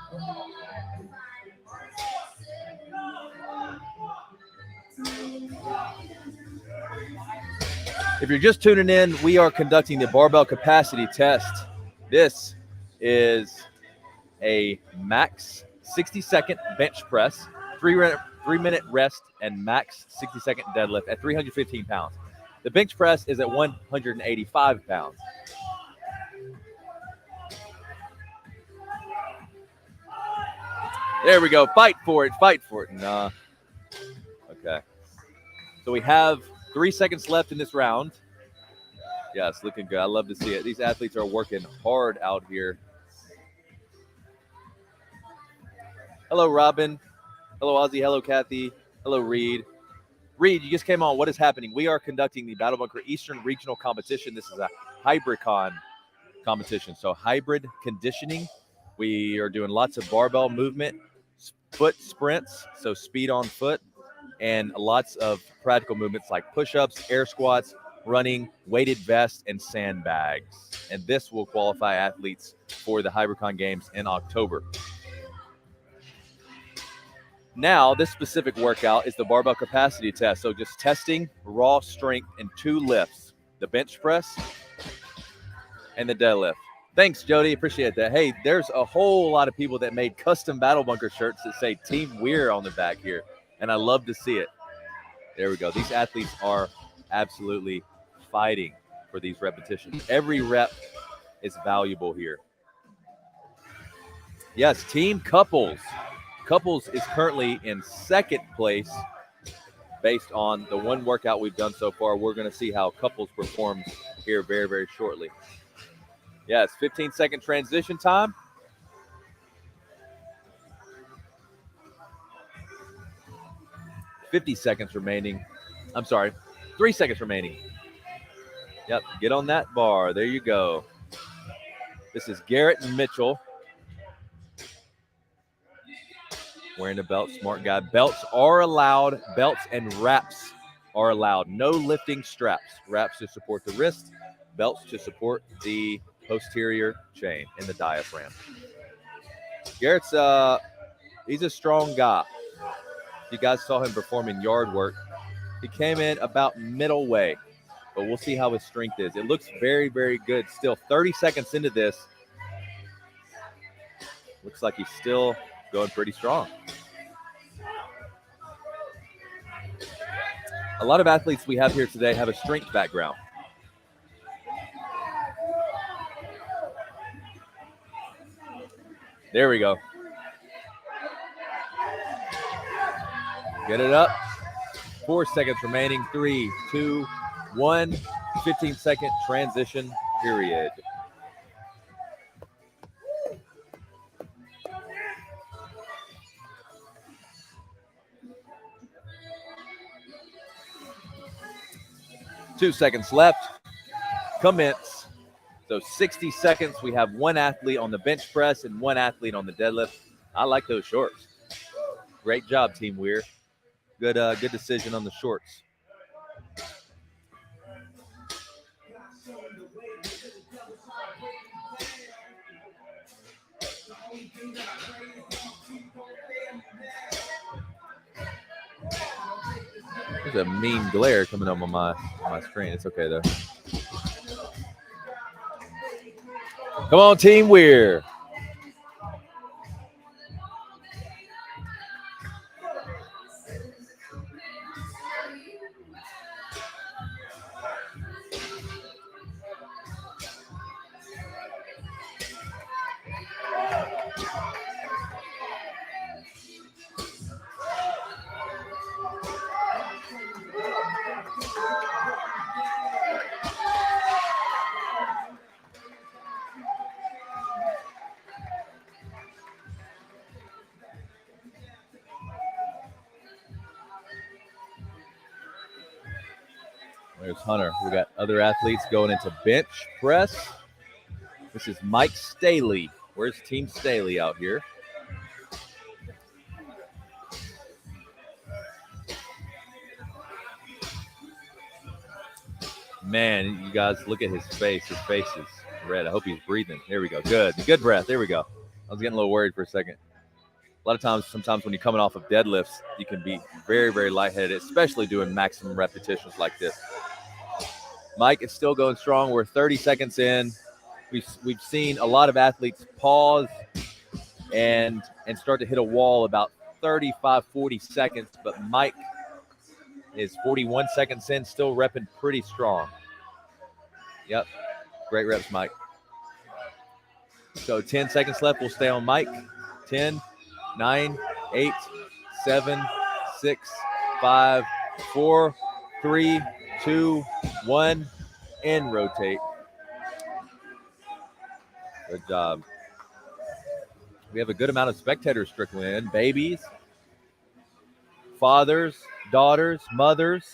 If you're just tuning in, we are conducting the barbell capacity test. This is a max 60-second bench press, 3-minute rest, and max 60-second deadlift at 315 pounds. The bench press is at 185 pounds. There we go. Fight for it. Fight for it. Nah. Okay. So we have 3 seconds left in this round. Yes, looking good. I love to see it. These athletes are working hard out here. Hello, Robin. Hello, Ozzy. Hello, Kathy. Hello, Reed. Reed, you just came on. What is happening? We are conducting the Battle Bunker Eastern Regional Competition. This is a Hybricon competition. So hybrid conditioning. We are doing lots of barbell movement, foot sprints, so speed on foot, and lots of practical movements like push-ups, air squats, running, weighted vest, and sandbags. And this will qualify athletes for the Hybricon Games in October. Now, this specific workout is the barbell capacity test. So just testing raw strength in 2 lifts, the bench press and the deadlift. Thanks, Jody. Appreciate that. Hey, there's a whole lot of people that made custom Battle Bunker shirts that say Team Weir on the back here, and I love to see it. There we go. These athletes are absolutely fighting for these repetitions. Every rep is valuable here. Yes, Team Couples. Couples is currently in 2nd place based on the one workout we've done so far. We're going to see how Couples performs here very, very shortly. Yes, 15-second transition time. $50 seconds remaining. I'm sorry, 3 seconds remaining. Yep, get on that bar. There you go. This is Garrett and Mitchell. Wearing a belt, smart guy. Belts are allowed. Belts and wraps are allowed. No lifting straps. Wraps to support the wrist. Belts to support the posterior chain and the diaphragm. Garrett's he's a strong guy. You guys saw him performing yard work. He came in about middle way, but we'll see how his strength is. It looks very, very good. Still 30 seconds into this. Looks like he's still going pretty strong. A lot of athletes we have here today have a strength background. There we go. Get it up. 4 seconds remaining. 3, 2, 1. 15-second transition period. 2 seconds left. Commence. So 60 seconds. We have one athlete on the bench press and one athlete on the deadlift. I like those shorts. Great job, Team Weir. Good decision on the shorts. There's a mean glare coming up on my screen. It's okay though. Come on, Team Weir. There's Hunter. We got other athletes going into bench press. This is Mike Staley. Where's Team Staley out here? Man, you guys look at his face. His face is red. I hope he's breathing. There we go. Good breath. There we go. I was getting a little worried for a second. A lot of times, sometimes when you're coming off of deadlifts, you can be very, very lightheaded, especially doing maximum repetitions like this. Mike is still going strong. We're 30 seconds in. We've seen a lot of athletes pause and start to hit a wall about 35, 40 seconds, but Mike is 41 seconds in, still repping pretty strong. Yep, great reps, Mike. So 10 seconds left. We'll stay on Mike. 10, 9, 8, 7, 6, 5, 4, 3, 2, 1, and rotate. Good job. We have a good amount of spectators trickling in. Babies, fathers, daughters, mothers.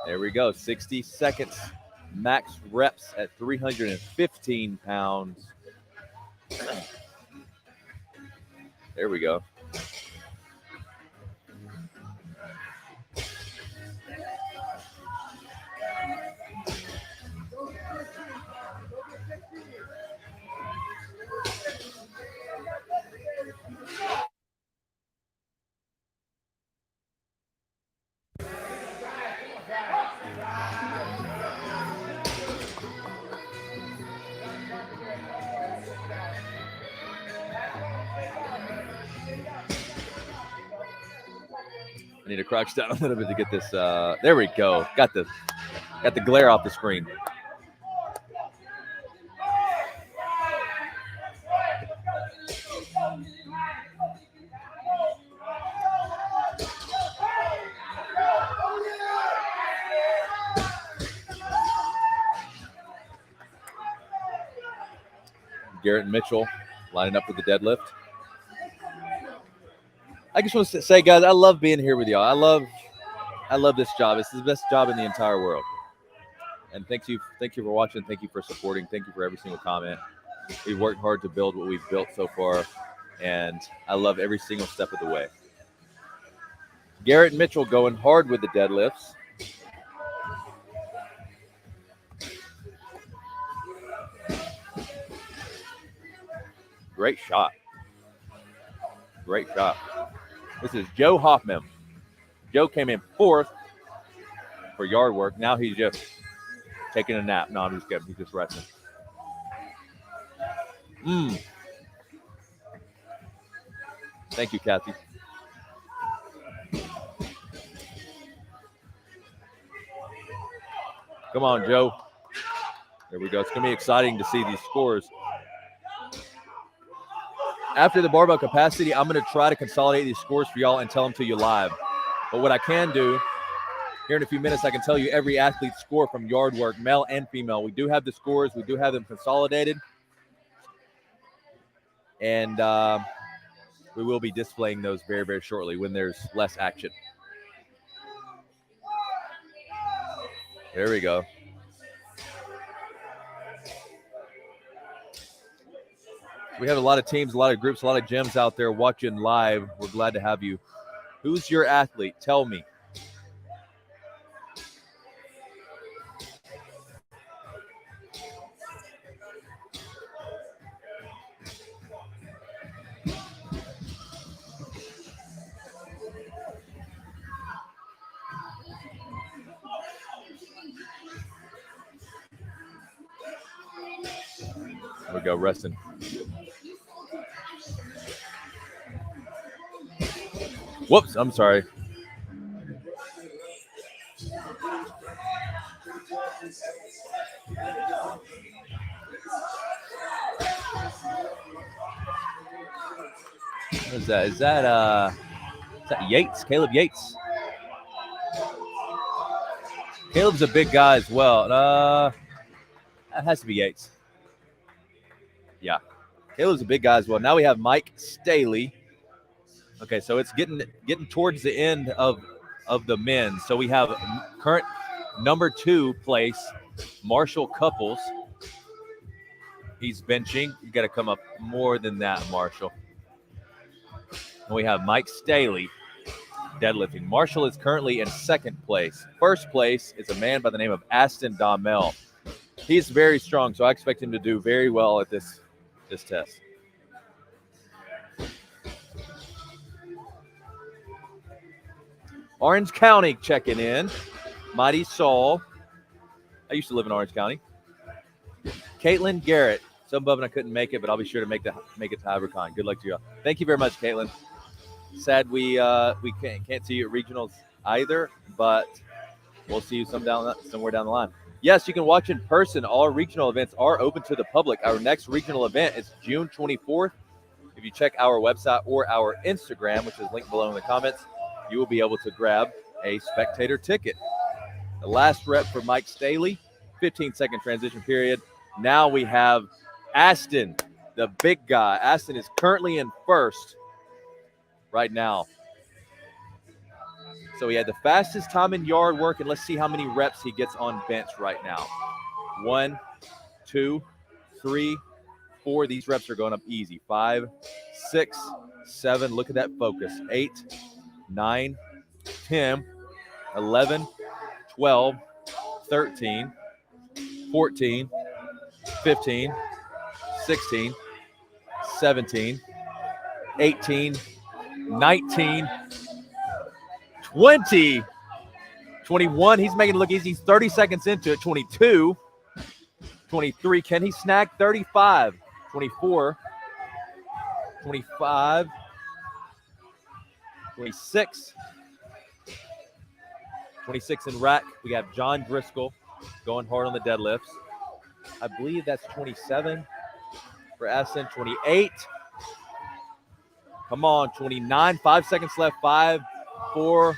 There we go. 60 seconds. Max reps at 315 pounds. There we go. I need to crouch down a little bit to get this. There we go. Got the glare off the screen. Garrett Mitchell lining up with the deadlift. I just want to say, guys, I love being here with y'all. I love this job. It's the best job in the entire world. And thank you for watching. Thank you for supporting. Thank you for every single comment. We've worked hard to build what we've built so far, and I love every single step of the way. Garrett Mitchell going hard with the deadlifts. Great shot. Great shot. This is Joe Hoffman. Joe came in 4th for yard work. Now he's just taking a nap. No, I'm just kidding. He's just resting. Thank you, Kathy. Come on, Joe. There we go. It's going to be exciting to see these scores. After the barbell capacity, I'm going to try to consolidate these scores for y'all and tell them to you live. But what I can do, here in a few minutes, I can tell you every athlete's score from yard work, male and female. We do have the scores. We do have them consolidated. And we will be displaying those very, very shortly when there's less action. There we go. We have a lot of teams, a lot of groups, a lot of gyms out there watching live. We're glad to have you. Who's your athlete? Tell me. There we go, resting. Whoops, I'm sorry. What is that? Is that Yates? Caleb Yates. Caleb's a big guy as well. That has to be Yates. Yeah. Caleb's a big guy as well. Now we have Mike Staley. Okay, so it's getting towards the end of the men. So we have current number 2 place, Marshall Couples. He's benching. You got to come up more than that, Marshall. And we have Mike Staley deadlifting. Marshall is currently in 2nd place. 1st place is a man by the name of Aston Daumel. He's very strong, so I expect him to do very well at this test. Orange County checking in. Mighty Saul. I used to live in Orange County. Caitlin Garrett. Some above and I couldn't make it, but I'll be sure to make it to Hybricon. Good luck to you all. Thank you very much, Caitlin. Sad we can't see you at regionals either, but we'll see you somewhere down the line. Yes, you can watch in person. All regional events are open to the public. Our next regional event is June 24th. If you check our website or our Instagram, which is linked below in the comments, you will be able to grab a spectator ticket. The last rep for Mike Staley, 15-second transition period. Now we have Aston, the big guy. Aston is currently in 1st right now. So he had the fastest time in yard work, and let's see how many reps he gets on bench right now. 1, 2, 3, 4. These reps are going up easy. 5, 6, 7. Look at that focus. 8, 9, 10, 11, 12, 13, 14, 15, 16, 17, 18, 19, 20, 21. He's making it look easy. He's 30 seconds into it. 22, 23. Can he snag 35? 24, 25, 26, 26 in rack. We have John Driscoll going hard on the deadlifts. I believe that's 27 for Aston. 28. Come on, 29. 5 seconds left. 5, 4,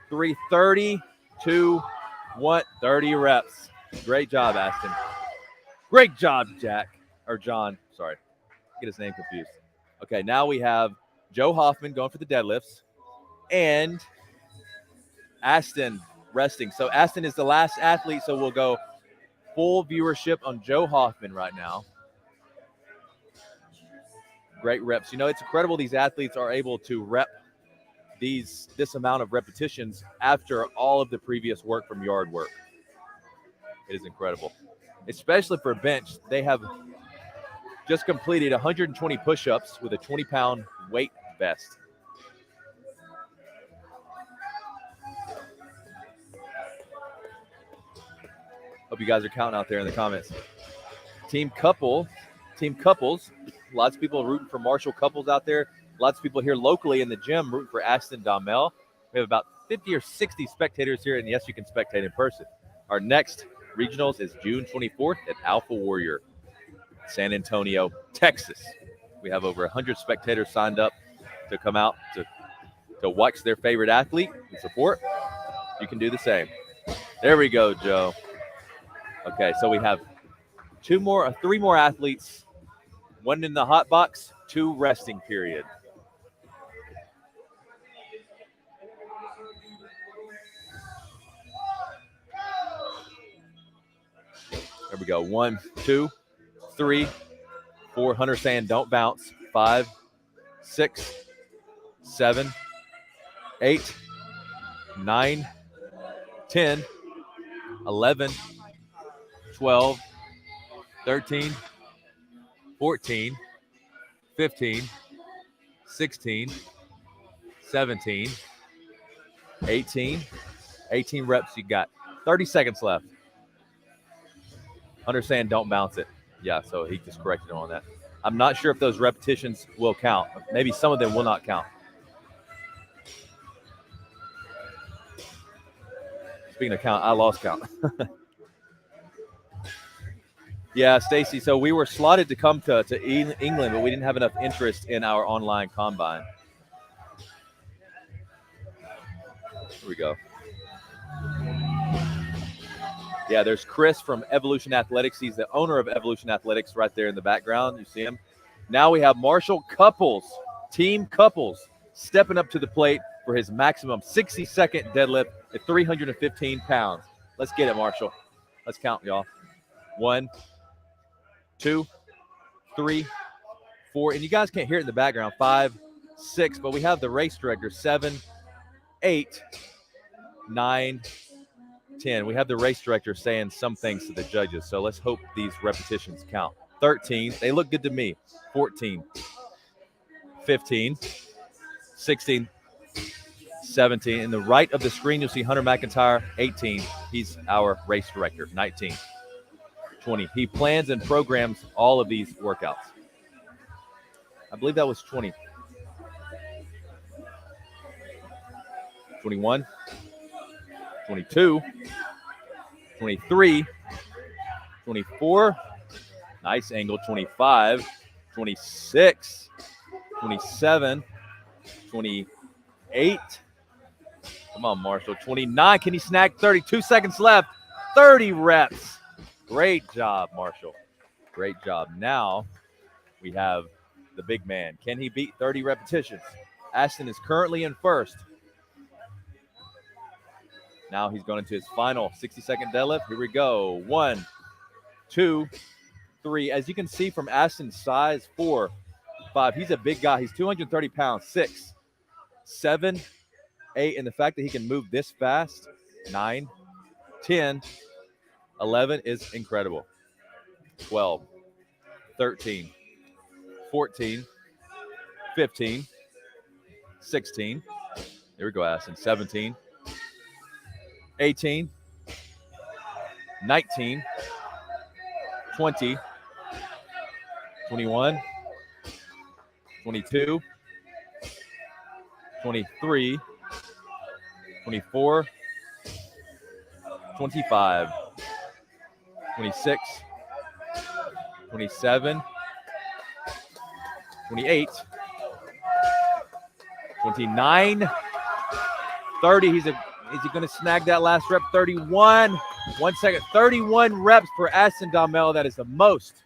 3, 30, 2, 1. 30 reps. Great job, Aston. Great job, Jack. Or John. Sorry. Get his name confused. Okay, now we have Joe Hoffman going for the deadlifts. And Aston resting. So Aston is the last athlete, so we'll go full viewership on Joe Hoffman right now. Great reps. You know, it's incredible these athletes are able to rep this amount of repetitions after all of the previous work from yard work. It is incredible. Especially for bench. They have just completed 120 push-ups with a 20-pound weight vest. Hope you guys are counting out there in the comments. Team couples. Lots of people rooting for Marshall Couples out there. Lots of people here locally in the gym rooting for Aston Daumel. We have about 50 or 60 spectators here, and yes, you can spectate in person. Our next regionals is June 24th at Alpha Warrior, San Antonio, Texas. We have over 100 spectators signed up to come out to watch their favorite athlete and support. You can do the same. There we go, Joe. Okay, so we have three more athletes, one in the hot box, 2 resting period. go. 1, 2, 3, 4. Hunter saying don't bounce. 5, 6, 7, 8, 9, 10, 11, 12, 13, 14, 15, 16, 17, 18. 18 reps. You got 30 seconds left. Hunter saying don't bounce it. Yeah, so he just corrected him on that. I'm not sure if those repetitions will count. Maybe some of them will not count. Speaking of count, I lost count. Yeah, Stacy. So we were slotted to come to England, but we didn't have enough interest in our online combine. Here we go. Yeah, there's Chris from Evolution Athletics. He's the owner of Evolution Athletics right there in the background. You see him. Now we have Marshall Couples, Team Couples, stepping up to the plate for his maximum 60-second deadlift at 315 pounds. Let's get it, Marshall. Let's count, y'all. 1, 2, 3, 4. And you guys can't hear it in the background. 5, 6. But we have the race director. 7, 8, 9, 10. We have the race director saying some things to the judges. So let's hope these repetitions count. 13. They look good to me. 14. 15. 16. 17. In the right of the screen, you'll see Hunter McIntyre. 18. He's our race director. 19. 20. He plans and programs all of these workouts. I believe that was 20. 21. 22. 23. 24. Nice angle. 25. 26. 27. 28. Come on, Marshall. 29. Can he snag 30? 2 seconds left. 30 reps. Great job, Marshall. Great job. Now we have the big man. Can he beat 30 repetitions? Ashton is currently in first. Now he's going into his final 60-second deadlift. Here we go. 1, 2, 3. As you can see from Ashton's size, 4, 5. He's a big guy. He's 230 pounds. 6, 7, 8. And the fact that he can move this fast, 9, 10, 11 is incredible. 12, 13, 14, 15, 16. Here we go, Ashton. 17, 18, 19, 20, 21, 22, 23, 24, 25, 26, 27, 28, 29, 30. Is he going to snag that last rep? 31. 1 second. 31 reps for Ashton Domel. That is the most.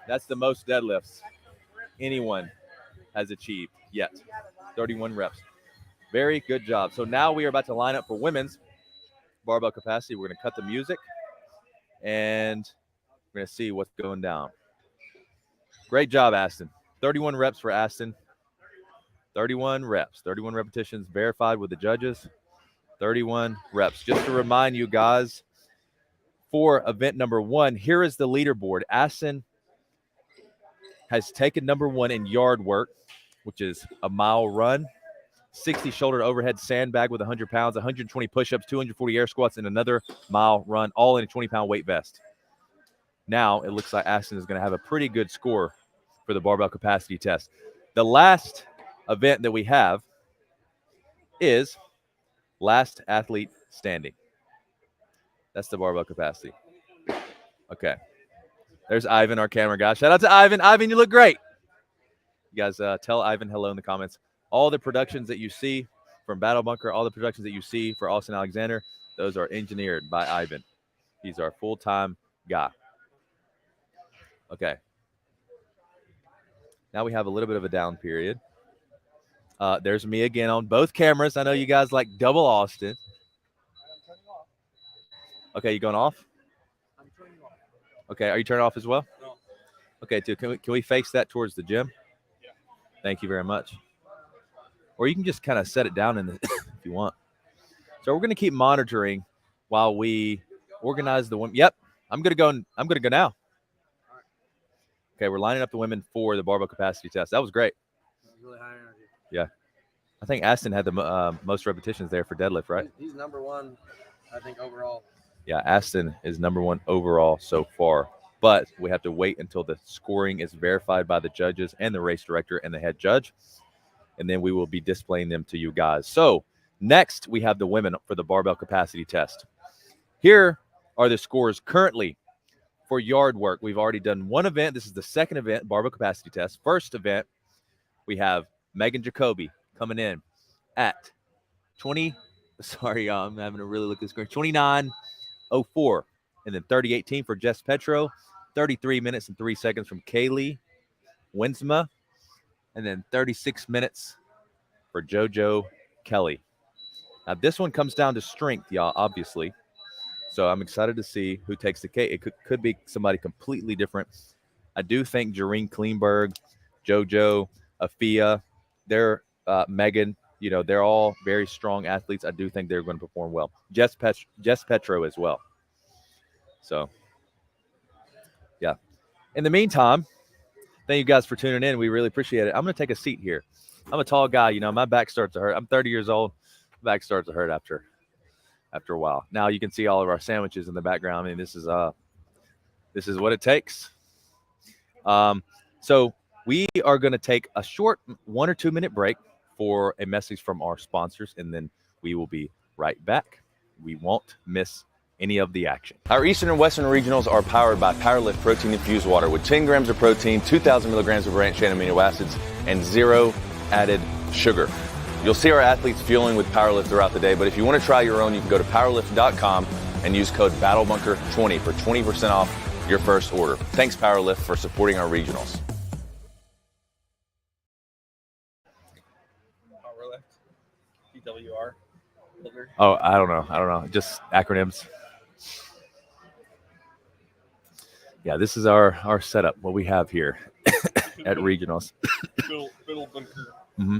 That's the most deadlifts anyone has achieved yet. 31 reps. Very good job. So now we are about to line up for women's barbell capacity. We're going to cut the music, and we're going to see what's going down. Great job, Ashton. 31 reps for Ashton. 31 reps, 31 repetitions verified with the judges, 31 reps. Just to remind you guys, for event number 1, here is the leaderboard. Ashton has taken number 1 in yard work, which is a mile run, 60 shoulder overhead sandbag with 100 pounds, 120 push-ups, 240 air squats, and another mile run, all in a 20-pound weight vest. Now it looks like Ashton is going to have a pretty good score for the barbell capacity test. The last event that we have is last athlete standing. That's the barbell capacity. Okay. There's Ivan, our camera guy. Shout out to Ivan. Ivan, you look great. You guys tell Ivan hello in the comments. All the productions that you see from Battle Bunker, all the productions that you see for Austin Alexander, those are engineered by Ivan. He's our full-time guy. Okay. Now we have a little bit of a down period. There's me again on both cameras. I know you guys like double Austin. Okay, you going off? I'm turning Okay, are you turned off as well? No. Okay, too. Can we face that towards the gym? Yeah. Thank you very much. Or you can just kind of set it down in the if you want. So we're going to keep monitoring while we organize the women. Yep, I'm going to go now. Okay, we're lining up the women for the barbell capacity test. That was great. Really high energy. Yeah. I think Aston had the most repetitions there for deadlift, right? He's number one, I think, overall. Yeah, Aston is number one overall so far. But we have to wait until the scoring is verified by the judges and the race director and the head judge. And then we will be displaying them to you guys. So next, we have the women for the barbell capacity test. Here are the scores currently for yard work. We've already done one event. This is the second event, barbell capacity test. First event, we have Megan Jacoby coming in at 20. Sorry, y'all, I'm having to really look at the screen. 29:04. And then 30:18 for Jess Petro. 33 minutes and 3 seconds from Kaylee Winsma. And then 36 minutes for JoJo Kelly. Now, this one comes down to strength, y'all, obviously. So I'm excited to see who takes the cake. It could be somebody completely different. I do think Jareen Kleinberg, JoJo, Afia, they're Megan, they're all very strong athletes. I do think they're going to perform well. Jess Petro as well. So, yeah. In the meantime, thank you guys for tuning in. We really appreciate it. I'm going to take a seat here. I'm a tall guy. My back starts to hurt. I'm 30 years old. My back starts to hurt after a while. Now you can see all of our sandwiches in the background. I mean, this is what it takes. So we are going to take a short 1 or 2 minute break for a message from our sponsors, and then we will be right back. We won't miss any of the action. Our Eastern and Western regionals are powered by PWRLIFT Protein Infused Water with 10 grams of protein, 2,000 milligrams of branched chain amino acids, and 0 added sugar. You'll see our athletes fueling with PWRLIFT throughout the day, but if you want to try your own, you can go to PWRLIFT.com and use code BATTLEBUNKER20 for 20% off your first order. Thanks, PWRLIFT, for supporting our regionals. PWRLIFT, PWR. Oh, I don't know. Just acronyms. Yeah, this is our setup, what we have here at regionals. Mm-hmm.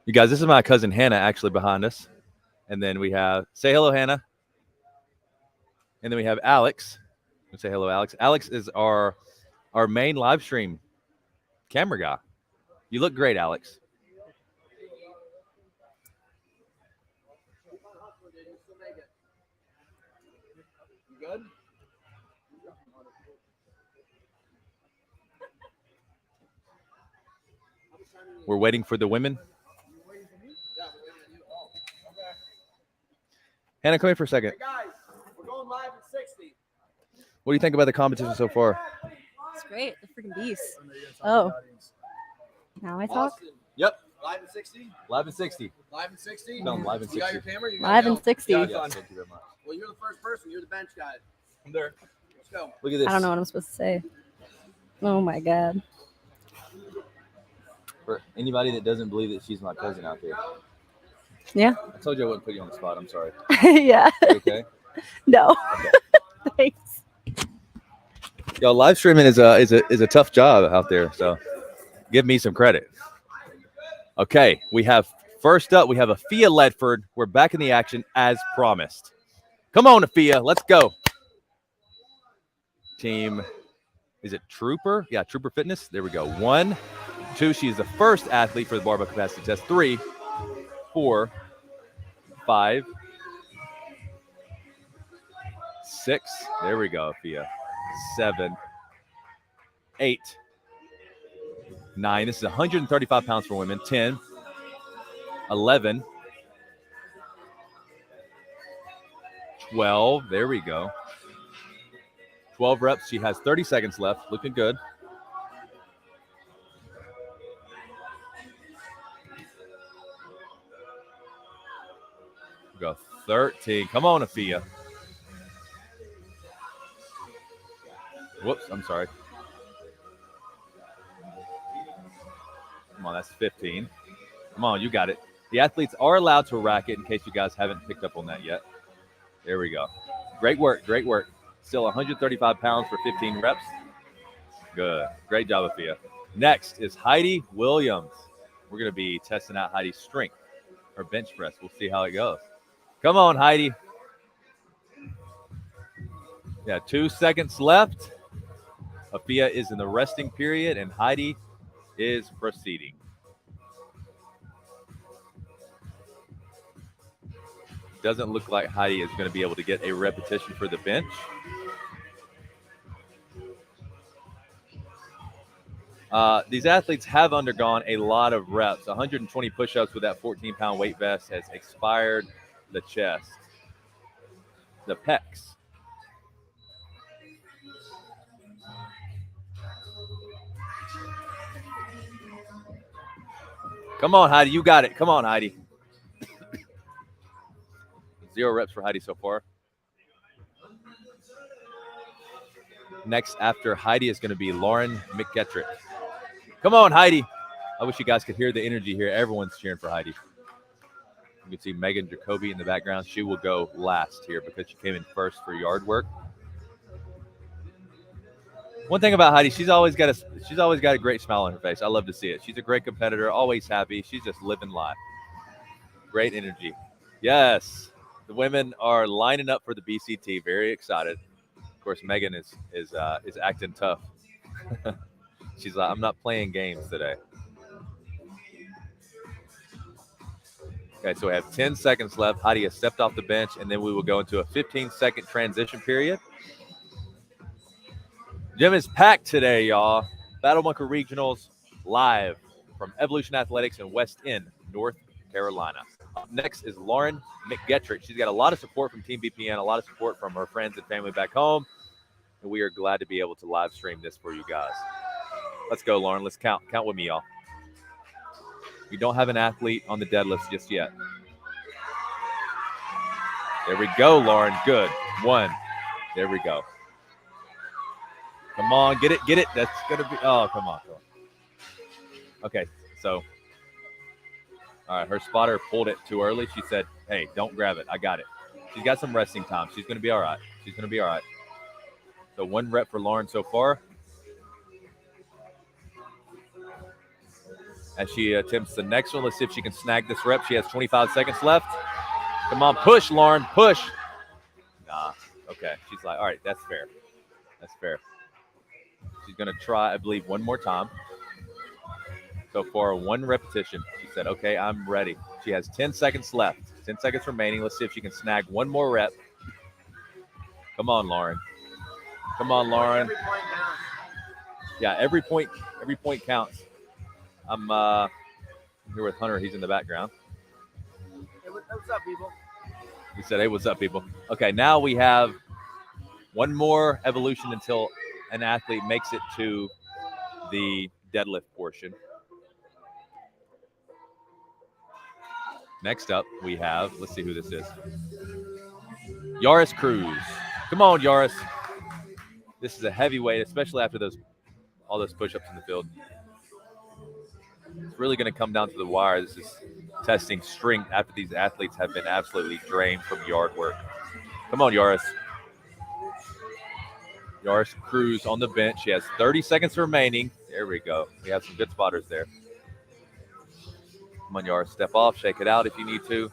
You guys, this is my cousin Hannah actually behind us. And then we have, say hello, Hannah. And then we have Alex. Say hello, Alex. Alex is our main live stream camera guy. You look great, Alex. You good? We're waiting for the women. Hannah, come here for a second. Hey guys, we're going live at 60. What do you think about the competition so far? It's great. The freaking beast. Oh. Now I talk? Yep. Live at 60? Live at 60. Live at 60? No, live at 60. You got your camera? You Live in 60. Yeah, thank you very much. Well, you're the first person. You're the bench guy. I'm there. Let's go. Look at this. I don't know what I'm supposed to say. Oh my God. For anybody that doesn't believe that she's my cousin out there. Yeah. I told you I wouldn't put you on the spot. I'm sorry. Yeah. You okay? No. Okay. Thanks. Yo, live streaming is a tough job out there. So give me some credit. Okay, first up, we have Afia Ledford. We're back in the action as promised. Come on, Afia, let's go. Team, is it Trooper? Yeah, Trooper Fitness. There we go. 1, 2. She is the first athlete for the barbell capacity test. 3, 4, 5, 6. There we go, Afia. 7, 8, 9. This is 135 pounds for women. 10, 11, 12. There we go. 12 reps. She has 30 seconds left. Looking good. We go 13. Come on, Afia. Whoops, I'm sorry. Come on, that's 15. Come on, you got it. The athletes are allowed to rack it in case you guys haven't picked up on that yet. There we go. Great work, great work. Still 135 pounds for 15 reps. Good. Great job, Afia. Next is Heidi Williams. We're going to be testing out Heidi's strength, her bench press. We'll see how it goes. Come on, Heidi. Yeah, 2 seconds left. Afia is in the resting period, and Heidi is proceeding. Doesn't look like Heidi is going to be able to get a repetition for the bench. These athletes have undergone a lot of reps. 120 push-ups with that 14-pound weight vest has expired the chest, the pecs. Come on, Heidi. You got it. Come on, Heidi. 0 reps for Heidi so far. Next after Heidi is going to be Lauren McGettrick. Come on, Heidi. I wish you guys could hear the energy here. Everyone's cheering for Heidi. You can see Megan Jacoby in the background. She will go last here because she came in first for yard work. One thing about Heidi, she's always got a great smile on her face. I love to see it. She's a great competitor, always happy. She's just living life. Great energy. Yes, the women are lining up for the BCT. Very excited. Of course, Megan is acting tough. She's like, I'm not playing games today. Okay, so we have 10 seconds left. Heidi has stepped off the bench, and then we will go into a 15-second transition period. Gym is packed today, y'all. Battle Bunker Regionals live from Evolution Athletics in West End, North Carolina. Up next is Lauren McGettrick. She's got a lot of support from Team BPN, a lot of support from her friends and family back home, and we are glad to be able to live stream this for you guys. Let's go, Lauren. Let's count. Count with me, y'all. We don't have an athlete on the deadlift just yet. There we go, Lauren. Good. 1. There we go. Come on, get it. That's going to be, oh, come on. Okay, so, all right, her spotter pulled it too early. She said, hey, don't grab it. I got it. She's got some resting time. She's going to be all right. So 1 rep for Lauren so far. As she attempts the next one, let's see if she can snag this rep. She has 25 seconds left. Come on, push, Lauren, push. Nah, okay. She's like, all right, that's fair. She's going to try, I believe, 1 more time. So for 1 repetition, she said, okay, I'm ready. She has 10 seconds left. 10 seconds remaining. Let's see if she can snag 1 more rep. Come on, Lauren. Every point counts. Yeah, every point counts. I'm here with Hunter. He's in the background. Hey, what's up, people? He said, hey, what's up, people? Okay, now we have 1 more evolution until an athlete makes it to the deadlift portion. Next up, we have, let's see who this is. Yaris Cruz. Come on, Yaris. This is a heavyweight, especially after all those push-ups in the field. It's really going to come down to the wire. This is testing strength after these athletes have been absolutely drained from yard work. Come on, Yaris. Yaris Cruz on the bench. She has 30 seconds remaining. There we go. We have some good spotters there. Come on, Yaris. Step off. Shake it out if you need to.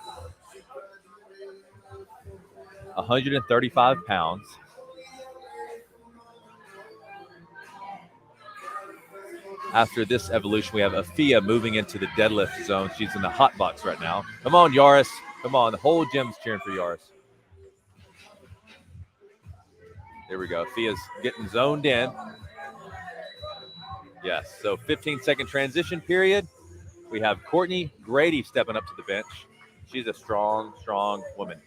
135 pounds. After this evolution, we have Afia moving into the deadlift zone. She's in the hot box right now. Come on, Yaris. Come on. The whole gym's cheering for Yaris. There we go. Afia's getting zoned in. Yes. So 15-second transition period. We have Courtney Grady stepping up to the bench. She's a strong, strong woman.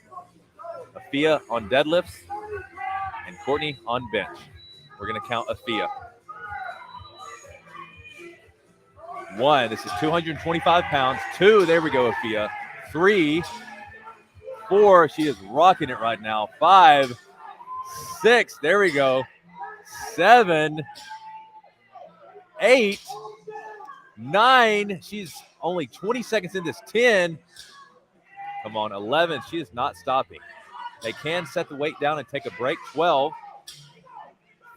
Afia on deadlifts and Courtney on bench. We're going to count Afia. 1, this is 225 pounds. 2, there we go, Afia. 3, 4, she is rocking it right now. 5, 6, there we go. 7, 8, 9, she's only 20 seconds in this. 10, come on, 11, she is not stopping. They can set the weight down and take a break. 12,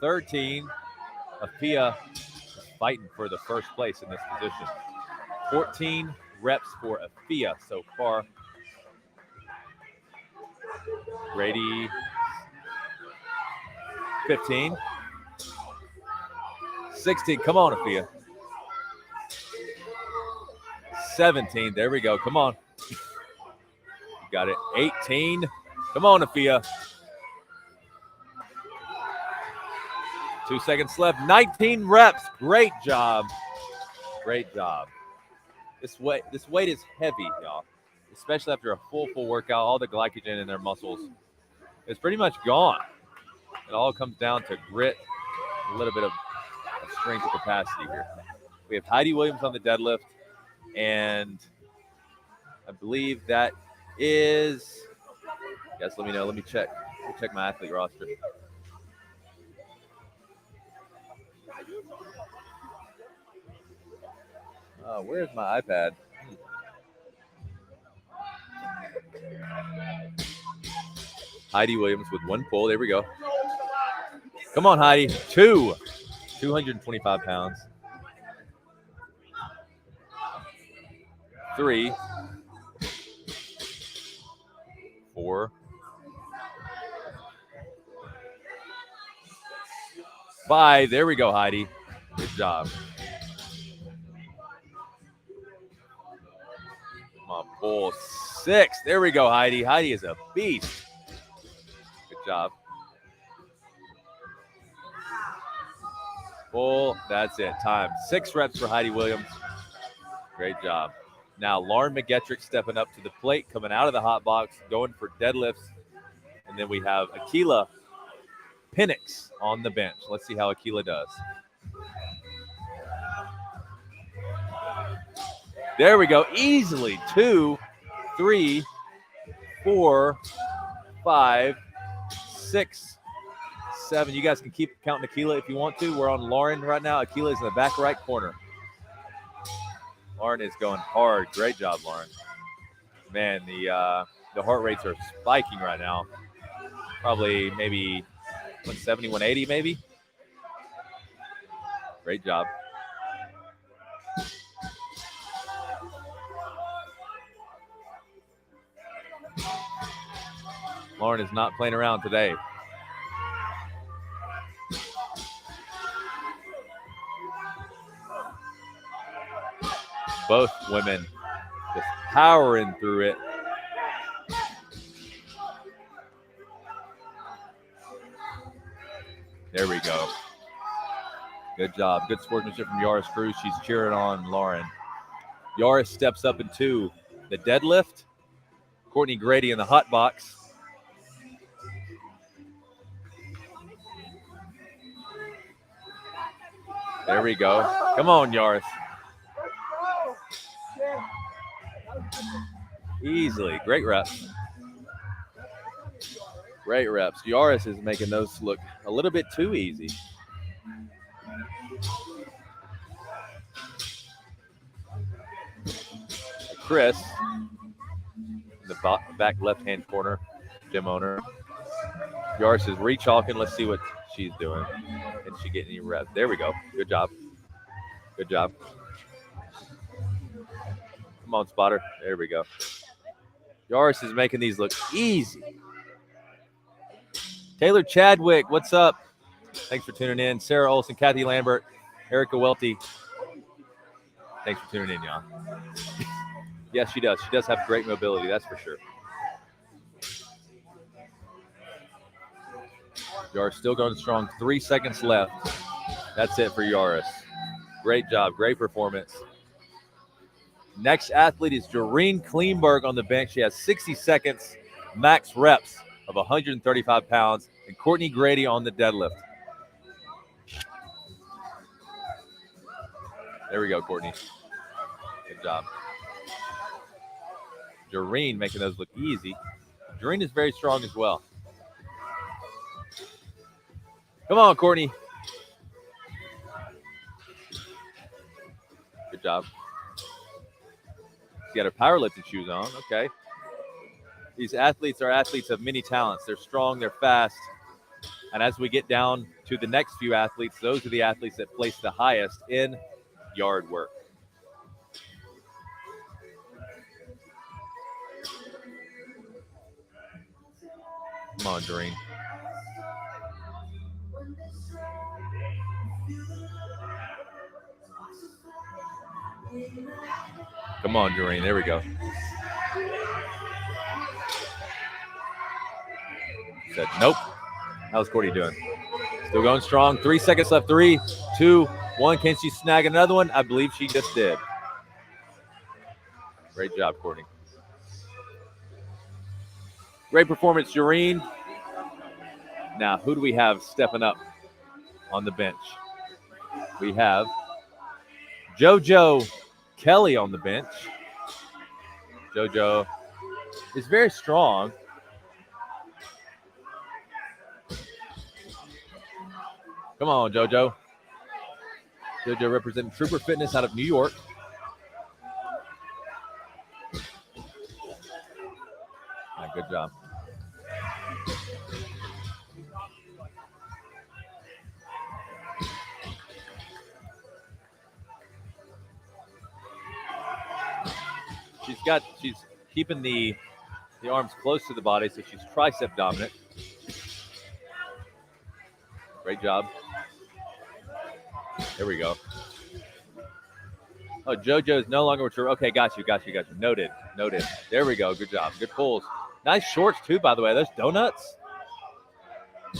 13. Afia is fighting for the first place in this position. 14 reps for Afia so far. Grady, 15. 16, come on, Afia. 17, there we go, come on. You got it, 18. Come on, Afia. 2 seconds left, 19 reps. Great job. Great job. This weight is heavy, y'all. Especially after a full workout, all the glycogen in their muscles is pretty much gone. It all comes down to grit, a little bit of strength and capacity here. We have Heidi Williams on the deadlift, and I believe that is, yes, let me know. Let me check my athlete roster. Where's my iPad? Heidi Williams with 1 pull. There we go. Come on, Heidi. 225 pounds. 3, 4, 5. There we go, Heidi. Good job. Come on, pull. 6. There we go, Heidi. Heidi is a beast. Good job. Pull. That's it. Time. 6 reps for Heidi Williams. Great job. Now, Lauren McGettrick stepping up to the plate, coming out of the hot box, going for deadlifts. And then we have Akila Penix on the bench. Let's see how Akila does. There we go. Easily. 2, 3, 4, 5, 6, 7. You guys can keep counting Akila if you want to. We're on Lauren right now. Akila is in the back right corner. Lauren is going hard. Great job, Lauren. Man, the heart rates are spiking right now. Probably maybe 170, 180 maybe. Great job. Lauren is not playing around today. Both women just powering through it. There we go. Good job. Good sportsmanship from Yaris Cruz. She's cheering on Lauren. Yaris steps up into the deadlift. Courtney Grady in the hot box. There we go. Come on, Yaris. Easily. Great reps. Great reps. Yaris is making those look a little bit too easy. Chris, in the back left-hand corner, gym owner. Yaris is re-chalking. Let's see what she's doing. Can she get any reps? There we go. Good job. Good job. Come on, spotter. There we go. Yaris is making these look easy. Taylor Chadwick, what's up? Thanks for tuning in. Sarah Olson, Kathy Lambert, Erica Welty. Thanks for tuning in, y'all. Yes, she does. She does have great mobility, that's for sure. Yaris still going strong. 3 seconds left. That's it for Yaris. Great job. Great performance. Next athlete is Jareen Kleinberg on the bench. She has 60 seconds, max reps of 135 pounds, and Courtney Grady on the deadlift. There we go, Courtney. Good job. Jareen making those look easy. Jareen is very strong as well. Come on, Courtney. Good job. She got her powerlifting shoes on. Okay. These athletes are athletes of many talents. They're strong. They're fast. And as we get down to the next few athletes, those are the athletes that place the highest in yard work. Come on, Doreen. Come on, Doreen. There we go. Said nope. How's Courtney doing? Still going strong. 3 seconds left. 3, 2, 1. Can she snag another one? I believe she just did. Great job, Courtney. Great performance, Doreen. Now, who do we have stepping up on the bench? We have JoJo Kelly on the bench. JoJo is very strong. Come on, JoJo. JoJo representing Trooper Fitness out of New York. Right, good job. She's keeping the arms close to the body, so she's tricep dominant. Great job. There we go. Oh, JoJo is no longer with her. Okay, got you. Noted. There we go. Good job. Good pulls. Nice shorts, too, by the way. Those donuts?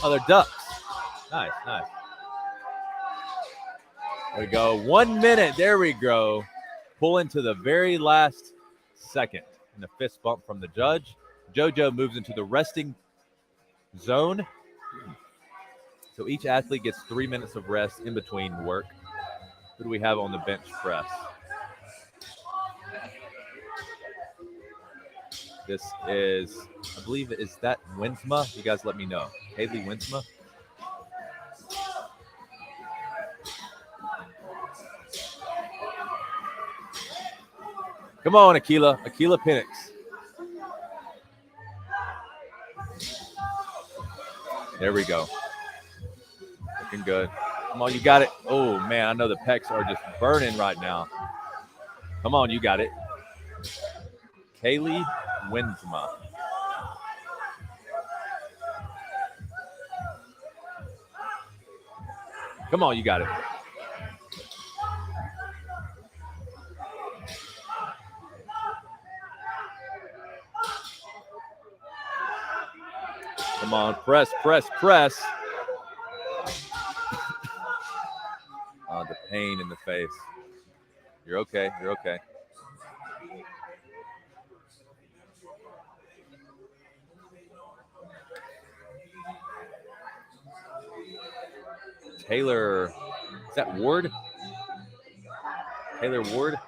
Oh, they're ducks. Nice. There we go. 1 minute. There we go. Pull into the very last second. And a fist bump from the judge. JoJo moves into the resting zone. So each athlete gets 3 minutes of rest in between work. Who do we have on the bench press? This is, I believe, is that Winsma? You guys let me know. Haley Winsma? Come on, Akila Penix. There we go. Looking good. Come on, you got it. Oh, man, I know the pecs are just burning right now. Come on, you got it. Kaylee Winsma. Come on, you got it. Come on, press. Oh, the pain in the face. You're okay. Taylor, is that Ward? Taylor Ward.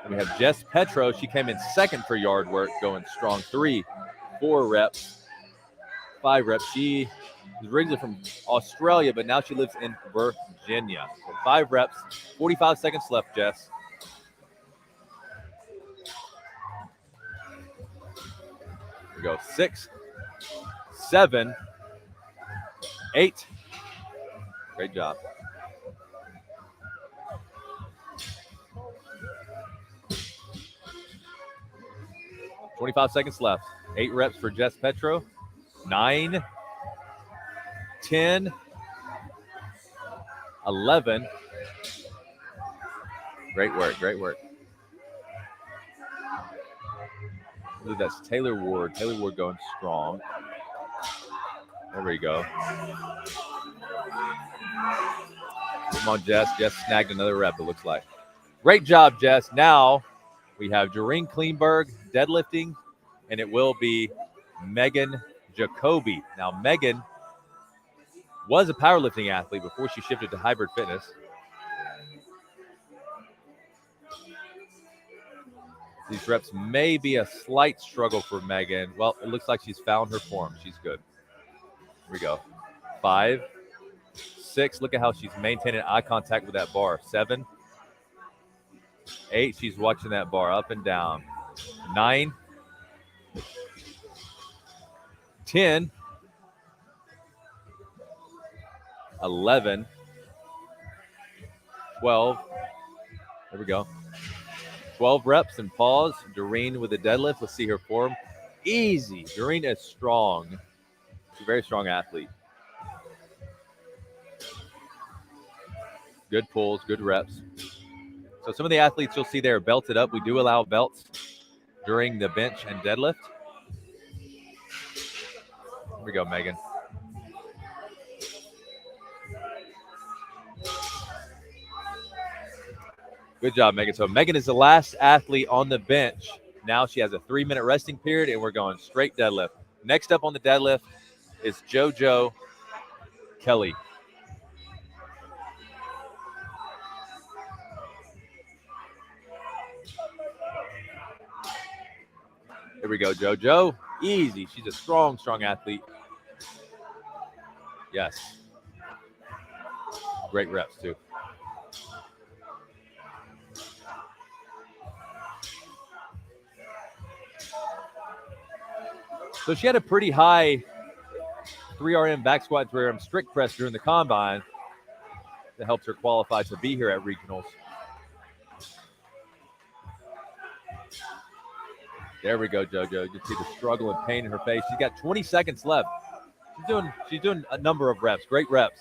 And we have Jess Petro. She came in second for yard work, going strong. 3, 4 reps, 5 reps. She is originally from Australia, but now she lives in Virginia. So 5 reps, 45 seconds left, Jess. Here we go. 6, 7, 8. Great job. $25 seconds left. 8 reps for Jess Petro. 9, 10, 11. Great work. I believe that's Taylor Ward. Taylor Ward going strong. There we go. Come on, Jess. Jess snagged another rep, it looks like. Great job, Jess. Now we have Doreen Kleinberg deadlifting, and it will be Megan Jacoby. Now, Megan was a powerlifting athlete before she shifted to hybrid fitness. These reps may be a slight struggle for Megan. Well, it looks like she's found her form. She's good. Here we go. 5, 6. Look at how she's maintaining eye contact with that bar. 7, 8. She's watching that bar up and down. 9, 10, 11, 12. There we go. 12 reps and pause. Doreen with the deadlift. Let's see her form. Easy. Doreen is strong. She's a very strong athlete. Good pulls, good reps. So some of the athletes you'll see there are belted up. We do allow belts during the bench and deadlift. Here we go, Megan. Good job, Megan. So Megan is the last athlete on the bench. Now she has a 3-minute resting period, and we're going straight deadlift. Next up on the deadlift is JoJo Kelly. Here we go, JoJo. Easy. She's a strong, strong athlete. Yes. Great reps, too. So she had a pretty high 3RM back squat, 3RM strict press during the combine that helped her qualify to be here at regionals. There we go, JoJo. You can see the struggle and pain in her face. She's got 20 seconds left. She's doing a number of reps, great reps.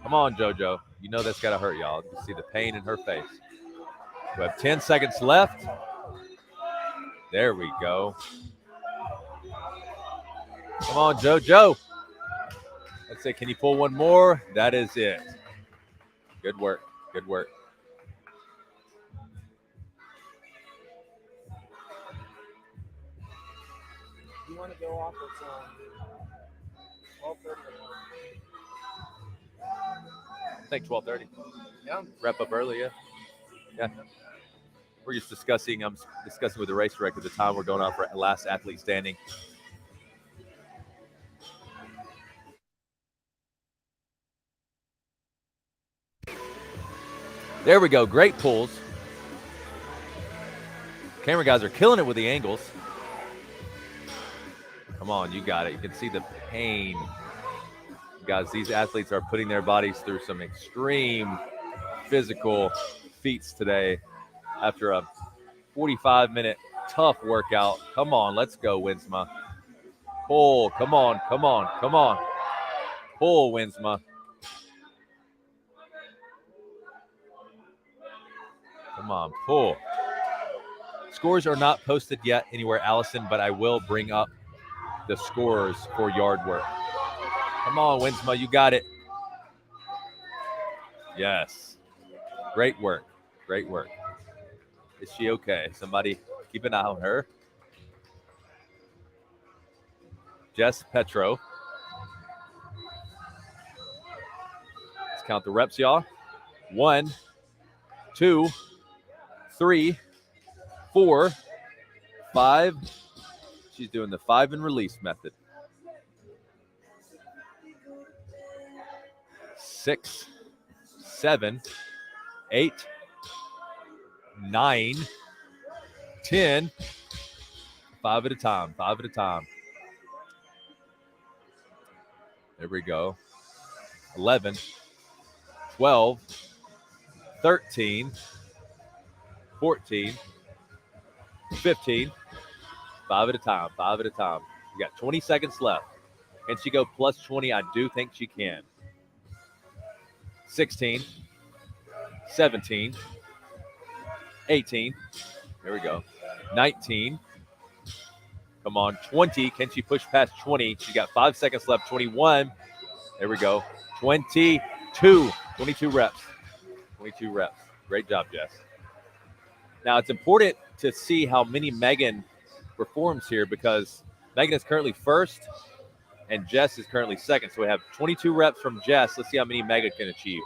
Come on, JoJo. You know that's got to hurt y'all. You can see the pain in her face. We have 10 seconds left. There we go. Come on, JoJo. Let's say, can you pull one more? That is it. Good work. Good work. You want to go off at 12:30? I think 12:30. Yeah. Wrap up early, yeah. Yeah. We're just discussing, I'm discussing with the race director the time we're going on for last athlete standing. There we go. Great pulls. Camera guys are killing it with the angles. Come on, you got it. You can see the pain. Guys, these athletes are putting their bodies through some extreme physical feats today after a 45-minute tough workout. Come on, let's go, Winsma. Pull. Come on, come on, come on. Pull, Winsma. Come on, pull. Scores are not posted yet anywhere, Allison, but I will bring up the scores for yard work. Come on, Winsma, you got it. Yes. Great work. Great work. Is she okay? Somebody keep an eye on her. Jess Petro. Let's count the reps, y'all. 1, 2, 3, 4, 5. She's doing the 5 and release method. 6, 7, 8, 9, 10. 5 at a time, 5 at a time. There we go. 11, 12, 13, 14, 15. 5 at a time, 5 at a time. You got 20 seconds left. Can she go plus 20? I do think she can. 16, 17, 18. There we go. 19. Come on, 20. Can she push past 20? She got 5 seconds left. 21. There we go. 22. 22 reps. 22 reps. Great job, Jess. Now, it's important to see how many Megan performs here because Megan is currently first and Jess is currently second. So we have 22 reps from Jess. Let's see how many Megan can achieve.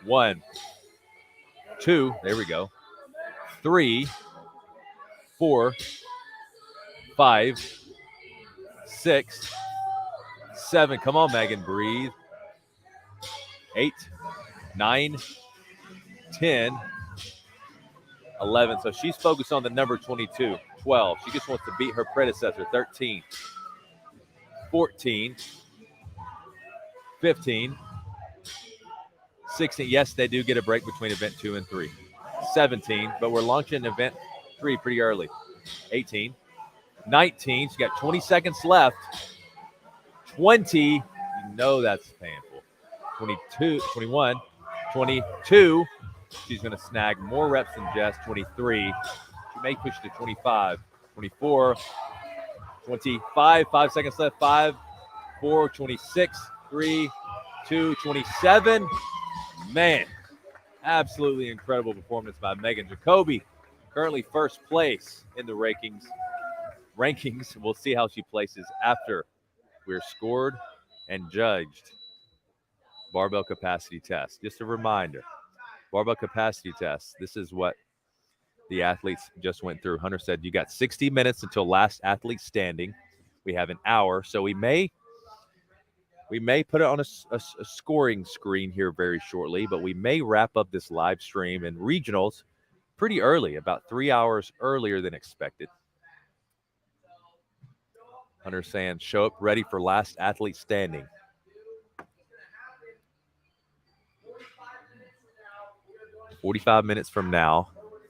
1, 2. There we go. 3, 4, 5, 6, 7. Come on, Megan, breathe. 8, 9, 10, 11. So she's focused on the number 22. 12. She just wants to beat her predecessor, 13. 14, 15, 16. Yes, they do get a break between event 2 and 3. 17, but we're launching event 3 pretty early. 18, 19. So you got 20 seconds left. 20. You know that's painful. 22, 21, 22. She's going to snag more reps than Jess. 23. She may push to 25. 24, 25. 5 seconds left. 5, 4, 26, 3, 2, 27. Man, absolutely incredible performance by Megan Jacoby. Currently first place in the rankings. We'll see how she places after we're scored and judged. Barbell capacity test. Just a reminder, barbell capacity test. This is what the athletes just went through. Hunter said you got 60 minutes until last athlete standing. We have an hour, so we may put it on a scoring screen here very shortly, but we may wrap up this live stream and regionals pretty early, about 3 hours earlier than expected. Hunter saying, show up ready for last athlete standing. "45 minutes from now,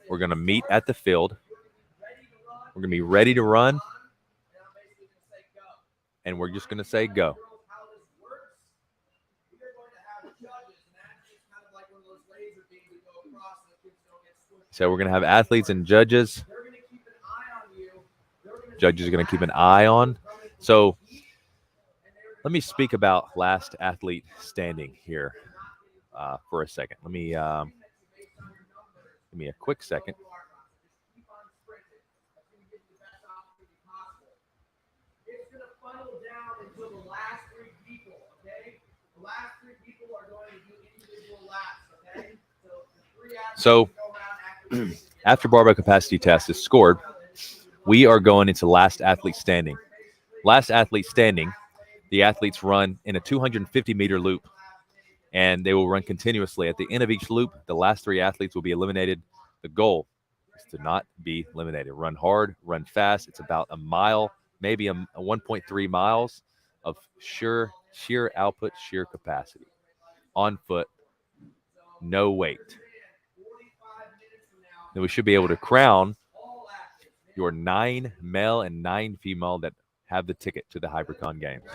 we're going to meet at the field. We're going to be ready to run, and we're just going to say go." So we're going to have athletes and judges. Judges are going to keep an eye on. So let me speak about last athlete standing here for a second. Let me give me a quick second. It's going to funnel down until the last 3 people, okay? The last 3 people are going to do individual laps, okay? So after barbell capacity test is scored, we are going into last athlete standing. Last athlete standing, the athletes run in a 250-meter loop, and they will run continuously. At the end of each loop, the last 3 athletes will be eliminated. The goal is to not be eliminated. Run hard, run fast. It's about a mile, maybe a 1.3 miles of sheer output, sheer capacity. On foot, no weight. Then we should be able to crown your 9 male and 9 female that have the ticket to the Hybricon Games.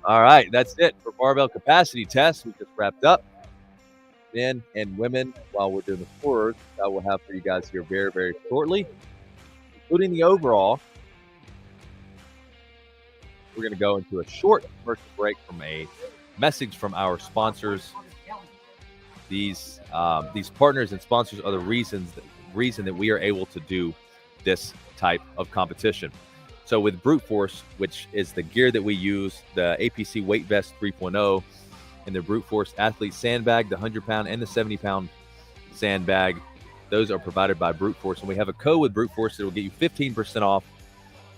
All right, that's it for barbell capacity test. We just wrapped up. Men and women, while we're doing the scores, I will have for you guys here very, very shortly, including the overall. We're going to go into a short commercial break from a message from our sponsors. These partners and sponsors are the reason that we are able to do this type of competition. So with Brute Force, which is the gear that we use, the APC Weight Vest 3.0 and the Brute Force Athlete Sandbag, the 100-pound and the 70-pound sandbag, those are provided by Brute Force. And we have a code with Brute Force that will get you 15% off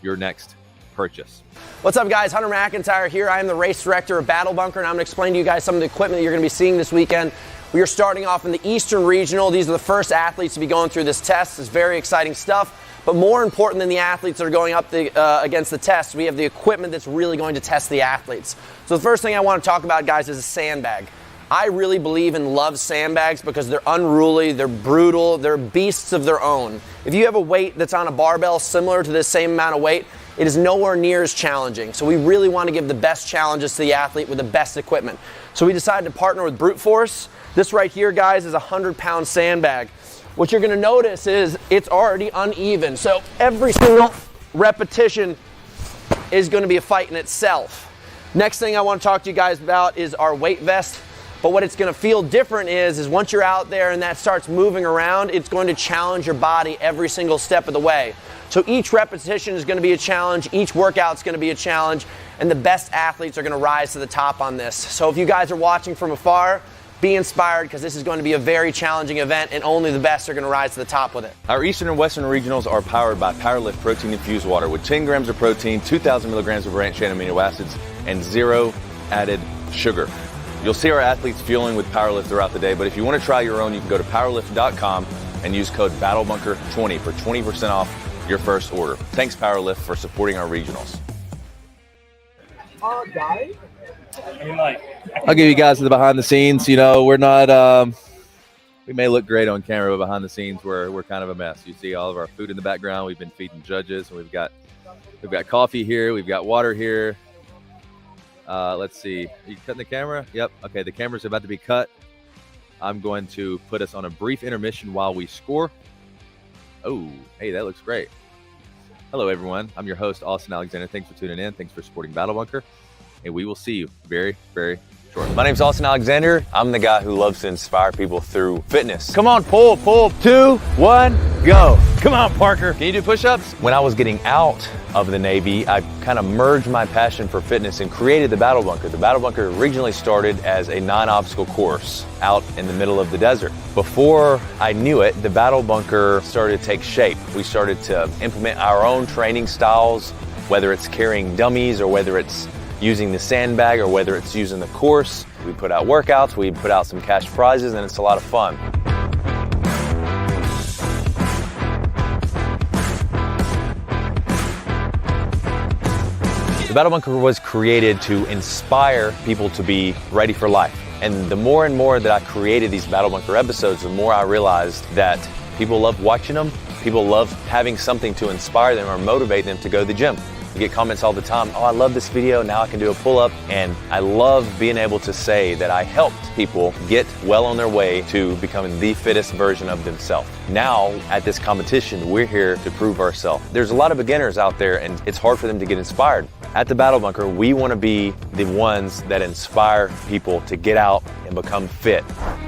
your next purchase. What's up, guys? Hunter McIntyre here. I am the race director of Battle Bunker, and I'm going to explain to you guys some of the equipment that you're going to be seeing this weekend. We are starting off in the Eastern Regional. These are the first athletes to be going through this test. It's very exciting stuff. But more important than the athletes that are going up against the test, we have the equipment that's really going to test the athletes. So the first thing I want to talk about, guys, is a sandbag. I really believe and love sandbags because they're unruly, they're brutal, they're beasts of their own. If you have a weight that's on a barbell similar to this same amount of weight, it is nowhere near as challenging. So we really want to give the best challenges to the athlete with the best equipment. So we decided to partner with Brute Force. This right here, guys, is a 100-pound sandbag. What you're going to notice is it's already uneven. So every single repetition is going to be a fight in itself. Next thing I want to talk to you guys about is our weight vest. But what it's going to feel different is once you're out there and that starts moving around, it's going to challenge your body every single step of the way. So each repetition is going to be a challenge, each workout is going to be a challenge, and the best athletes are going to rise to the top on this. So if you guys are watching from afar, be inspired because this is going to be a very challenging event and only the best are going to rise to the top with it. Our Eastern and Western regionals are powered by PWRLIFT protein infused water with 10 grams of protein, 2,000 milligrams of branched chain amino acids, and 0 added sugar. You'll see our athletes fueling with PWRLIFT throughout the day, but if you want to try your own, you can go to PWRLIFT.com and use code BATTLEBUNKER20 for 20% off your first order. Thanks, PWRLIFT, for supporting our regionals. I'll give you guys the behind the scenes. You know, we're not, we may look great on camera, but behind the scenes, we're kind of a mess. You see all of our food in the background. We've been feeding judges, and we've got coffee here. We've got water here. Let's see. Are you cutting the camera? Yep. Okay, the camera's about to be cut. I'm going to put us on a brief intermission while we score. Oh, hey, that looks great. Hello, everyone. I'm your host, Austin Alexander. Thanks for tuning in. Thanks for supporting Battle Bunker. And we will see you very, very shortly. My name's Austin Alexander. I'm the guy who loves to inspire people through fitness. Come on, pull, 2, 1, go. Come on, Parker. Can you do push-ups? When I was getting out of the Navy, I kind of merged my passion for fitness and created the Battle Bunker. The Battle Bunker originally started as a non-obstacle course out in the middle of the desert. Before I knew it, the Battle Bunker started to take shape. We started to implement our own training styles, whether it's carrying dummies or whether it's using the sandbag or whether it's using the course. We put out workouts, we put out some cash prizes, and it's a lot of fun. The Battle Bunker was created to inspire people to be ready for life. And the more and more that I created these Battle Bunker episodes, the more I realized that people love watching them. People love having something to inspire them or motivate them to go to the gym. You get comments all the time, oh, I love this video, now I can do a pull-up. And I love being able to say that I helped people get well on their way to becoming the fittest version of themselves. Now, at this competition, we're here to prove ourselves. There's a lot of beginners out there and it's hard for them to get inspired. At the Battle Bunker, we want to be the ones that inspire people to get out and become fit.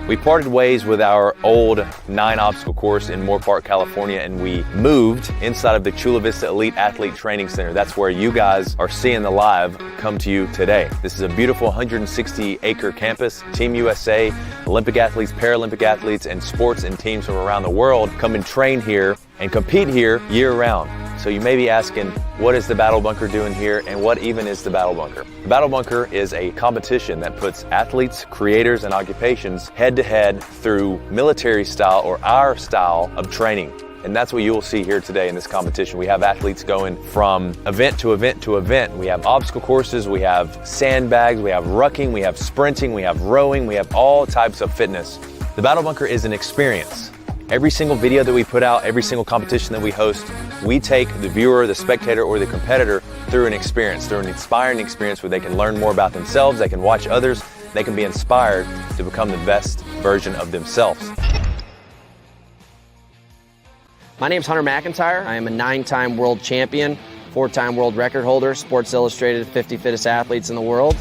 We parted ways with our old 9-obstacle course in Moore Park, California, and we moved inside of the Chula Vista Elite Athlete Training Center. That's where you guys are seeing the live come to you today. This is a beautiful 160-acre campus. Team USA, Olympic athletes, Paralympic athletes, and sports and teams from around the world come and train here and compete here year-round. So you may be asking, what is the Battle Bunker doing here, and what even is the Battle Bunker? The Battle Bunker is a competition that puts athletes, creators, and occupations head-to-head through military style or our style of training. And that's what you will see here today in this competition. We have athletes going from event to event to event. We have obstacle courses, we have sandbags, we have rucking, we have sprinting, we have rowing, we have all types of fitness. The Battle Bunker is an experience. Every single video that we put out, every single competition that we host, we take the viewer, the spectator, or the competitor through an experience, through an inspiring experience where they can learn more about themselves, they can watch others, they can be inspired to become the best version of themselves. My name's Hunter McIntyre. I am a 9-time world champion, 4-time world record holder, Sports Illustrated 50 Fittest Athletes in the World.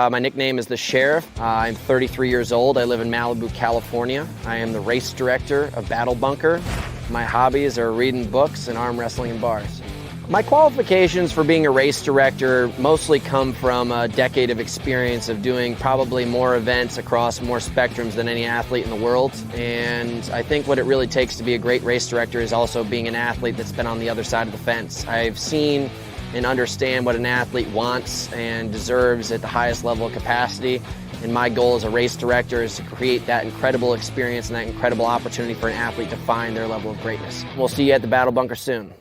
My nickname is the Sheriff. I'm 33 years old. I live in Malibu, California. I am the race director of Battle Bunker. My hobbies are reading books and arm wrestling in bars. My qualifications for being a race director mostly come from a decade of experience of doing probably more events across more spectrums than any athlete in the world. And I think what it really takes to be a great race director is also being an athlete that's been on the other side of the fence. I've seen and understand what an athlete wants and deserves at the highest level of capacity. And my goal as a race director is to create that incredible experience and that incredible opportunity for an athlete to find their level of greatness. We'll see you at the Battle Bunker soon.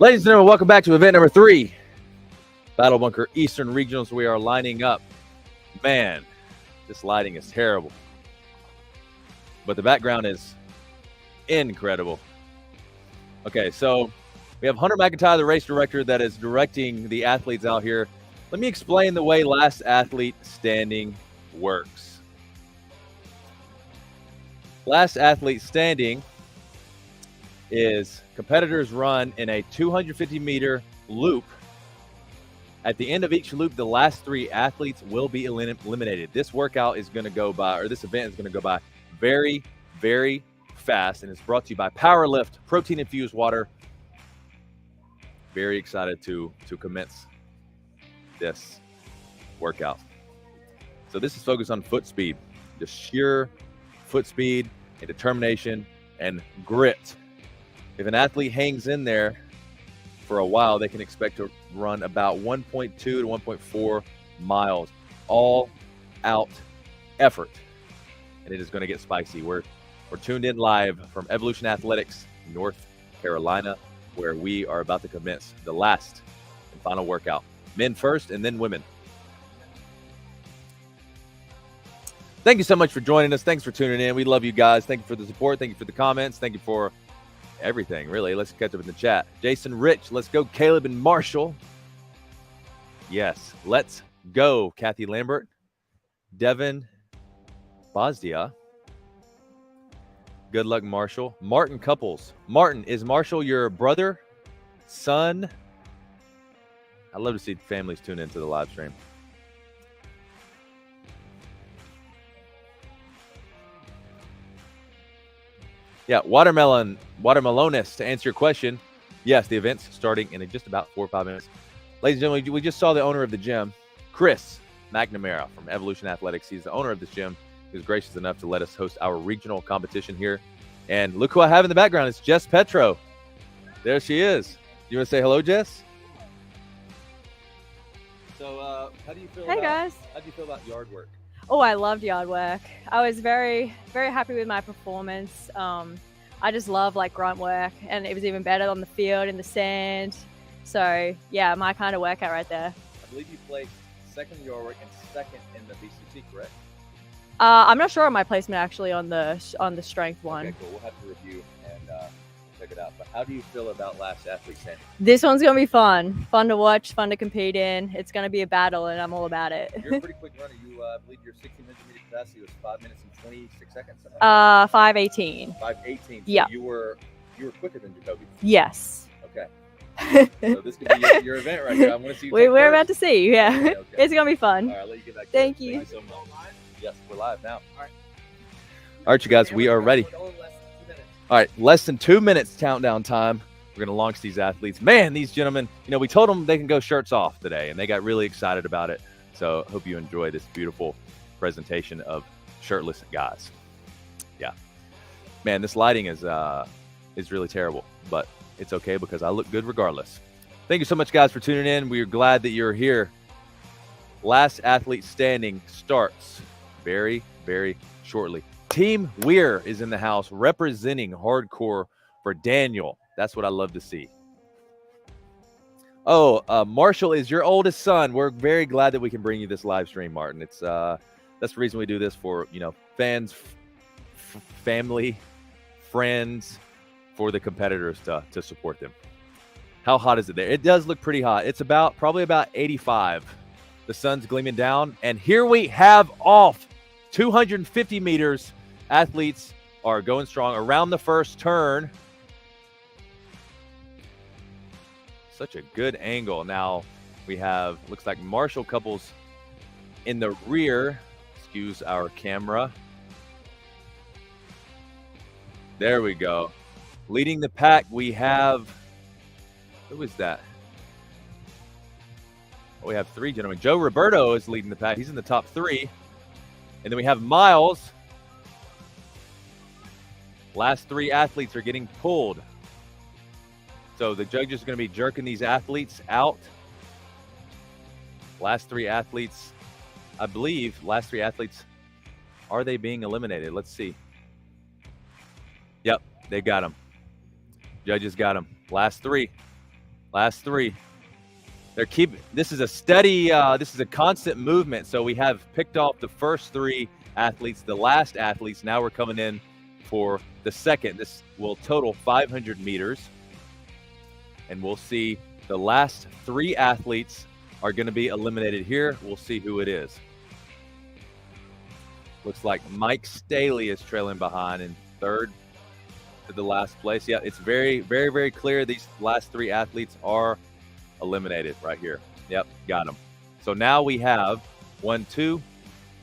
Ladies and gentlemen, welcome back to event number 3. Battle Bunker Eastern Regionals. We are lining up. Man, this lighting is terrible. But the background is incredible. Okay, so we have Hunter McIntyre, the race director, that is directing the athletes out here. Let me explain the way Last Athlete Standing works. Last Athlete Standing is competitors run in a 250-meter loop. At the end of each loop, the last 3 athletes will be eliminated. This workout is going to go by, or this event is going to go by very, very fast, and it's brought to you by PWRLIFT protein-infused water. Very excited to commence this workout. So this is focused on foot speed, just sheer foot speed and determination and grit. If an athlete hangs in there for a while, they can expect to run about 1.2 to 1.4 miles, all out effort. And it is going to get spicy. We're tuned in live from Evolution Athletics, North Carolina, where we are about to commence the last and final workout. Men first and then women. Thank you so much for joining us. Thanks for tuning in. We love you guys. Thank you for the support. Thank you for the comments. Thank you for everything, really. Let's catch up in the chat. Jason Rich, let's go. Caleb and Marshall. Yes, let's go. Kathy Lambert, Devin Bosdia. Good luck, Marshall. Martin Couples. Martin, is Marshall your brother, son? I'd love to see families tune into the live stream. Yeah, Watermelonist, to answer your question, yes, the event's starting in just about 4 or 5 minutes. Ladies and gentlemen, we just saw the owner of the gym, Chris McNamara from Evolution Athletics. He's the owner of this gym. He was gracious enough to let us host our regional competition here. And look who I have in the background. It's Jess Petro. There she is. You want to say hello, Jess? So, how do you feel? Hey, guys. How do you feel about yard work? Oh, I loved yard work. I was very, very happy with my performance. I just love like grunt work, and it was even better on the field in the sand. So yeah, my kind of workout right there. I believe you placed second in yard work and second in the BCC, correct? I'm not sure on my placement actually on the strength one. Okay, cool. We'll have to review and check it out. But how do you feel about Last Athlete Standing? This one's gonna be fun to watch, fun to compete in. It's gonna be a battle, and I'm all about it. You're a pretty quick runner. You believe your 1600 meter capacity was 5 minutes and 26 seconds. 5:18. 5:18. So yeah. You were quicker than Jacoby. Yes. Okay. So this could be your event right here. I'm going to see you. We're about to see. Yeah. Okay. It's gonna be fun. All right, I'll let you get back to Thank it. you. Thank you so much. Yes, we're live now. All right, you guys, we are ready. All right, less than 2 minutes countdown time. We're going to launch these athletes. Man, these gentlemen, we told them they can go shirts off today, and they got really excited about it. So hope you enjoy this beautiful presentation of shirtless guys. Yeah. Man, this lighting is really terrible, but it's okay because I look good regardless. Thank you so much, guys, for tuning in. We are glad that you're here. Last Athlete Standing starts very, very shortly. Team Weir is in the house representing hardcore for Daniel. That's what I love to see. Oh, Marshall is your oldest son. We're very glad that we can bring you this live stream, Martin. It's that's the reason we do this for, fans, family, friends, for the competitors to support them. How hot is it there? It does look pretty hot. It's probably about 85. The sun's gleaming down, and here we have off 250 meters. Athletes are going strong around the first turn. Such a good angle. Now we have, looks like Marshall Couples in the rear. Excuse our camera. There we go. Leading the pack, we have, who is that? Oh, we have 3 gentlemen. Joe Roberto is leading the pack. He's in the top 3. And then we have Miles. Last 3 athletes are getting pulled. So the judges are going to be jerking these athletes out. Last 3 athletes, I believe, are they being eliminated? Let's see. Yep, they got them. Judges got them. Last 3. Last 3. This is a steady, this is a constant movement. So we have picked off the first 3 athletes, the last athletes. Now we're coming in for the second. This will total 500 meters. And we'll see the last 3 athletes are going to be eliminated here. We'll see who it is. Looks like Mike Staley is trailing behind in third to the last place. Yeah, it's very, very, very clear. These last 3 athletes are eliminated right here. Yep, got them. So now we have 1, 2,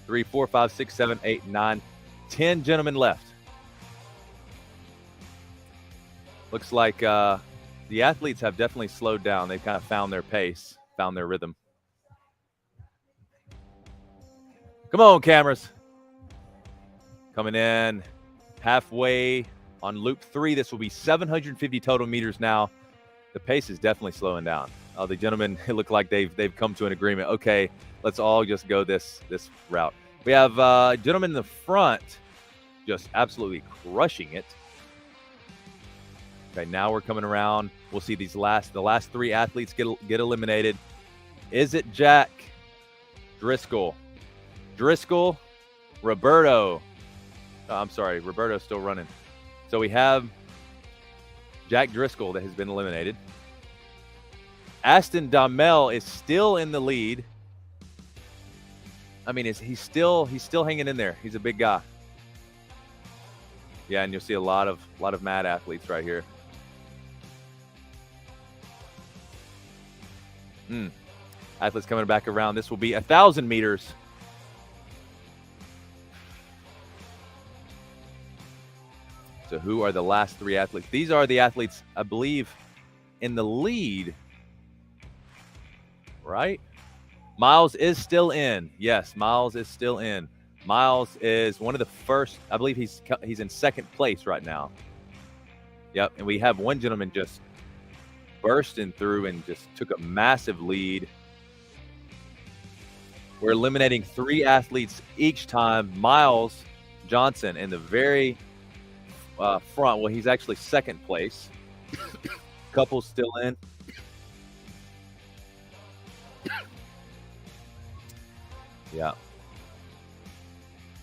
3, 4, 5, 6, 7, 8, 9, 10 gentlemen left. Looks like the athletes have definitely slowed down. They've kind of found their pace, found their rhythm. Come on, cameras. Coming in halfway on loop 3. This will be 750 total meters now. The pace is definitely slowing down. The gentlemen, it look like they've come to an agreement. Okay, let's all just go this route. We have a gentleman in the front just absolutely crushing it. Okay, now we're coming around. We'll see the last 3 athletes get eliminated. Is it Jack Driscoll? Roberto. Oh, I'm sorry, Roberto's still running. So we have Jack Driscoll that has been eliminated. Aston Damel is still in the lead. I mean, he's still hanging in there. He's a big guy. Yeah, and you'll see a lot of mad athletes right here. Athletes coming back around. This will be 1,000 meters. So who are the last 3 athletes? These are the athletes, I believe, in the lead. Right? Miles is still in. Yes, Miles is still in. Miles is one of the first. I believe he's in second place right now. Yep, and we have one gentleman just bursting through and just took a massive lead. We're eliminating 3 athletes each time. Miles Johnson in the very front. Well, he's actually second place. Couple still in. Yeah.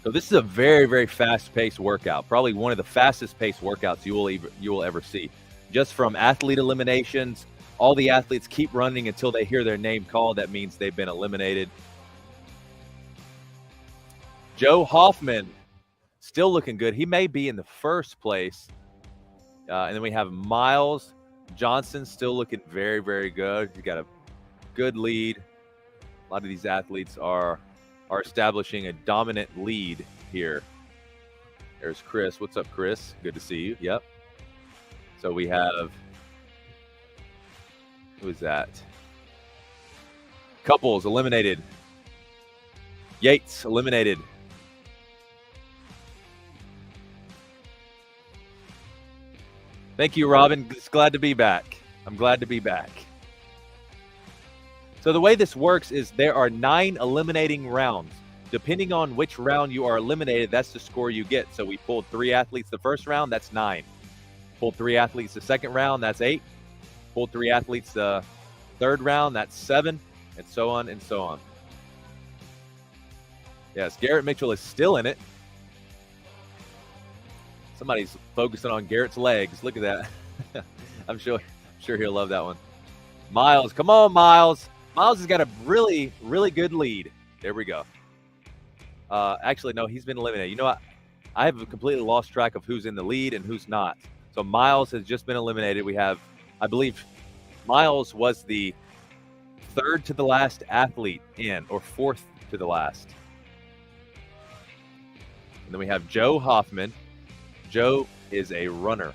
So this is a very, very fast-paced workout. Probably one of the fastest-paced workouts you will ever see. Just from athlete eliminations, all the athletes keep running until they hear their name called. That means they've been eliminated. Joe Hoffman, still looking good. He may be in the first place. And then we have Miles Johnson, still looking very, very good. He's got a good lead. A lot of these athletes are establishing a dominant lead here. There's Chris. What's up, Chris? Good to see you. Yep. So we have, who is that? Couples eliminated. Yates eliminated. Thank you, Robin. Just glad to be back. I'm glad to be back. So the way this works is there are 9 eliminating rounds. Depending on which round you are eliminated, that's the score you get. So we pulled 3 athletes the first round, that's 9. Pulled 3 athletes the second round, that's 8. Pulled 3 athletes the third round, that's 7, and so on and so on. Yes, Garrett Mitchell is still in it. Somebody's focusing on Garrett's legs. Look at that. I'm sure he'll love that one. Miles, come on, Miles. Miles has got a really, really good lead. There we go. Actually, no, he's been eliminated. You know what? I have completely lost track of who's in the lead and who's not. So Miles has just been eliminated. We have, I believe, Miles was the 3rd to the last athlete in, or 4th to the last. And then we have Joe Hoffman. Joe is a runner.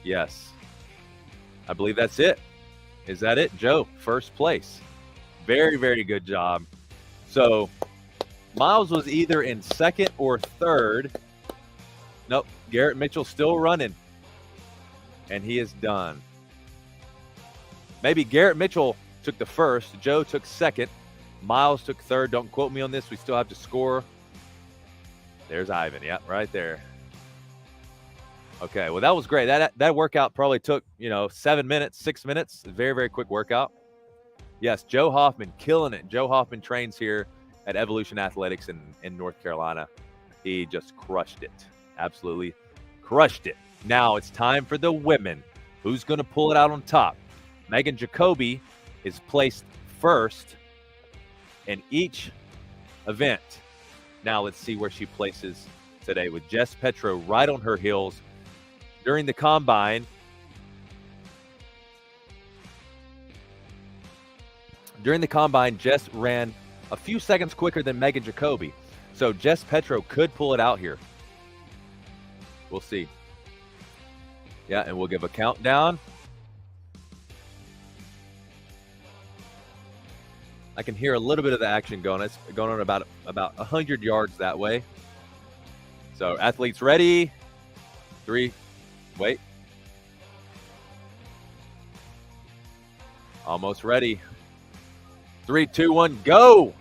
Yes. I believe that's it. Is that it? Joe, first place. Very, very good job. So Miles was either in 2nd or 3rd. Nope. Garrett Mitchell still running. And he is done. Maybe Garrett Mitchell took the 1st. Joe took 2nd. Miles took 3rd. Don't quote me on this. We still have to score. There's Ivan. Yeah, right there. Okay, well, that was great. That workout probably took, 7 minutes, 6 minutes. Very, very quick workout. Yes, Joe Hoffman, killing it. Joe Hoffman trains here at Evolution Athletics in North Carolina. He just crushed it. Absolutely crushed it. Now it's time for the women. Who's going to pull it out on top? Megan Jacoby is placed first in each event. Now let's see where she places today with Jess Petro right on her heels. During the combine, Jess ran a few seconds quicker than Megan Jacoby. So Jess Petro could pull it out here. We'll see. Yeah, and we'll give a countdown. I can hear a little bit of the action going. It's going on about 100 yards that way. So athletes ready. 3, wait. Almost ready. 3, 2, 1, go!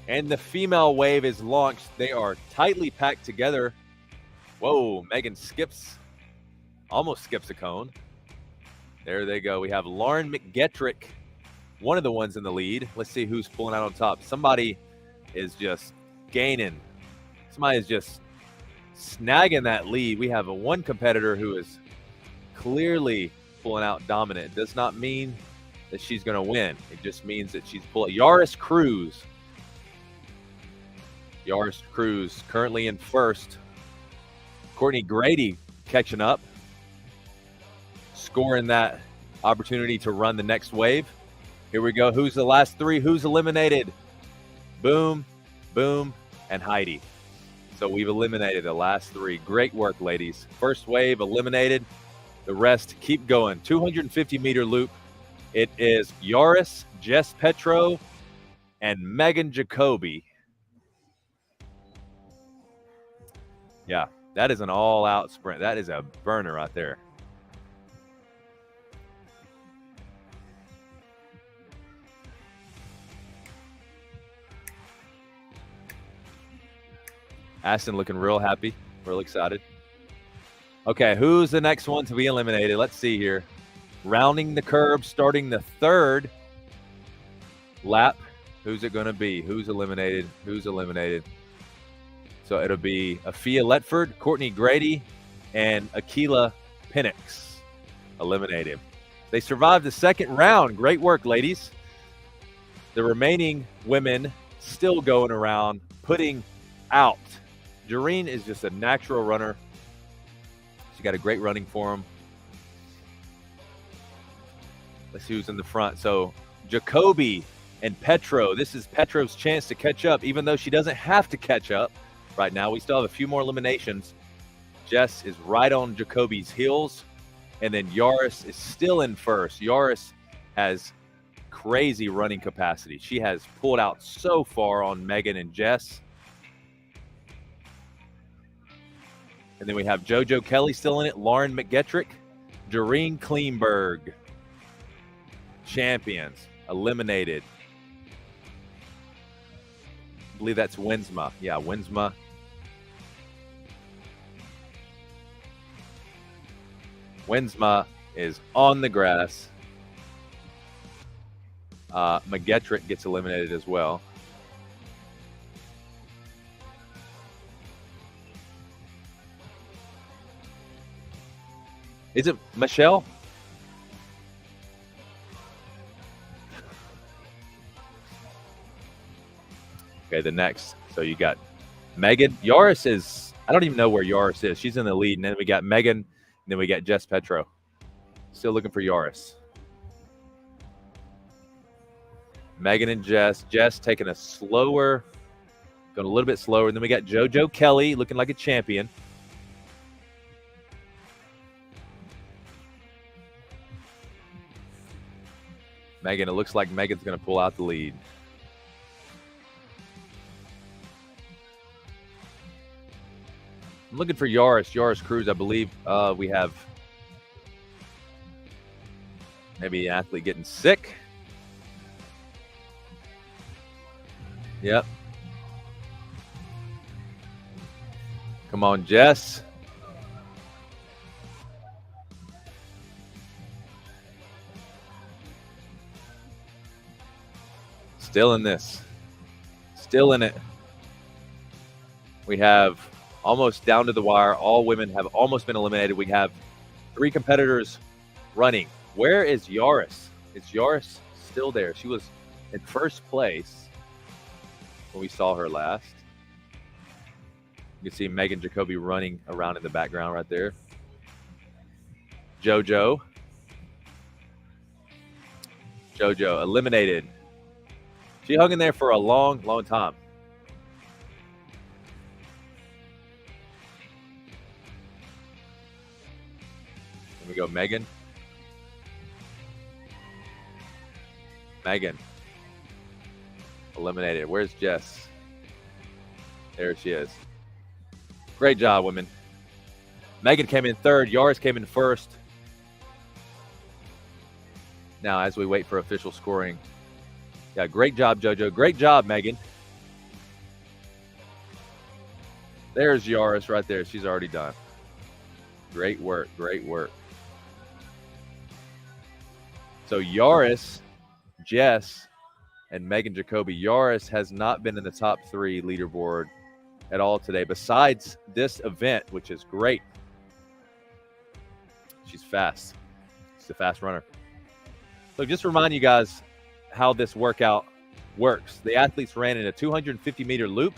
And the female wave is launched. They are tightly packed together. Whoa, Megan almost skips a cone. There they go. We have Lauren McGettrick, one of the ones in the lead. Let's see who's pulling out on top. Somebody is just gaining. Somebody is just snagging that lead. We have one competitor who is clearly pulling out dominant. It does not mean that she's going to win. It just means that she's pulling. Yaris Cruz currently in first. Courtney Grady catching up, scoring that opportunity to run the next wave. Here we go. Who's the last 3? Who's eliminated? Boom, Boom, and Heidi. So we've eliminated the last 3. Great work, ladies. First wave eliminated. The rest keep going. 250-meter loop. It is Yaris, Jess Petro, and Megan Jacoby. Yeah, that is an all-out sprint. That is a burner right there. Aston looking real happy, real excited. Okay, who's the next one to be eliminated? Let's see here. Rounding the curve, starting the 3rd lap. Who's it going to be? Who's eliminated? Who's eliminated? So it'll be Afia Letford, Courtney Grady, and Akila Penix eliminated. They survived the 2nd round. Great work, ladies. The remaining women still going around, putting out. Jareen is just a natural runner. She got a great running form. Let's see who's in the front. So Jacoby and Petro. This is Petro's chance to catch up, even though she doesn't have to catch up right now. We still have a few more eliminations. Jess is right on Jacoby's heels. And then Yaris is still in first. Yaris has crazy running capacity. She has pulled out so far on Megan and Jess. And then we have JoJo Kelly still in it. Lauren McGettrick, Doreen Kleinberg. Champions eliminated. I believe that's Winsma. Yeah, Winsma. Winsma is on the grass. McGettrick gets eliminated as well. Is it Michelle? Okay, the next. So you got Megan. Yaris is, I don't even know where Yaris is. She's in the lead. And then we got Megan. And then we got Jess Petro. Still looking for Yaris. Megan and Jess. Jess taking a slower, going a little bit slower. And then we got JoJo Kelly looking like a champion. Megan, it looks like Megan's going to pull out the lead. I'm looking for Yaris Cruz. I believe we have maybe an athlete getting sick. Yep. Come on, Jess. Still in this. Still in it. We have almost down to the wire. All women have almost been eliminated. We have 3 competitors running. Where is Yaris? Is Yaris still there? She was in first place when we saw her last. You can see Megan Jacoby running around in the background right there. JoJo eliminated. She hung in there for a long, long time. Here we go, Megan. Megan eliminated. Where's Jess? There she is. Great job, women. Megan came in third. Yaris came in first. Now, as we wait for official scoring. Yeah, great job, JoJo. Great job, Megan. There's Yaris right there. She's already done. Great work. Great work. So Yaris, Jess, and Megan Jacoby. Yaris has not been in the top 3 leaderboard at all today, besides this event, which is great. She's fast. She's a fast runner. So just to remind you guys how this workout works. The athletes ran in a 250-meter loop.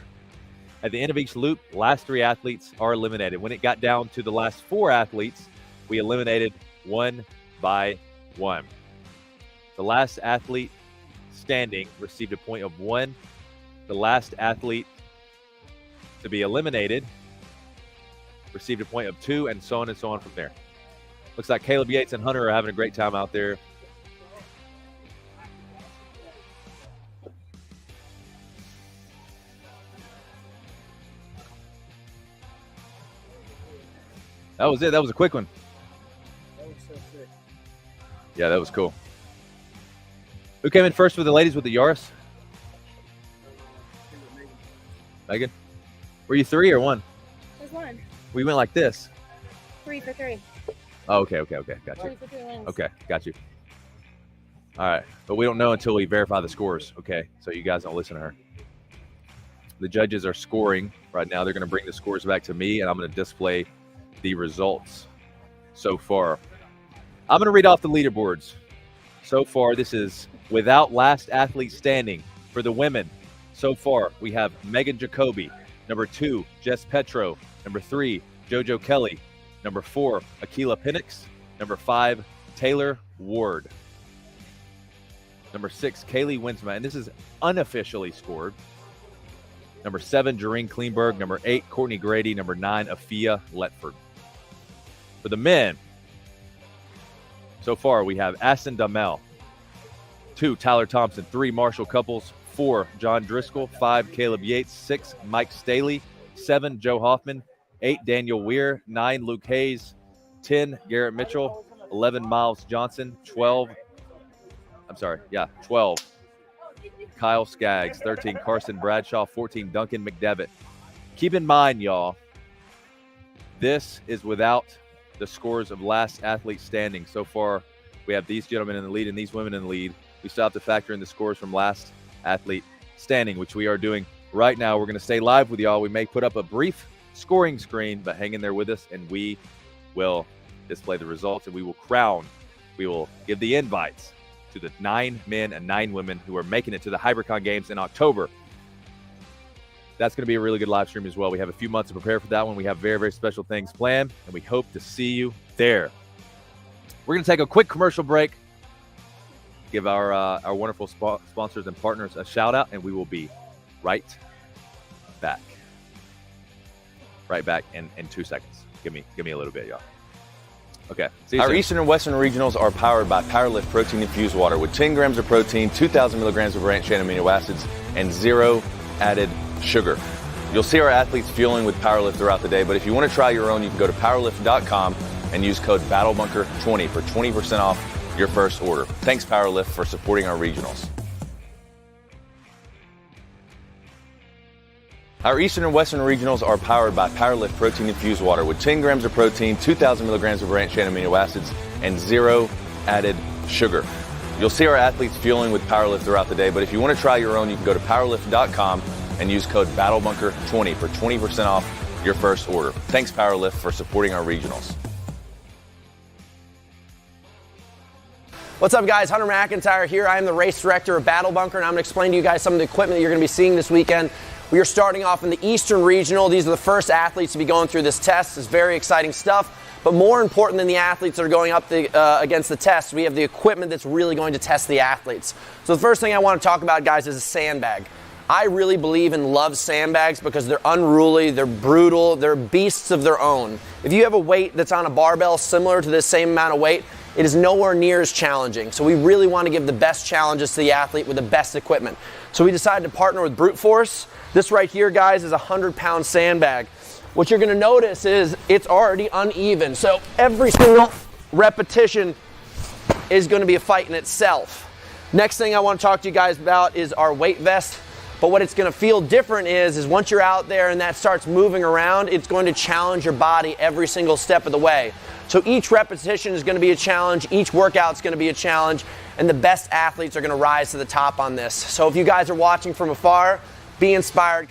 At the end of each loop, last 3 athletes are eliminated. When it got down to the last 4 athletes, we eliminated one by one. The last athlete standing received a point of 1. The last athlete to be eliminated received a point of 2, and so on from there. Looks like Caleb Yates and Hunter are having a great time out there. That was it. That was a quick one. That was so sick. Yeah, that was cool. Who came in first for the ladies with the Yaris? Megan? Were you 3 or 1? There's 1. We went like this. 3 for 3. Oh, okay. Got you. 3 for 3 wins. Okay, got you. All right. But we don't know until we verify the scores, okay? So you guys don't listen to her. The judges are scoring right now. They're going to bring the scores back to me, and I'm going to display the results so far. I'm going to read off the leaderboards. So far, this is without last athlete standing. For the women, so far, we have Megan Jacoby. Number 2, Jess Petro. Number 3, JoJo Kelly. Number 4, Akila Penix. Number 5, Taylor Ward. Number 6, Kaylee Winsma. And this is unofficially scored. Number 7, Jareen Kleinberg. Number 8, Courtney Grady. Number 9, Afia Letford. For the men, so far we have Aston Damel, 2, Tyler Thompson, 3, Marshall Couples, 4, John Driscoll, 5, Caleb Yates, 6, Mike Staley, 7, Joe Hoffman, 8, Daniel Weir, 9, Luke Hayes, 10, Garrett Mitchell, 11, Miles Johnson, 12, Kyle Skaggs, 13, Carson Bradshaw, 14, Duncan McDevitt. Keep in mind, y'all, this is without the scores of last athlete standing. So far, we have these gentlemen in the lead and these women in the lead. We still have to factor in the scores from last athlete standing, which we are doing right now. We're going to stay live with y'all. We may put up a brief scoring screen, but hang in there with us, and we will display the results, and we will give the invites to the 9 men and 9 women who are making it to the Hybricon Games in October. That's going to be a really good live stream as well. We have a few months to prepare for that one. We have very, very special things planned, and we hope to see you there. We're going to take a quick commercial break, give our wonderful sponsors and partners a shout out, and we will be right back. Right back in 2 seconds. Give me a little bit, y'all. Okay. See you Our soon. Eastern and Western regionals are powered by PWRLIFT Protein Infused Water with 10 grams of protein, 2,000 milligrams of branched chain amino acids, and 0 added sugar. You'll see our athletes fueling with PWRLIFT throughout the day, but if you want to try your own, you can go to PWRLIFT.com and use code BATTLEBUNKER20 for 20% off your first order. Thanks, PWRLIFT, for supporting our regionals. Our Eastern and Western regionals are powered by PWRLIFT Protein Infused Water with 10 grams of protein, 2,000 milligrams of branched chain amino acids, and 0 added sugar. You'll see our athletes fueling with PWRLIFT throughout the day, but if you want to try your own, you can go to PWRLIFT.com and use code BATTLEBUNKER20 for 20% off your first order. Thanks, PWRLIFT, for supporting our regionals. What's up, guys? Hunter McIntyre here. I am the race director of Battle Bunker, and I'm going to explain to you guys some of the equipment that you're going to be seeing this weekend. We are starting off in the Eastern Regional. These are the first athletes to be going through this test. It's very exciting stuff. But more important than the athletes that are going up against the test, we have the equipment that's really going to test the athletes. So the first thing I want to talk about, guys, is a sandbag. I really believe and love sandbags because they're unruly, they're brutal, they're beasts of their own. If you have a weight that's on a barbell similar to this same amount of weight, it is nowhere near as challenging. So we really want to give the best challenges to the athlete with the best equipment. So we decided to partner with Brute Force. This right here, guys, is a 100-pound sandbag. What you're going to notice is it's already uneven. So every single repetition is going to be a fight in itself. Next thing I want to talk to you guys about is our weight vest. But what it's going to feel different is once you're out there and that starts moving around, it's going to challenge your body every single step of the way. So each repetition is going to be a challenge, each workout is going to be a challenge, and the best athletes are going to rise to the top on this. So if you guys are watching from afar, be inspired.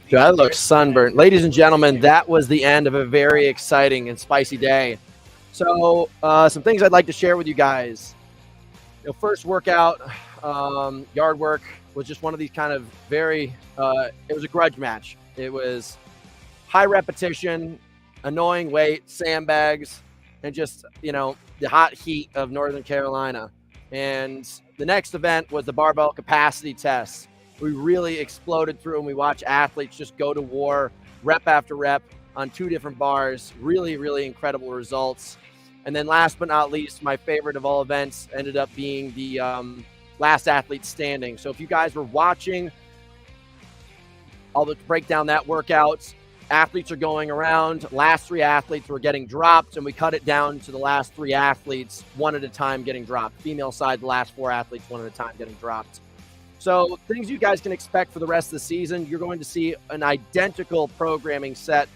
Dude, I look sunburnt. Ladies and gentlemen, that was the end of a very exciting and spicy day. So some things I'd like to share with you guys. First workout, yard work, was just one of these kind of very, it was a grudge match. It was high repetition, annoying weight, sandbags, and just, the hot heat of Northern Carolina. And the next event was the barbell capacity test. We really exploded through and we watched athletes just go to war, rep after rep on 2 different bars. Really, really incredible results. And then last but not least, my favorite of all events ended up being the last athlete standing. So if you guys were watching, I'll break down that workout. Athletes are going around. Last 3 athletes were getting dropped, and we cut it down to the last 3 athletes, one at a time getting dropped. Female side, the last 4 athletes, one at a time getting dropped. So things you guys can expect for the rest of the season, you're going to see an identical programming set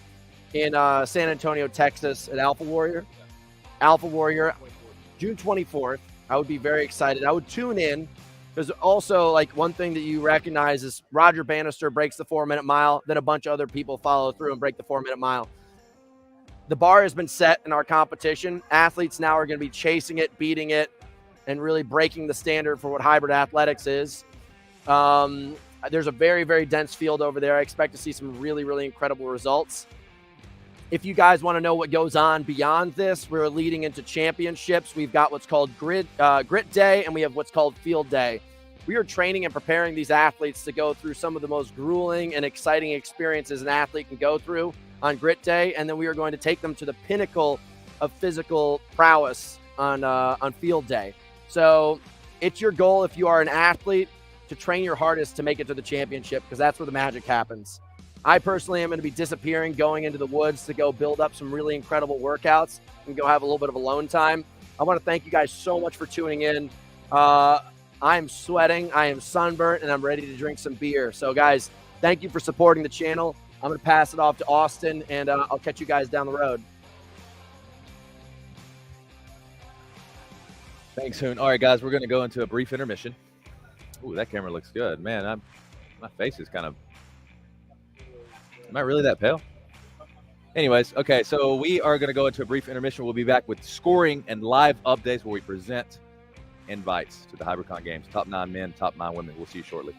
in San Antonio, Texas at Alpha Warrior. Alpha Warrior, June 24th. I would be very excited. I would tune in. There's also, one thing that you recognize is Roger Bannister breaks the 4-minute mile, then a bunch of other people follow through and break the 4-minute mile. The bar has been set in our competition. Athletes now are going to be chasing it, beating it, and really breaking the standard for what hybrid athletics is. There's a very, very dense field over there. I expect to see some really, really incredible results. If you guys want to know what goes on beyond this, we're leading into championships. We've got what's called Grit Day, and we have what's called Field Day. We are training and preparing these athletes to go through some of the most grueling and exciting experiences an athlete can go through on Grit Day, and then we are going to take them to the pinnacle of physical prowess on Field Day. So it's your goal, if you are an athlete, to train your hardest to make it to the championship, because that's where the magic happens. I personally am going to be disappearing, going into the woods to go build up some really incredible workouts and go have a little bit of alone time. I want to thank you guys so much for tuning in. I am sweating, I am sunburnt, and I'm ready to drink some beer. So guys, thank you for supporting the channel. I'm going to pass it off to Austin, and I'll catch you guys down the road. Thanks, Hoon. All right, guys, we're going to go into a brief intermission. Ooh, that camera looks good. Man, my face is kind of... Am I really that pale? Anyways, okay, so we are going to go into a brief intermission. We'll be back with scoring and live updates where we present invites to the Hybricon Games. Top 9 men, top 9 women. We'll see you shortly.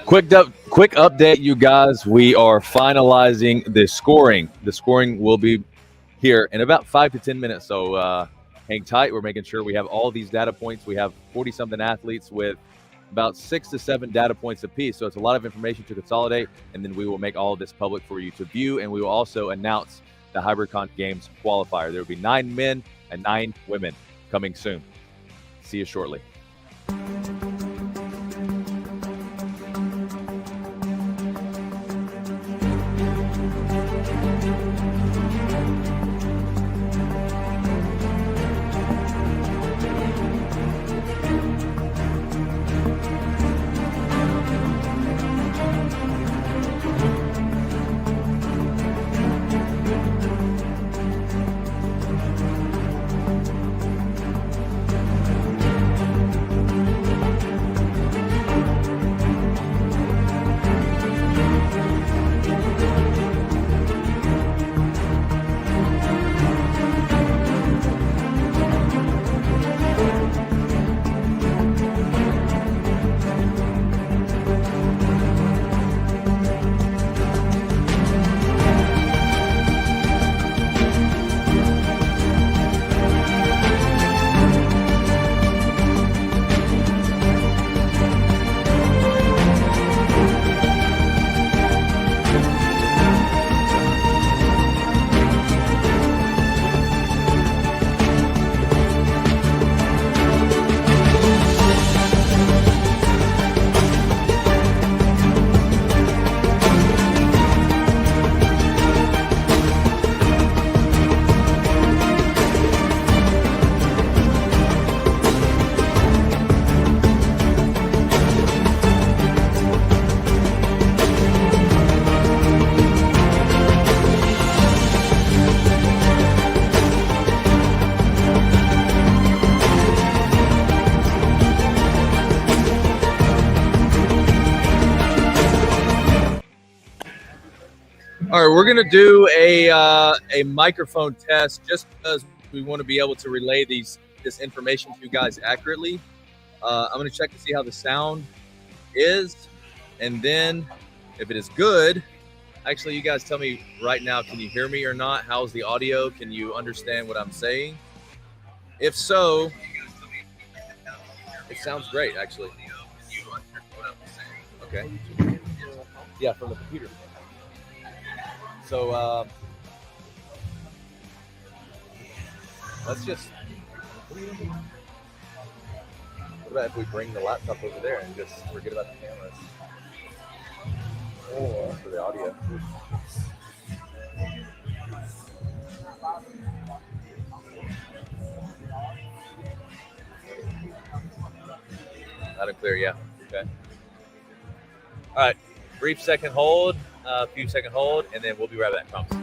Quick update, you guys. We are finalizing the scoring. The scoring will be here in about 5 to 10 minutes. So hang tight. We're making sure we have all these data points. We have 40-something athletes with about 6 to 7 data points apiece. So it's a lot of information to consolidate, and then we will make all of this public for you to view, and we will also announce the Hybricon Games qualifier. There will be 9 men and 9 women coming soon. See you shortly. All right, we're going to do a microphone test just because we want to be able to relay this information to you guys accurately. I'm going to check to see how the sound is, and then if it is good, actually, you guys tell me right now, can you hear me or not? How's the audio? Can you understand what I'm saying? If so, it sounds great, actually. Okay. Yeah, from the computer. So let's just, what about if we bring the laptop over there and just forget about the cameras? Oh, for the audio. Loud and clear, yeah. Okay. All right, brief second hold. A few second hold, and then we'll be right back. Promise.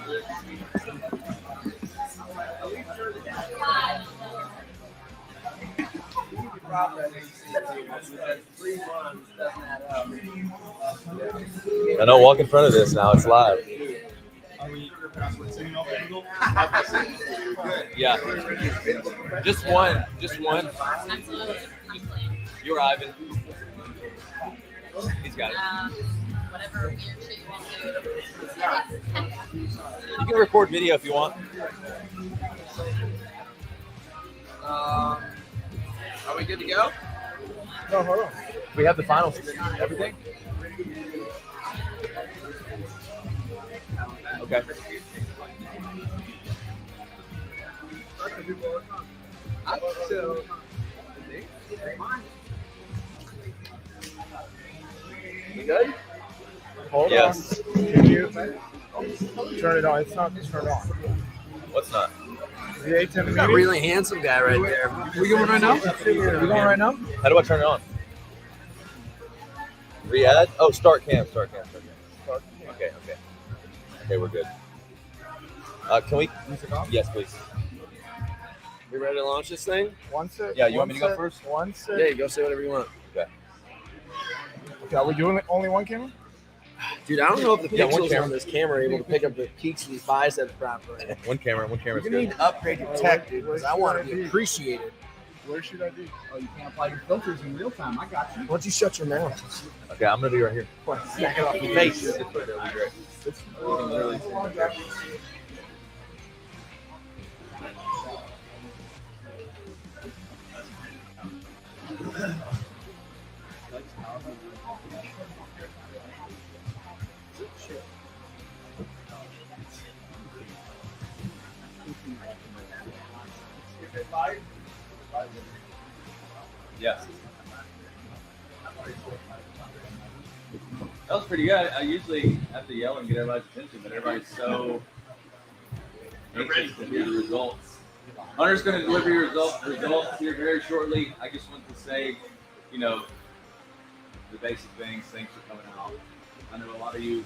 I know, walk in front of this now. It's live. Yeah. Just one. Just one. You're Ivan. He's got it. Whatever weird shit you want to do. You can record video if you want. Are we good to go? No, hold on. We have the finals. Everything? Okay. You good? Hold Yes. on. Can you turn it on? It's not turned on. What's not? The 810 That meeting? really handsome guy right there. We going right now? We going right now? How do I turn it on? Re-add? Oh, start cam. Start cam. Okay. Okay, we're good. Can we? Yes, please. We ready to launch this thing? One set. Yeah, you want me to go first? One set. Yeah, you go say whatever you want. Okay. Okay, are we doing only one camera? Dude, I don't know if the Yeah, one pixels camera. on this camera are able to pick up the peaks of these biceps properly. One camera. You Good. need to upgrade your tech, dude. Because I want to be appreciated. Where should I be? Oh, you can't apply your filters in real time. I got you. Why don't you shut your mouth? Okay, I'm gonna be right here. Smack it off your Face. That'll be great. Yes. That was pretty good. I usually have to yell and get everybody's attention, but everybody's so anxious to hear the results. Hunter's going to deliver your results here very shortly. I just want to say, the basic things. Thanks for coming out. I know a lot of you,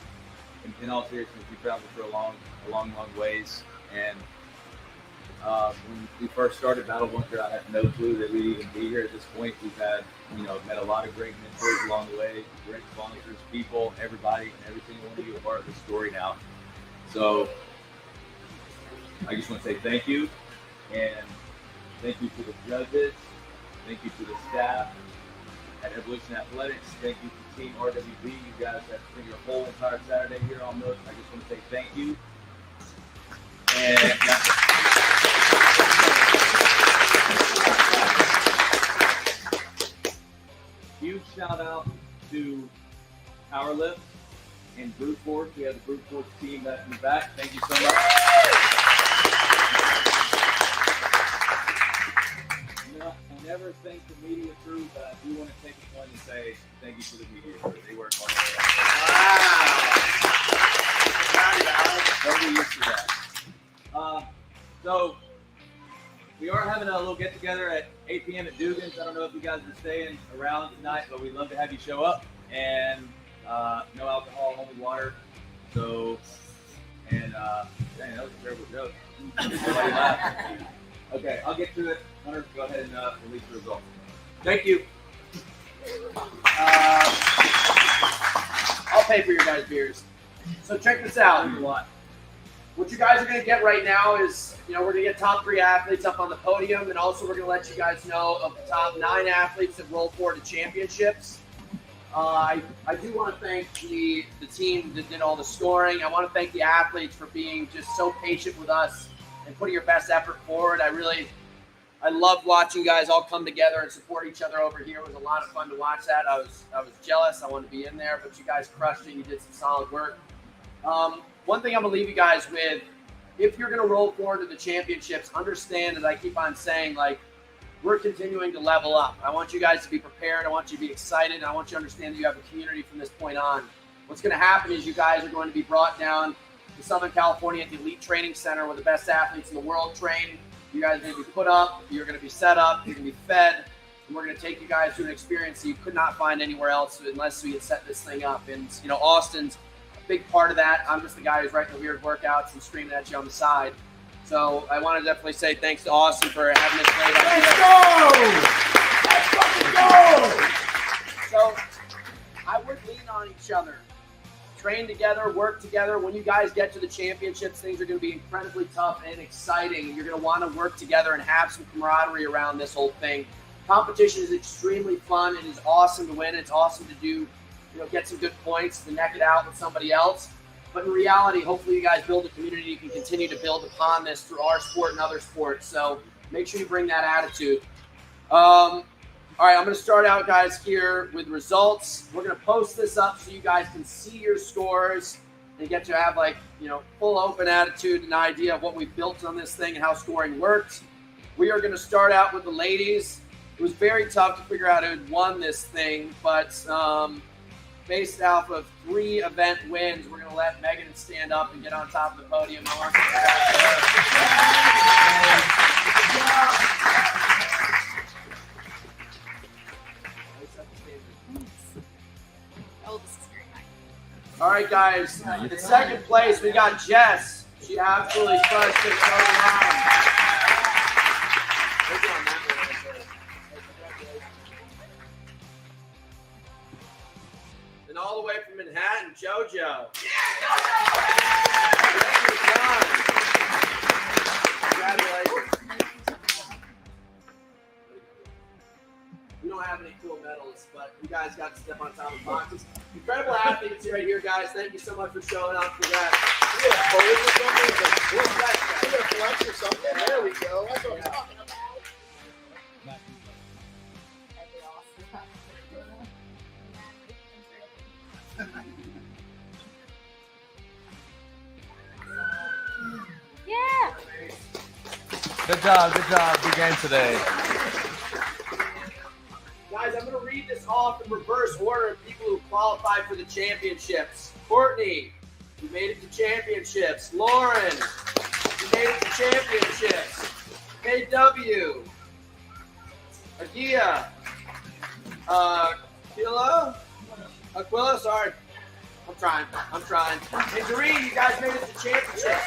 in all seriousness, we traveled for a long ways. And when we first started Battle Bunker, I had no clue that we'd even be here at this point. We've had, met a lot of great mentors along the way, great sponsors, people, everybody, and every single one of you are part of the story now. So I just want to say thank you, and thank you to the judges, thank you to the staff at Evolution Athletics, thank you to Team RWB. You guys have spent your whole entire Saturday here on this. I just want to say thank you. And huge shout out to PWRLIFT and Brute Force. We have the Brute Force team back in the back. Thank you so much. I never thank the media crew, but I do want to take a point and say thank you to the media crew. They work hard. Wow. Don't be used to that. So we are having a little get together at 8 p.m. at Dugan's. I don't know if you guys are staying around tonight, but we'd love to have you show up. And no alcohol, only water. So, and dang, that was a terrible joke. Somebody laughed. Okay, I'll get to it. Hunter, go ahead and release the results. Thank you. I'll pay for your guys' beers. So check this out. What you guys are going to get right now is, we're going to get top 3 athletes up on the podium, and also we're going to let you guys know of the top 9 athletes that roll forward to championships. I do want to thank the team that did all the scoring. I want to thank the athletes for being just so patient with us and putting your best effort forward. I love watching you guys all come together and support each other over here. It was a lot of fun to watch that. I was jealous. I wanted to be in there, but you guys crushed it. You did some solid work. One thing I'm going to leave you guys with, if you're going to roll forward to the championships, understand, as I keep on saying, we're continuing to level up. I want you guys to be prepared. I want you to be excited. I want you to understand that you have a community from this point on. What's going to happen is you guys are going to be brought down to Southern California at the Elite Training Center where the best athletes in the world train. You guys are going to be put up. You're going to be set up. You're going to be fed. And we're going to take you guys through an experience that you could not find anywhere else unless we had set this thing up. And, Austin's big part of that. I'm just the guy who's writing the weird workouts and screaming at you on the side. So I want to definitely say thanks to Austin for having this great idea. Let's fucking go! So I would lean on each other. Train together, work together. When you guys get to the championships, things are going to be incredibly tough and exciting. You're going to want to work together and have some camaraderie around this whole thing. Competition is extremely fun. It is awesome to win. It's awesome to do, get some good points, to neck it out with somebody else. But in reality, hopefully you guys build a community you can continue to build upon this through our sport and other sports. So make sure you bring that attitude. All right, I'm going to start out, guys, here with results. We're going to post this up so you guys can see your scores and get to have, full open attitude and idea of what we've built on this thing and how scoring works. We are going to start out with the ladies. It was very tough to figure out who had won this thing, but based off of 3 event wins, we're going to let Megan stand up and get on top of the podium. All right, guys. In second place, we got Jess. She absolutely crushed it. And all the way from Manhattan, JoJo. Congratulations. We don't have any cool medals, but you guys got to step on top of boxes. Incredible athletes right here, guys. Thank you so much for showing up. Congrats. We have photos or something. We have flex or something. There we go. That's what I'm talking about. Yeah. Good job. Big game today. Guys, I'm going to read this off in reverse order of people who qualified for the championships. Courtney, you made it to championships. Lauren, you made it to championships. KW, Agia, Aquila, sorry. I'm trying. And Doreen, you guys made it to championships.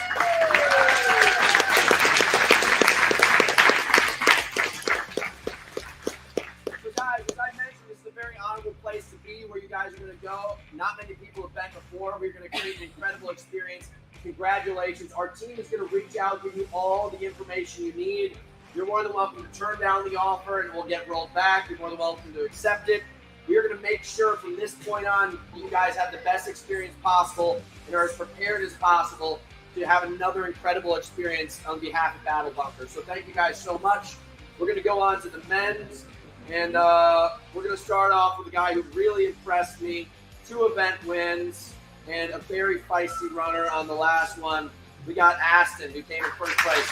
Honorable place to be where you guys are going to go. Not many people have been before. We're going to create an incredible experience. Congratulations. Our team is going to reach out, give you all the information you need. You're more than welcome to turn down the offer and it will get rolled back. You're more than welcome to accept it. We are going to make sure from this point on you guys have the best experience possible and are as prepared as possible to have another incredible experience on behalf of Battle Bunker. So thank you guys so much. We're going to go on to the men's. And we're going to start off with a guy who really impressed me. 2 event wins and a very feisty runner on the last one. We got Aston, who came in first place.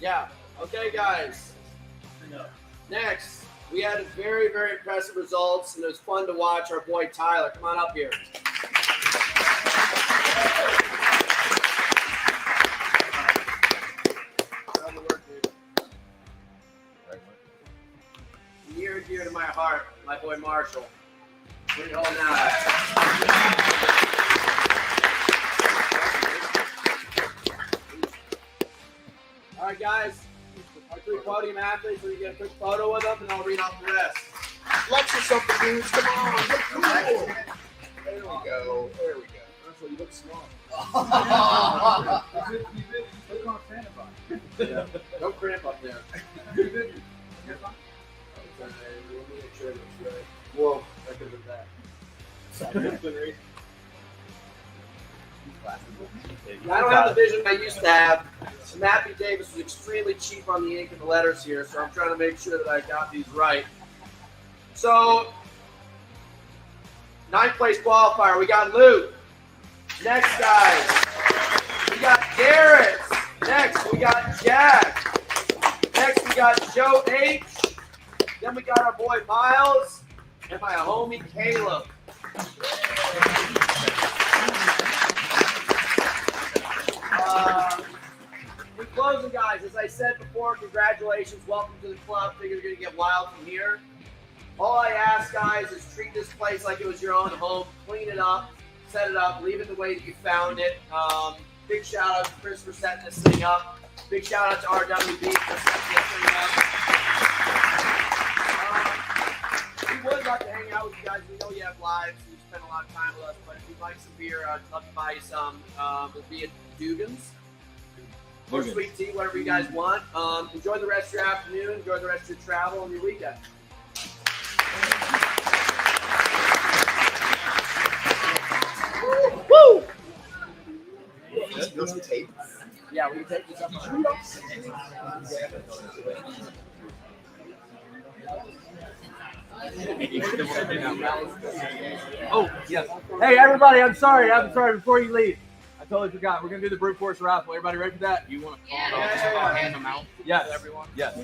Yeah. Okay, guys. Next, we had very, very impressive results, and it was fun to watch our boy Tyler. Come on up here. Near and dear to my heart, my boy Marshall. What are you holding out? All right, guys. Our 3 podium athletes. We're going to get a quick photo with them, and I'll read off the rest. Flex or something, dudes. Come on. Look cool. There we go. Marshall, you look small. No cramp up there. Whoa, that could have been that. I don't have the vision I used to have. Mappy Davis was extremely cheap on the ink and the letters here, so I'm trying to make sure that I got these right. So, 9th place qualifier, we got Luke. Next, guys, we got Garrett. Next, we got Jack. Next, we got Joe H. Then we got our boy Miles and my homie Caleb. We closing, guys, as I said before, congratulations. Welcome to the club. Things are going to get wild from here. All I ask, guys, is treat this place like it was your own home. Clean it up, set it up, leave it the way that you found it. Big shout out to Chris for setting this thing up. Big shout out to RWB for setting this thing up. We would like to hang out with you guys. We know you have lives. You spend a lot of time with us. But if you'd like some beer, I'd love to buy you some. It'll be at Dugan's. Or sweet tea, whatever you guys want. Enjoy the rest of your afternoon. Enjoy the rest of your travel and your weekend. Woo! Those tape. Yeah, we can take this up. Oh, yes. Hey, everybody, I'm sorry. Before you leave, I totally forgot. We're going to do the brute force raffle. Everybody ready for that? You want to call hand them out? Yes. Everyone? Yes.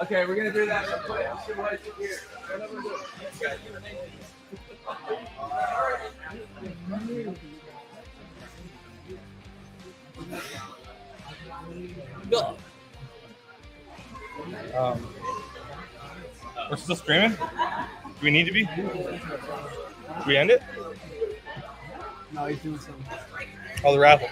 Okay, we're going to do that. We're still streaming? Do we need to be? Do we end it? No, he's doing something. Oh, the raffle.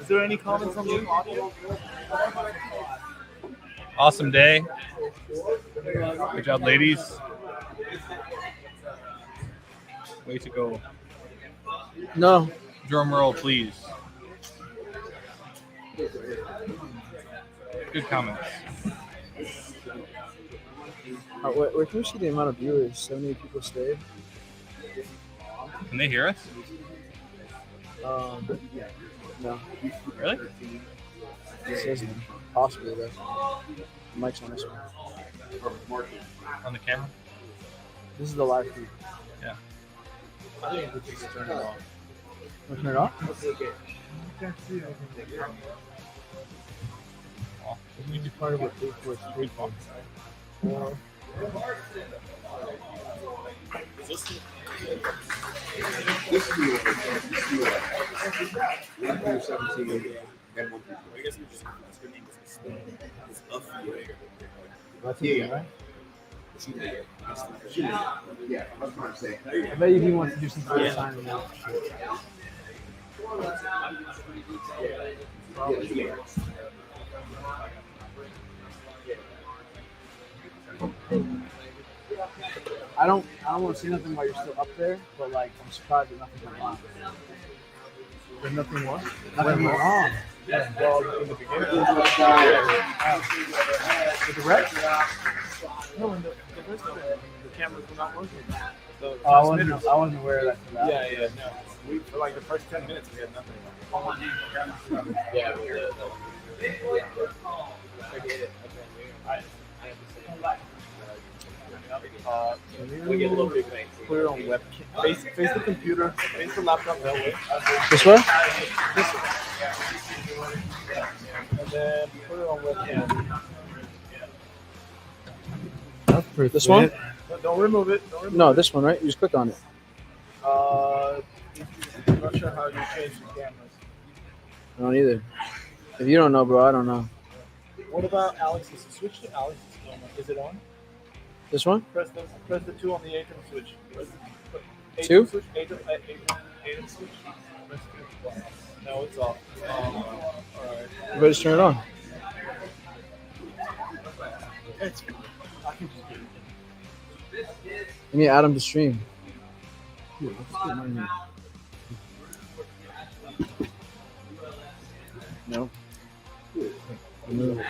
Is there any comments on the audio? Awesome day. Good job, ladies. Way to go. No. Drum roll, please. Good comments. Where can we see the amount of viewers? 70 people stayed. Can they hear us? No. Really? It says possibly though. The mic's on this one. On the camera? This is the live feed. Yeah. I think we just turn it off. Turn it off? We need to be part of what Big Force paid for. This is the 17 and 1 I guess we just That's it, right? Yeah, that's what I'm saying. I bet if he wants to do some sort of signing now. I don't want to say nothing while you're still up there, but like I'm surprised that nothing went wrong. There's nothing what? Nothing went wrong. Yeah. Well, in the beginning. With the wreck? No, in the first one, the cameras were not working. I wasn't aware of that. Yeah, no. For like the first 10 minutes, we had nothing. Yeah, we get a little bit put it on webcam. Face the computer. Face the laptop that way. This way? This way. And then put it on webcam. That's pretty this one? Don't remove it. No, this one, right? You just click on it. I'm not sure how you change the cameras. I don't either. If you don't know, bro, I don't know. What about Alex's? Switch to Alex's camera. Is it on? This one? Press the 2 on the ATEM switch. Two? Switch, ATEM switch. Press 2. No, it's off. All right. You better just turn it on. It's, I can just do it. I need Adam to stream. Here, let's get mine here. No. No.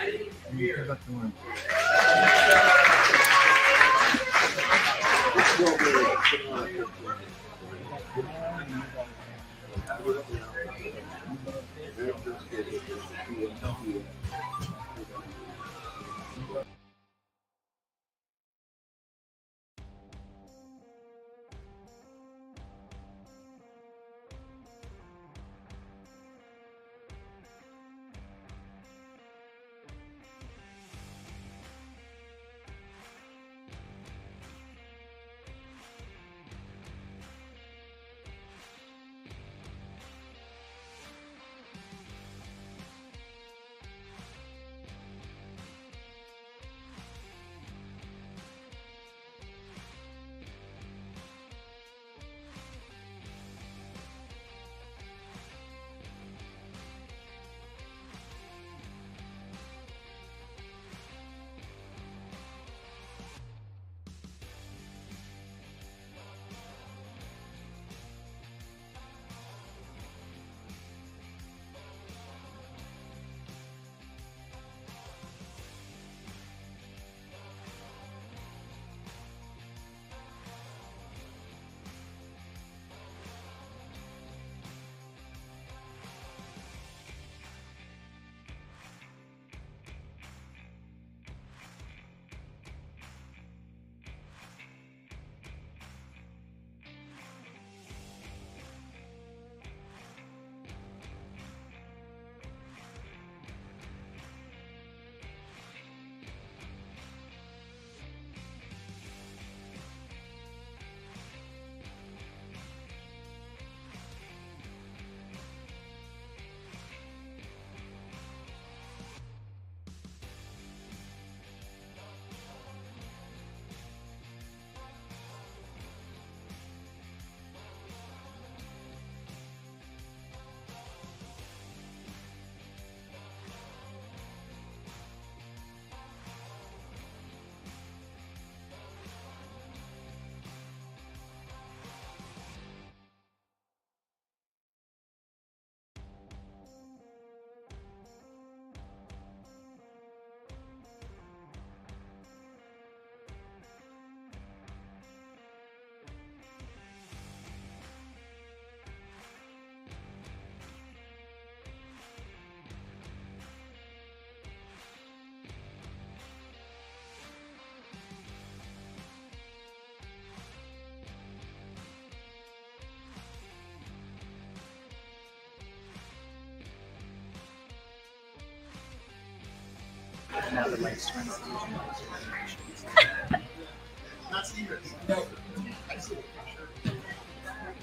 Now the light's trying to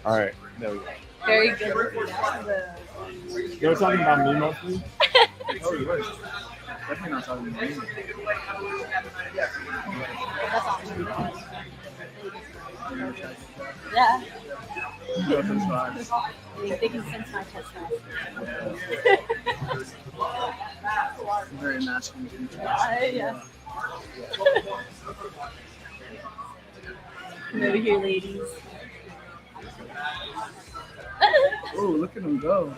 All right, there we go. Very good. You were talking about me mostly? Oh, you were. Definitely not talking about me. Yeah. Go to the spots. They can sense my chest. Very masculine. Yeah. Come over here, ladies. Oh, look at them go.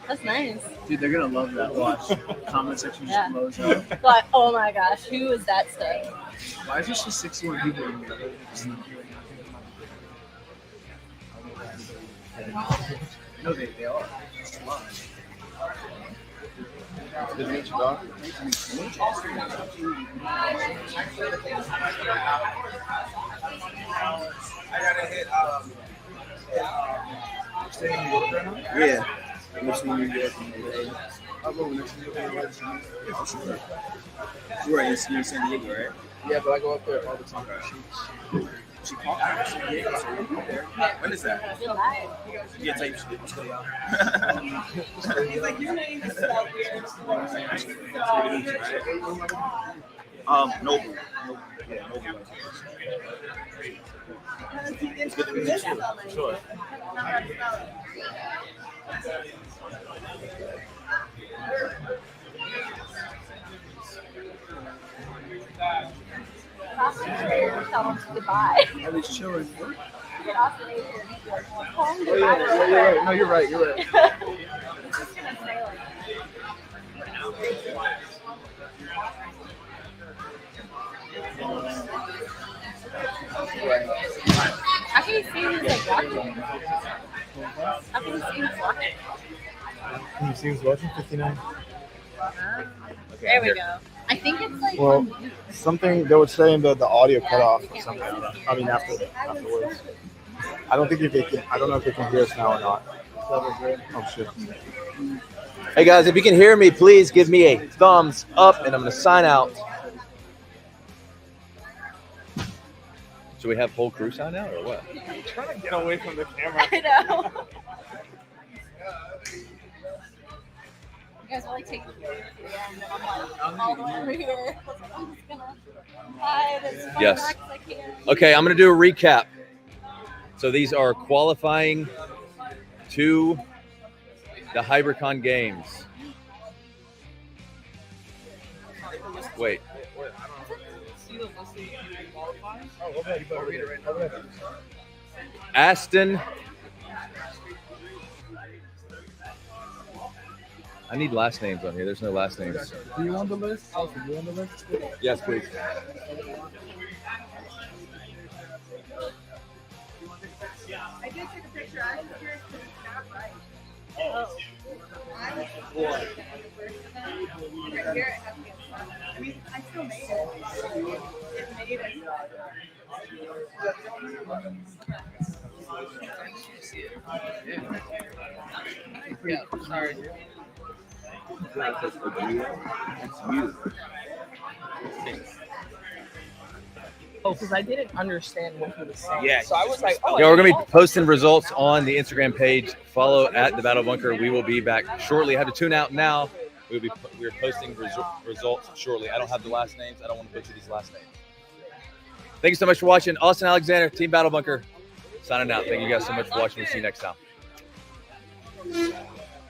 That's nice. Dude, they're going to love that watch. Comment section Yeah. just blows up. But, oh my gosh, who is that stud? Why is there just 61 people in here? No, they are. It's a lot. Good to meet you, dog. I gotta hit. Stay in New York right now? Yeah. Next to New York. I'll go next to New York. You're in San Diego, right? Yeah, but I go up there all the time. She called out San Diego, so we'll go there. When is that? Yeah, type shit. He's like, your name is so weird. Noble. Yeah, Noble. It's good to meet you. Sure. Goodbye. I was chilling. Oh yeah. No, you're right. You're right. How can you see who's like watching? How can you see who's watching? Can you see who's watching 59? There we go. I think it's like Well, on mute. something they were saying that the audio cut off or something. I mean, afterwards. I don't think if they can. I don't know if they can hear us now or not. Oh shit. Hey guys, if you can hear me, please give me a thumbs up, and I'm going to sign out. Should we have whole crew sign out or what? I'm trying to get away from the camera. I know. You guys are like taking care of it, and then I'm like all the way over here. I'm just gonna hide as far Yes. back as I can. Okay, I'm going to do a recap. So these are qualifying to the Hybricon Games. Wait. Aston. I need last names on here. There's no last names. Do you want the list? Oh, do you want the list? Yes, please. I did take a picture. I was curious because it's not right. Oh. I was right here. It has to be in front. I mean, I still made it. It made it. Yeah, sorry. That's you. Oh, because I didn't understand what he was saying. Yeah, So I was like, oh. Yeah, we're going to be posting results on the Instagram page. Follow at the Battle Bunker. We will be back shortly. I have to tune out now. We're posting results shortly. I don't have the last names. I don't want to butcher these last names. Thank you so much for watching. Austin Alexander, Team Battle Bunker, signing out. Thank you guys so much for watching. We'll see you next time.